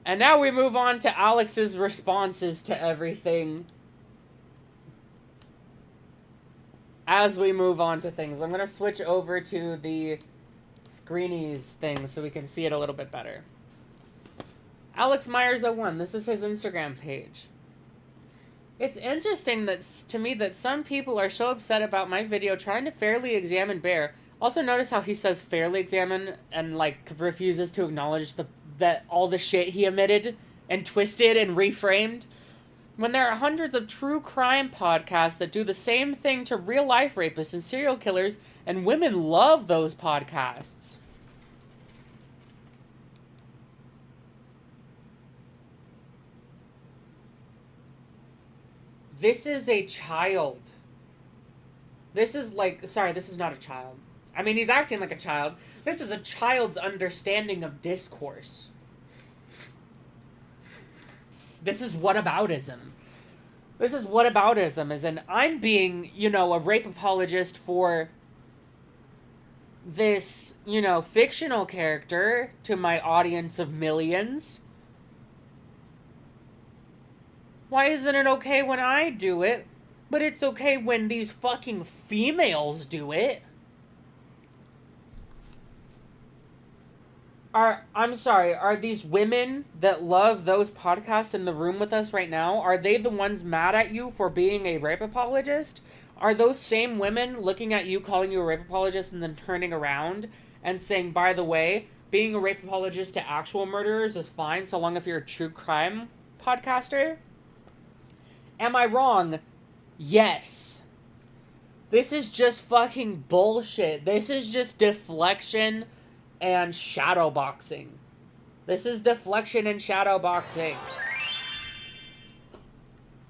And now we move on to Alex's responses to everything. As we move on to things, I'm going to switch over to the Screenies thing so we can see it a little bit better. Alex Meyers 01, this is his Instagram page. It's interesting to me that some people are so upset about my video trying to fairly examine Bear. Also notice how he says fairly examine and like refuses to acknowledge that all the shit he omitted and twisted and reframed. When there are hundreds of true crime podcasts that do the same thing to real life rapists and serial killers, and women love those podcasts. This is a child. This is like, sorry, this is not a child. I mean, he's acting like a child. This is a child's understanding of discourse. This is whataboutism. This is whataboutism, as in, I'm being, you know, a rape apologist for this, you know, fictional character to my audience of millions. Why isn't it okay when I do it, but it's okay when these fucking females do it? I'm sorry, are these women that love those podcasts in the room with us right now, are they the ones mad at you for being a rape apologist? Are those same women looking at you, calling you a rape apologist, and then turning around and saying, by the way, being a rape apologist to actual murderers is fine so long as you're a true crime podcaster? Am I wrong? Yes. This is just fucking bullshit. This is just deflection and shadowboxing. This is deflection and shadowboxing.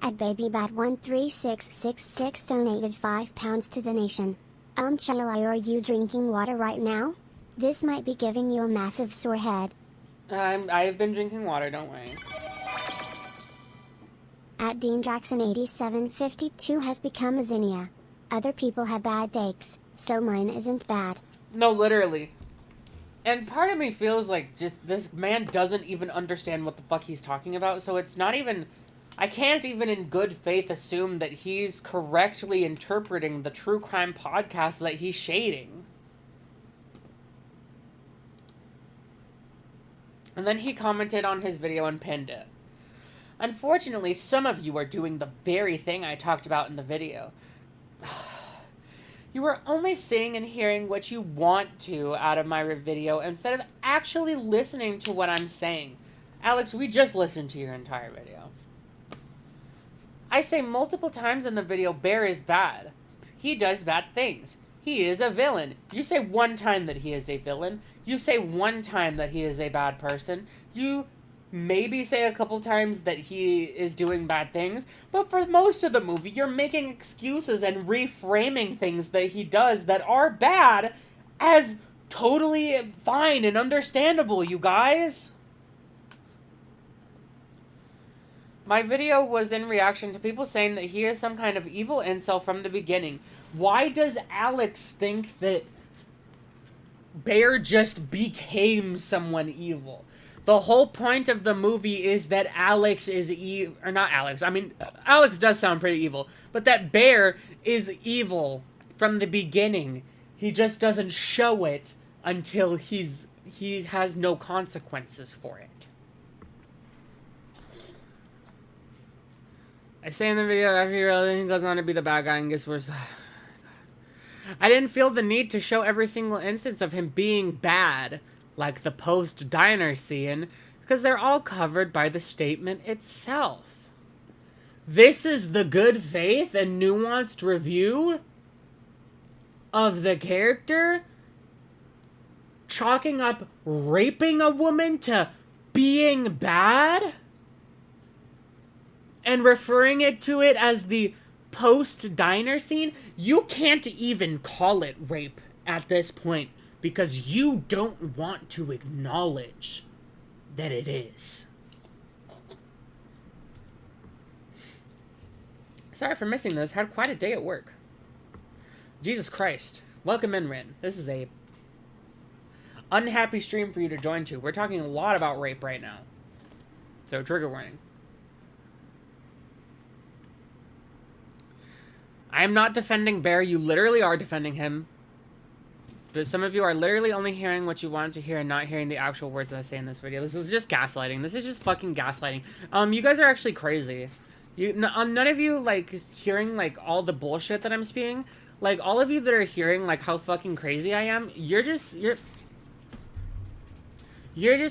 At BabyBat13666 donated £5 to the nation. Chalai, are you drinking water right now? This might be giving you a massive sore head. I have been drinking water, don't worry. At Dean Jackson 8752 has become a zinnia. Other people have bad takes, so mine isn't bad. No, literally. And part of me feels like just this man doesn't even understand what the fuck he's talking about, so it's not even... I can't even in good faith assume that he's correctly interpreting the true crime podcast that he's shading. And then he commented on his video and pinned it. Unfortunately, some of you are doing the very thing I talked about in the video. You are only seeing and hearing what you want to out of my video instead of actually listening to what I'm saying. Alex, we just listened to your entire video. I say multiple times in the video, Bear is bad. He does bad things. He is a villain. You say one time that he is a villain. You say one time that he is a bad person. You maybe say a couple times that he is doing bad things. But for most of the movie, you're making excuses and reframing things that he does that are bad as totally fine and understandable, you guys. My video was in reaction to people saying that he is some kind of evil incel from the beginning. Why does Alex think that Bear just became someone evil? The whole point of the movie is that Alex is evil, or not Alex, I mean, Alex does sound pretty evil, but that Bear is evil from the beginning. He just doesn't show it until he has no consequences for it. I say in the video, after he really goes on to be the bad guy and gets worse. I didn't feel the need to show every single instance of him being bad, like the post-diner scene, because they're all covered by the statement itself. This is the good faith and nuanced review of the character chalking up raping a woman to being bad? And referring it to it as the post-diner scene? You can't even call it rape at this point because you don't want to acknowledge that it is. Sorry for missing this. Had quite a day at work. Jesus Christ. Welcome in, Rin. This is a unhappy stream for you to join to. We're talking a lot about rape right now. So, trigger warning. I am not defending Bear. You literally are defending him. But some of you are literally only hearing what you wanted to hear and not hearing the actual words that I say in this video. This is just gaslighting. This is just fucking gaslighting. You guys are actually crazy. None of you, like, hearing, like, all the bullshit that I'm spewing. Like, all of you that are hearing, like, how fucking crazy I am, you're just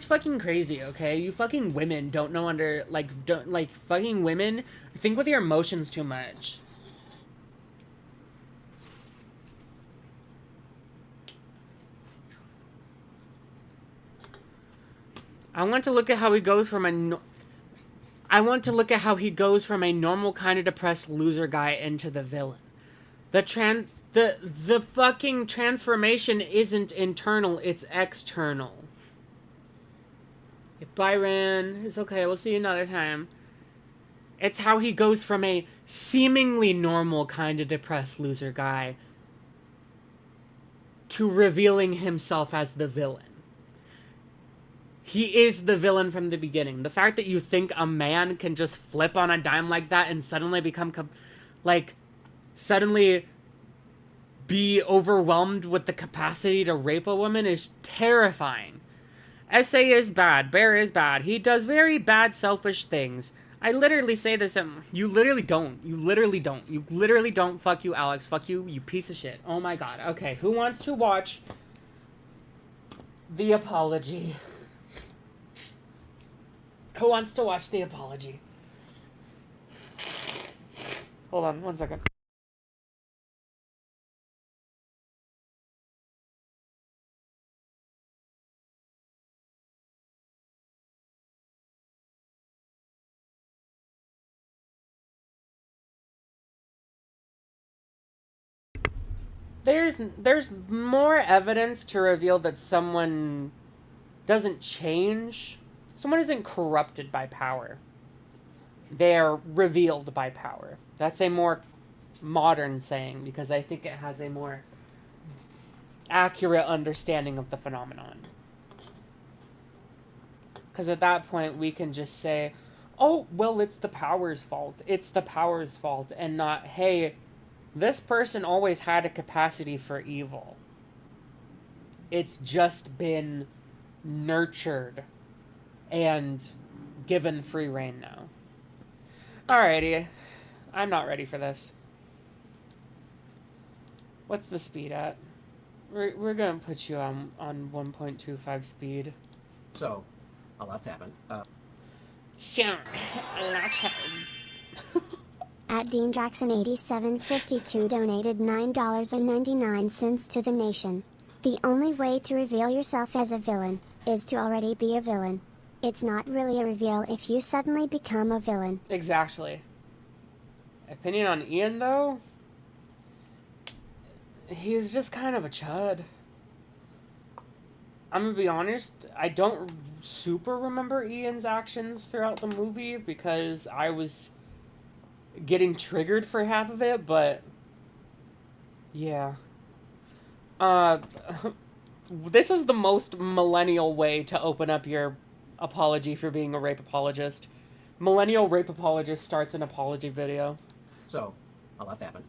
fucking crazy, okay? You fucking women don't know fucking women think with your emotions too much. I want to look at how he goes from a normal kind of depressed loser guy into the villain. The fucking transformation isn't internal, it's external. Byron, it's okay, we'll see you another time. It's how he goes from a seemingly normal kind of depressed loser guy to revealing himself as the villain. He is the villain from the beginning. The fact that you think a man can just flip on a dime like that and suddenly become, suddenly be overwhelmed with the capacity to rape a woman is terrifying. SA is bad. Bear is bad. He does very bad, selfish things. I literally say this, you literally don't. You literally don't. You literally don't. Fuck you, Alex. Fuck you, you piece of shit. Oh my god. Okay, who wants to watch The Apology? Who wants to watch The Apology? Hold on, 1 second. There's more evidence to reveal that someone doesn't change. Someone isn't corrupted by power. They're revealed by power. That's a more modern saying because I think it has a more accurate understanding of the phenomenon. Because at that point we can just say, oh, well, it's the power's fault. It's the power's fault, and not, hey, this person always had a capacity for evil. It's just been nurtured and given free rein now. Alrighty. I'm not ready for this. What's the speed at? We're gonna put you on 1.25 speed. So, a lot's happened. Sure, a lot's happened. At Dean Jackson8752 donated $9.99 to the nation. The only way to reveal yourself as a villain is to already be a villain. It's not really a reveal if you suddenly become a villain. Exactly. Opinion on Ian, though? He's just kind of a chud. I'm gonna be honest, I don't super remember Ian's actions throughout the movie because I was getting triggered for half of it, but yeah. This is the most millennial way to open up your apology for being a rape apologist. Millennial rape apologist starts an apology video. So, a lot's happened.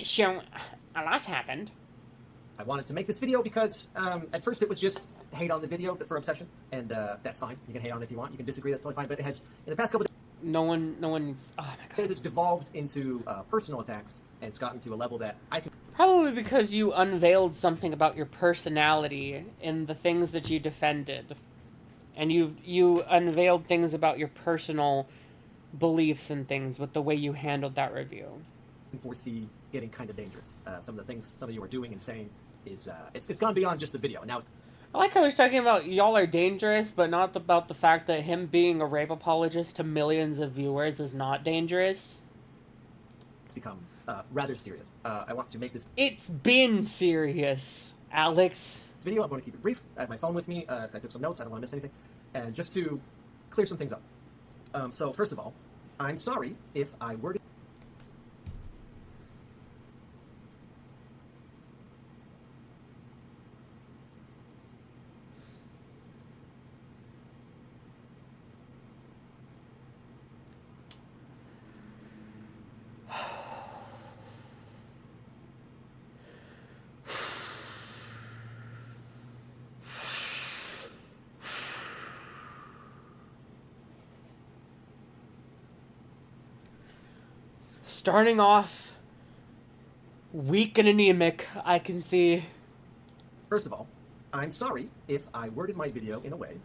Sure, a lot's happened. I wanted to make this video because at first it was just hate on the video for Obsession, and that's fine. You can hate on it if you want. You can disagree. That's totally fine. But it has, in the past couple of No one needs... Oh my god. it's devolved into personal attacks, and it's gotten to a level that I can... Probably because you unveiled something about your personality in the things that you defended. And you unveiled things about your personal beliefs and things with the way you handled that review. foresee getting kind of dangerous. Some of the things some of you are doing and saying is it's gone beyond just the video. Now, I like how he's talking about y'all are dangerous, but not about the fact that him being a rape apologist to millions of viewers is not dangerous. It's become rather serious. I want to make this... It's been serious, Alex. Video, I'm going to keep it brief. I have my phone with me. I took some notes. I don't want to miss anything. And just to clear some things up. So, first of all, I'm sorry if I were to... Starting off weak and anemic, I can see. First of all, I'm sorry if I worded my video in a way...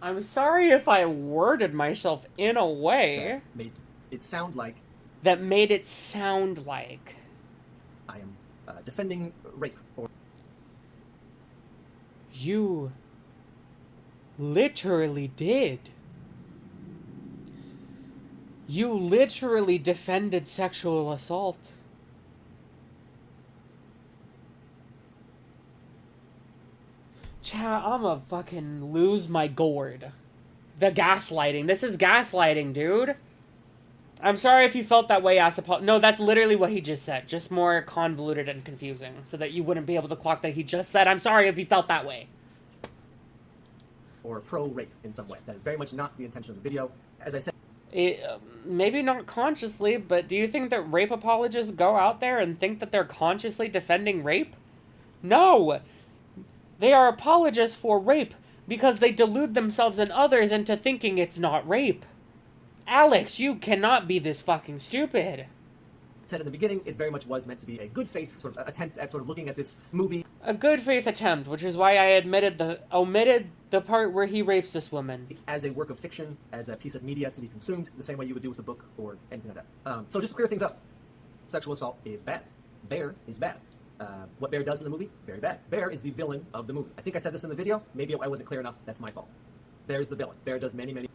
I'm sorry if I worded myself in a way... that made it sound like... That made it sound like... I am defending rape or... You... literally did. You literally defended sexual assault. Chat, I'ma fucking lose my gourd. The gaslighting. This is gaslighting, dude. I'm sorry if you felt that way, No, that's literally what he just said. Just more convoluted and confusing. So that you wouldn't be able to clock that he just said, I'm sorry if you felt that way. Or pro-rape in some way. That is very much not the intention of the video. As I said... Maybe not consciously, but do you think that rape apologists go out there and think that they're consciously defending rape? No! They are apologists for rape because they delude themselves and others into thinking it's not rape. Alex, you cannot be this fucking stupid. Said in the beginning, it very much was meant to be a good faith sort of attempt at sort of looking at this movie. A good faith attempt, which is why I omitted the part where he rapes this woman. As a work of fiction, as a piece of media to be consumed, the same way you would do with a book or anything like that. So just to clear things up, sexual assault is bad. Bear is bad. What Bear does in the movie, very bad. Bear is the villain of the movie. I think I said this in the video. Maybe I wasn't clear enough. That's my fault. Bear is the villain. Bear does many...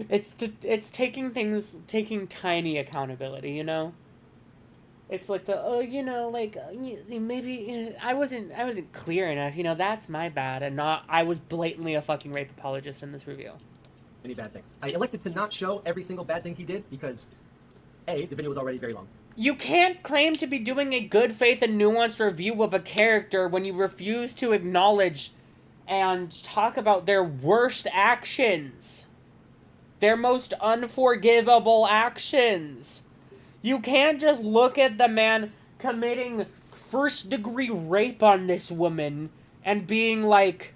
It's taking tiny accountability, you know? It's like maybe I wasn't clear enough, you know, that's my bad, and not I was blatantly a fucking rape apologist in this review. Any bad things. I elected to not show every single bad thing he did because, A, the video was already very long. You can't claim to be doing a good faith and nuanced review of a character when you refuse to acknowledge and talk about their worst actions. Their most unforgivable actions. You can't just look at the man committing first-degree rape on this woman and being like,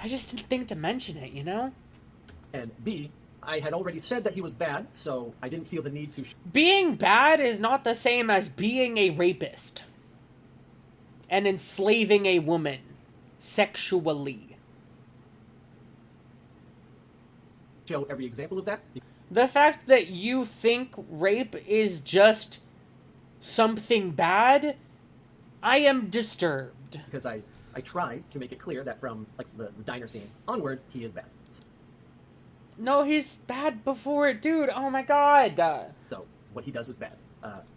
I just didn't think to mention it, you know? And B, I had already said that he was bad, so I didn't feel the need to... Being bad is not the same as being a rapist and enslaving a woman sexually. Show every example of that. The fact that you think rape is just something bad, I am disturbed. Because I tried to make it clear that from like the diner scene onward, he is bad. No, he's bad before it, dude. Oh my god. So, what he does is bad.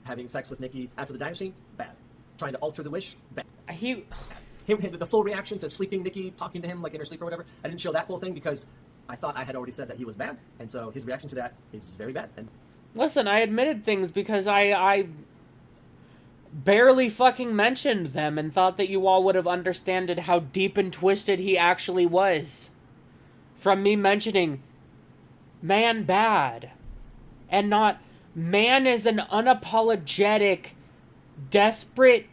Having sex with Nikki after the diner scene, bad. Trying to alter the wish, bad. The full reaction to sleeping Nikki, talking to him like in her sleep or whatever, I didn't show that full thing because I thought I had already said that he was bad, and so his reaction to that is very bad. And listen, I admitted things because I barely fucking mentioned them and thought that you all would have understood how deep and twisted he actually was. From me mentioning man bad and not man is an unapologetic, desperate,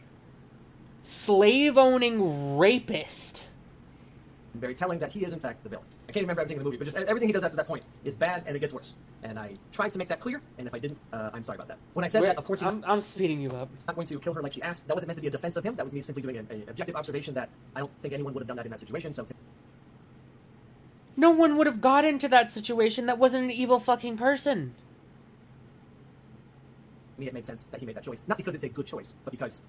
slave-owning rapist. Very telling that he is in fact the villain. I can't remember everything in the movie, but just everything he does after that point is bad, and it gets worse. And I tried to make that clear, and if I didn't, I'm sorry about that. When I said that, of course, I'm speeding you up. Not going to kill her like she asked. That wasn't meant to be a defense of him. That was me simply doing an objective observation that I don't think anyone would have done that in that situation. So no one would have got into that situation that wasn't an evil fucking person. To me, it made sense that he made that choice. Not because it's a good choice, but because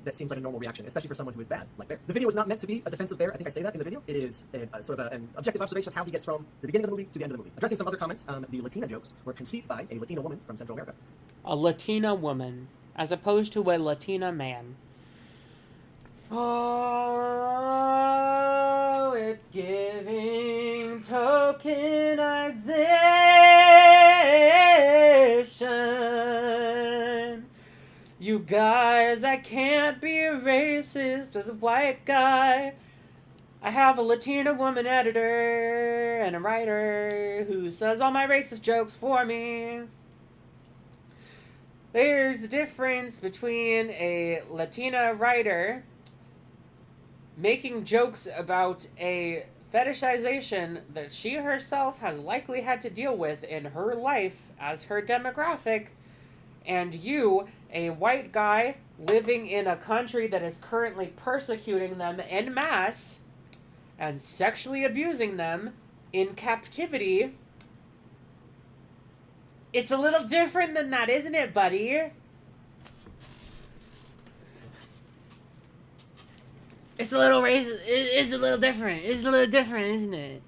that seems like a normal reaction, especially for someone who is bad, like Bear. The video is not meant to be a defense of Bear. I think I say that in the video. It is sort of an objective observation of how he gets from the beginning of the movie to the end of the movie. Addressing some other comments, the Latina jokes were conceived by a Latina woman from Central America. A Latina woman, as opposed to a Latina man. Oh, it's giving tokenization. You guys, I can't be a racist as a white guy. I have a Latina woman editor and a writer who says all my racist jokes for me. There's a difference between a Latina writer making jokes about a fetishization that she herself has likely had to deal with in her life as her demographic, and you, a white guy living in a country that is currently persecuting them en masse and sexually abusing them in captivity. It's a little different than that, isn't it, buddy? It's a little racist. It's a little different. It's a little different, isn't it?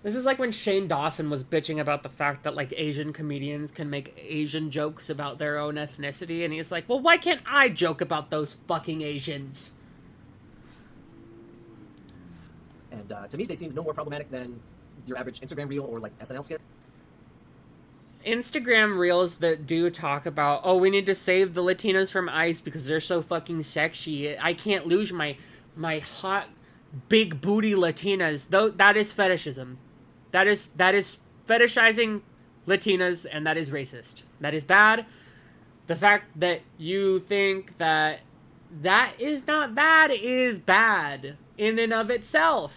This is like when Shane Dawson was bitching about the fact that, like, Asian comedians can make Asian jokes about their own ethnicity, and he's like, well, why can't I joke about those fucking Asians? And to me, they seemed no more problematic than your average Instagram reel or, like, SNL skit. Instagram reels that do talk about, oh, we need to save the Latinos from ICE because they're so fucking sexy. I can't lose my hot, big booty Latinas. Though that is fetishism. That is fetishizing Latinas, and that is racist. That is bad. The fact that you think that that is not bad is bad in and of itself.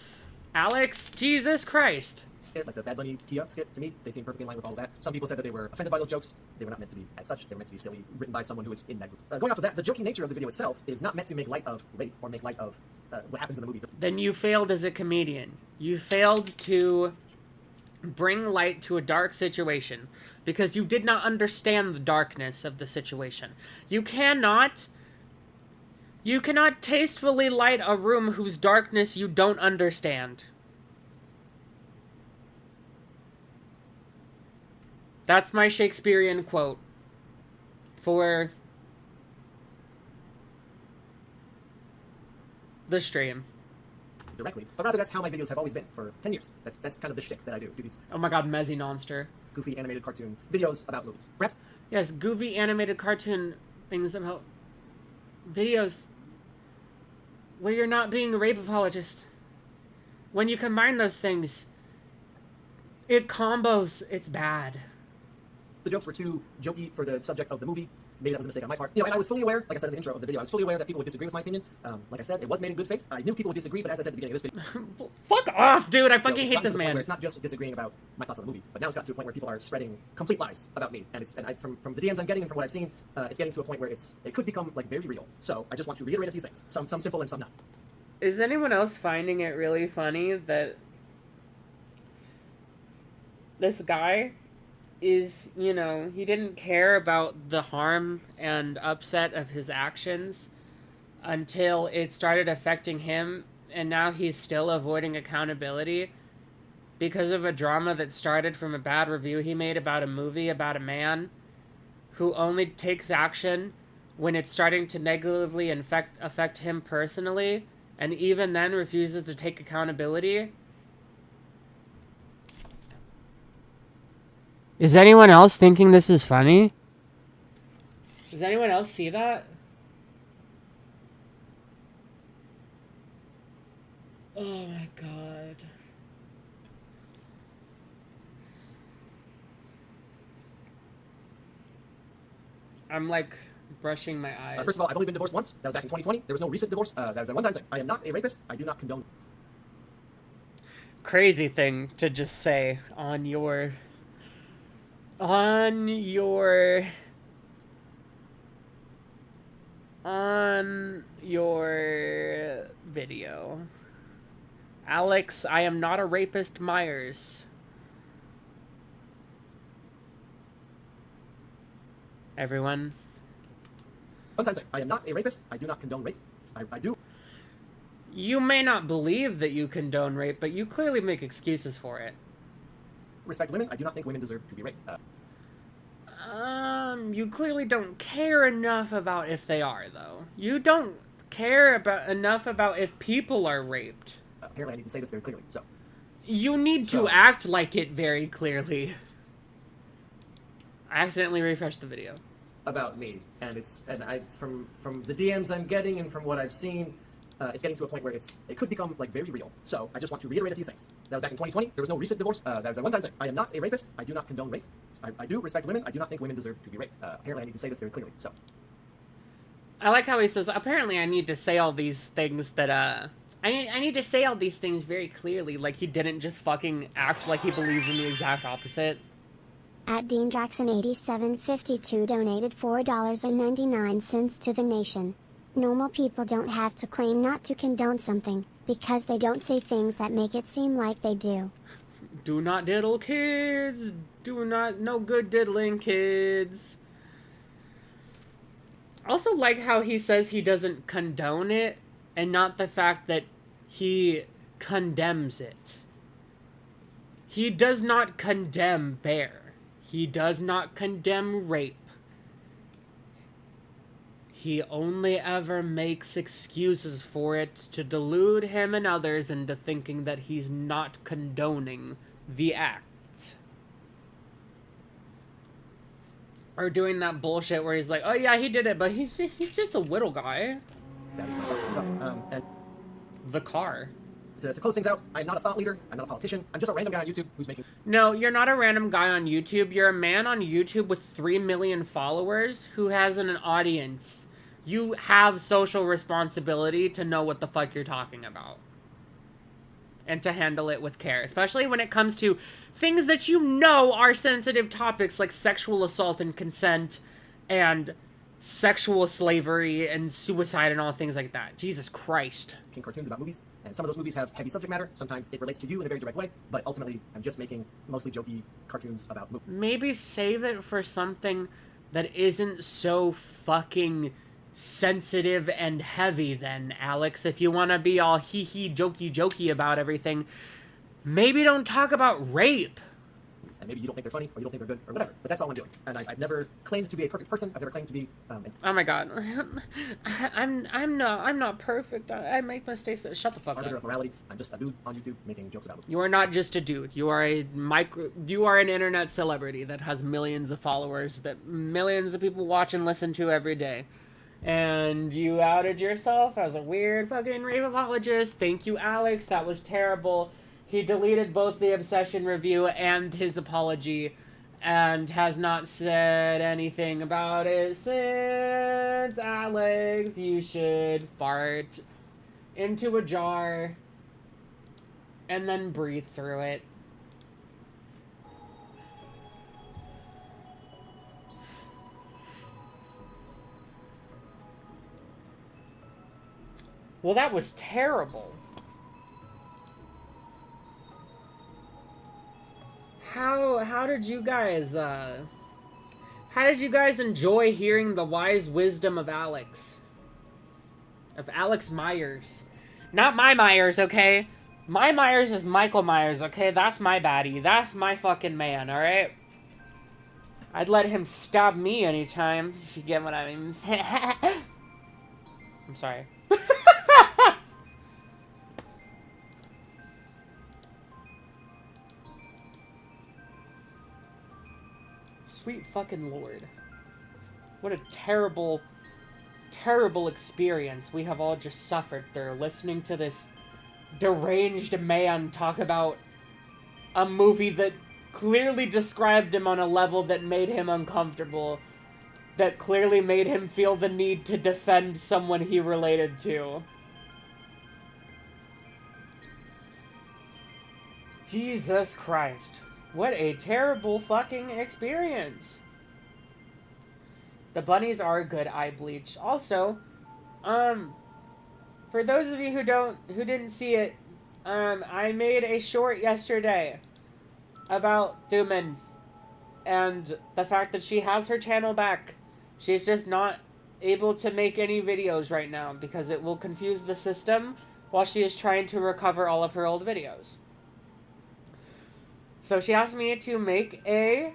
Alex, Jesus Christ. Like the Bad Bunny Tia skit, to me, they seem perfectly in line with all of that. Some people said that they were offended by those jokes. They were not meant to be as such. They were meant to be silly, written by someone who is in that group. Going off of that, the joking nature of the video itself is not meant to make light of rape or make light of what happens in the movie. Then you failed as a comedian. You failed to bring light to a dark situation because you did not understand the darkness of the situation. You cannot tastefully light a room whose darkness you don't understand. That's my Shakespearean quote for the stream. Directly, but rather that's how my videos have always been for 10 years. That's kind of the shtick that I do. Do these Oh my god, Mezzy Nonster. goofy animated cartoon videos about movies. Yes, goofy animated cartoon things about videos where you're not being a rape apologist. When you combine those things, it combos. It's bad. The jokes were too jokey for the subject of the movie. Maybe that was a mistake on my part. You know, and I was fully aware, like I said in the intro of the video, I was fully aware that people would disagree with my opinion. Like I said, it was made in good faith. I knew people would disagree, but as I said at the beginning of this video... Fuck off, dude! I fucking hate this man. Where it's not just disagreeing about my thoughts on the movie, but now it's got to a point where people are spreading complete lies about me. And from the DMs I'm getting and from what I've seen, it's getting to a point where it could become, like, very real. So I just want to reiterate a few things. Some simple and some not. Is anyone else finding it really funny that this guy is, you know, he didn't care about the harm and upset of his actions until it started affecting him, and now he's still avoiding accountability because of a drama that started from a bad review he made about a movie about a man who only takes action when it's starting to negatively affect him personally, and even then refuses to take accountability? Is anyone else thinking this is funny? Does anyone else see that? Oh my god. I'm like brushing my eyes. First of all, I've only been divorced once. That was back in 2020. There was no recent divorce. That was a one-time thing. I am not a rapist. I do not condone. Crazy thing to just say on your video. Alex, I am not a rapist, Meyers. Everyone. One-time thing. I am not a rapist. I do not condone rape. I do. You may not believe that you condone rape, but you clearly make excuses for it. Respect women. I do not think women deserve to be raped. You clearly don't care enough about if they are, though. You don't care enough about if people are raped. Apparently, I need to say this very clearly, so... You need to act like it very clearly. I accidentally refreshed the video. About me, and from the DMs I'm getting and from what I've seen, it's getting to a point where it could become, like, very real. So I just want to reiterate a few things. That was back in 2020. There was no recent divorce. That was a one-time thing. I am not a rapist. I do not condone rape. I do respect women. I do not think women deserve to be raped. Apparently, I need to say this very clearly, so... I like how he says, apparently I need to say all these things that, I need to say all these things very clearly, like he didn't just fucking act like he believes in the exact opposite. At Dean Jackson 8752 donated $4.99 to the nation. Normal people don't have to claim not to condone something, because they don't say things that make it seem like they do. Do not diddle, kids! No good diddling, kids! Also like how he says he doesn't condone it, and not the fact that he condemns it. He does not condemn Bear. He does not condemn rape. He only ever makes excuses for it to delude him and others into thinking that he's not condoning the act. Or doing that bullshit where he's like, oh yeah, he did it, but he's just a little guy. And the car. To close things out, I'm not a thought leader. I'm not a politician. I'm just a random guy on YouTube who's making... No, you're not a random guy on YouTube. You're a man on YouTube with 3 million followers who has an audience. You have social responsibility to know what the fuck you're talking about. And to handle it with care. Especially when it comes to things that you know are sensitive topics like sexual assault and consent and sexual slavery and suicide and all things like that. Jesus Christ. Cartoons about movies, and some of those movies have heavy subject matter. Sometimes it relates to you in a very direct way, but ultimately I'm just making mostly jokey cartoons about movies. Maybe save it for something that isn't so fucking sensitive and heavy then, Alex. If you want to be all hee-hee, jokey about everything, maybe don't talk about rape. And maybe you don't think they're funny, or you don't think they're good, or whatever. But that's all I'm doing. And I've never claimed to be a perfect person. I've never claimed to be. Oh my god, I'm not perfect. I make mistakes. Shut the fuck arbiter up. of morality. I'm just a dude on YouTube making jokes about it. You are not just a dude. You are You are an internet celebrity that has millions of followers that millions of people watch and listen to every day. And you outed yourself as a weird fucking rape apologist. Thank you, Alex. That was terrible. He deleted both the Obsession review and his apology and has not said anything about it since. Alex, you should fart into a jar and then breathe through it. Well, that was terrible. How did you guys enjoy hearing the wise wisdom of Alex? Of Alex Meyers. Not my Myers, okay? My Myers is Michael Myers, okay? That's my baddie. That's my fucking man, alright? I'd let him stab me anytime, if you get what I mean. I'm sorry. Sweet fucking Lord. What a terrible, terrible experience we have all just suffered through listening to this deranged man talk about a movie that clearly described him on a level that made him uncomfortable, that clearly made him feel the need to defend someone he related to. Jesus Christ. What a terrible fucking experience. The bunnies are good eye bleach. Also, for those of you who didn't see it, I made a short yesterday about Thuman and the fact that she has her channel back. She's just not able to make any videos right now because it will confuse the system while she is trying to recover all of her old videos. So she asked me to make a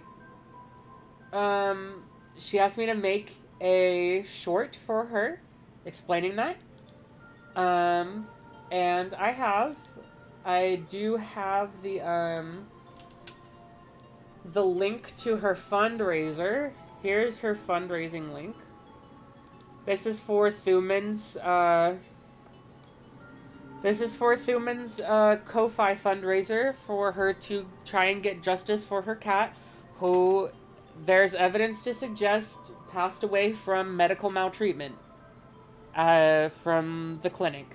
short for her explaining that. And I do have the link to her fundraiser. Here's her fundraising link. This is for Thuman's Ko-Fi fundraiser for her to try and get justice for her cat, who there's evidence to suggest passed away from medical maltreatment from the clinic.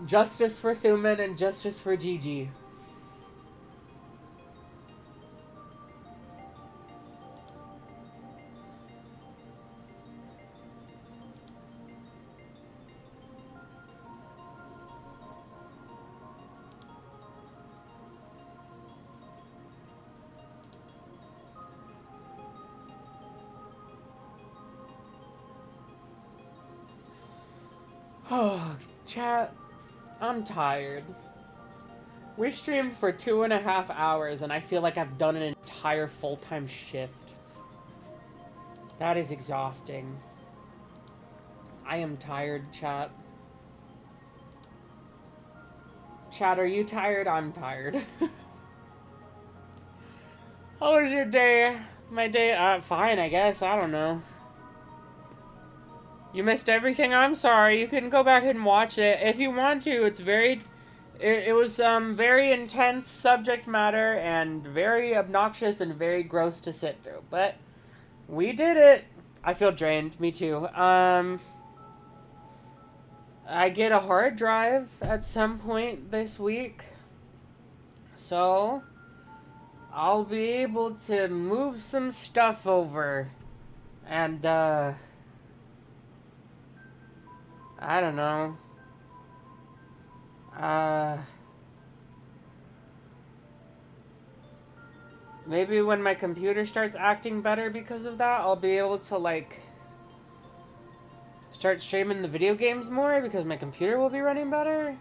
Justice for Thuman and justice for Gigi. Oh, chat, I'm tired. We streamed for 2.5 hours and I feel like I've done an entire full-time shift. That is exhausting. I am tired, chat. Chat, are you tired? I'm tired. How was your day? My day, fine, I guess. I don't know. You missed everything? I'm sorry. You can go back and watch it if you want to. It's very... It was very intense subject matter and very obnoxious and very gross to sit through. But we did it. I feel drained. Me too. I get a hard drive at some point this week. So I'll be able to move some stuff over. And, I don't know. Maybe when my computer starts acting better because of that, I'll be able to, like, start streaming the video games more because my computer will be running better.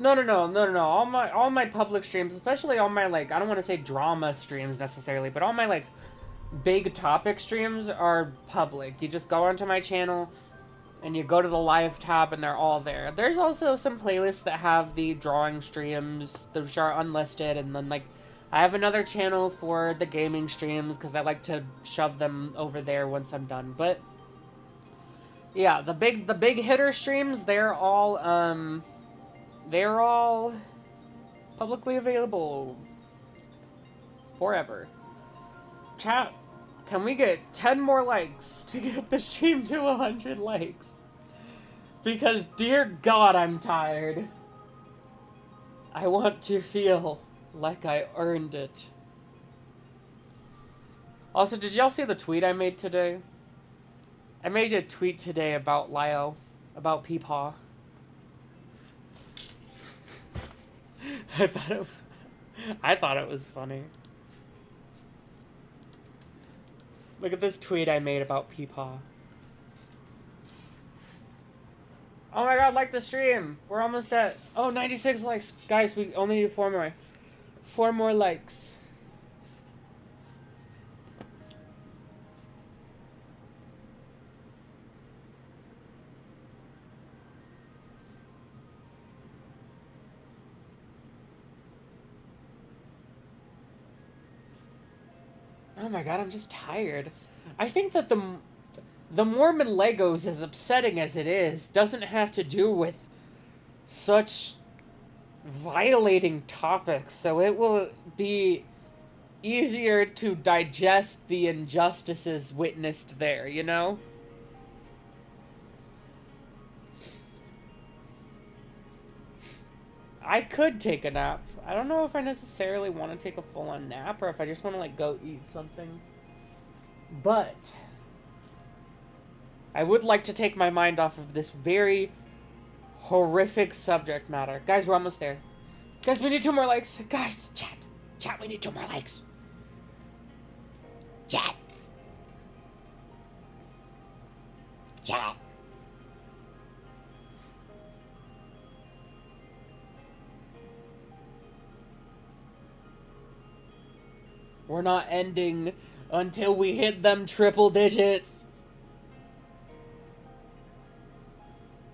No. All my public streams, especially all my, like, I don't want to say drama streams necessarily, but all my, like, big topic streams are public. You just go onto my channel and you go to the live tab and they're all there. There's also some playlists that have the drawing streams, which are unlisted, and then, like, I have another channel for the gaming streams because I like to shove them over there once I'm done. But yeah, the big hitter streams, they're all publicly available forever. Chat, can we get 10 more likes to get the stream to 100 likes? Because dear God, I'm tired. I want to feel like I earned it. Also, did y'all see the tweet I made today? I made a tweet today about Lio, about Peepaw. I thought it was funny. Look at this tweet I made about Peepaw. Oh my god, like the stream! We're almost at 96 likes. Guys, we only need 4 more. 4 more likes. Oh my god, I'm just tired. I think that the Mormon Legos, as upsetting as it is, doesn't have to do with such violating topics, so it will be easier to digest the injustices witnessed there, you know? I could take a nap. I don't know if I necessarily want to take a full-on nap or if I just want to, like, go eat something. But I would like to take my mind off of this very horrific subject matter. Guys, we're almost there. Guys, we need 2 more likes. Guys, chat, we need 2 more likes. Chat. We're not ending until we hit them triple digits.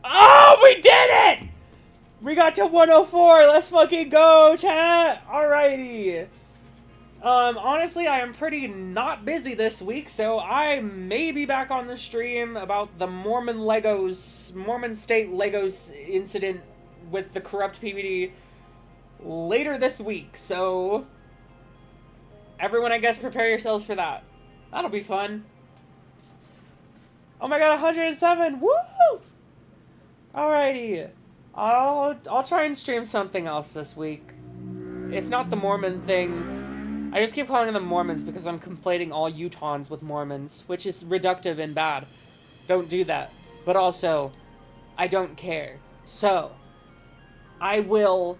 Oh, we did it! We got to 104. Let's fucking go, chat. Alrighty. Honestly, I am pretty not busy this week, so I may be back on the stream about the Mormon State Legos incident with the corrupt PVD later this week, so everyone, I guess, prepare yourselves for that. That'll be fun. Oh my god, 107! Woo! Alrighty. I'll try and stream something else this week. If not the Mormon thing. I just keep calling them Mormons because I'm conflating all Utahns with Mormons, which is reductive and bad. Don't do that. But also, I don't care. So, I will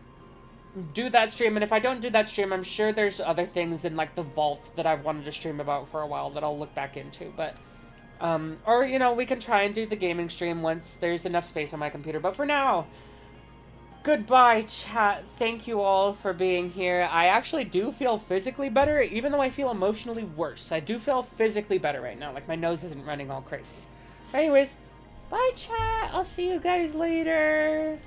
do that stream, and if I don't do that stream, I'm sure there's other things in, like, the vault that I've wanted to stream about for a while that I'll look back into, but, or, you know, we can try and do the gaming stream once there's enough space on my computer, but for now, goodbye, chat. Thank you all for being here. I actually do feel physically better, even though I feel emotionally worse. I do feel physically better right now, like, my nose isn't running all crazy. Anyways, bye, chat. I'll see you guys later.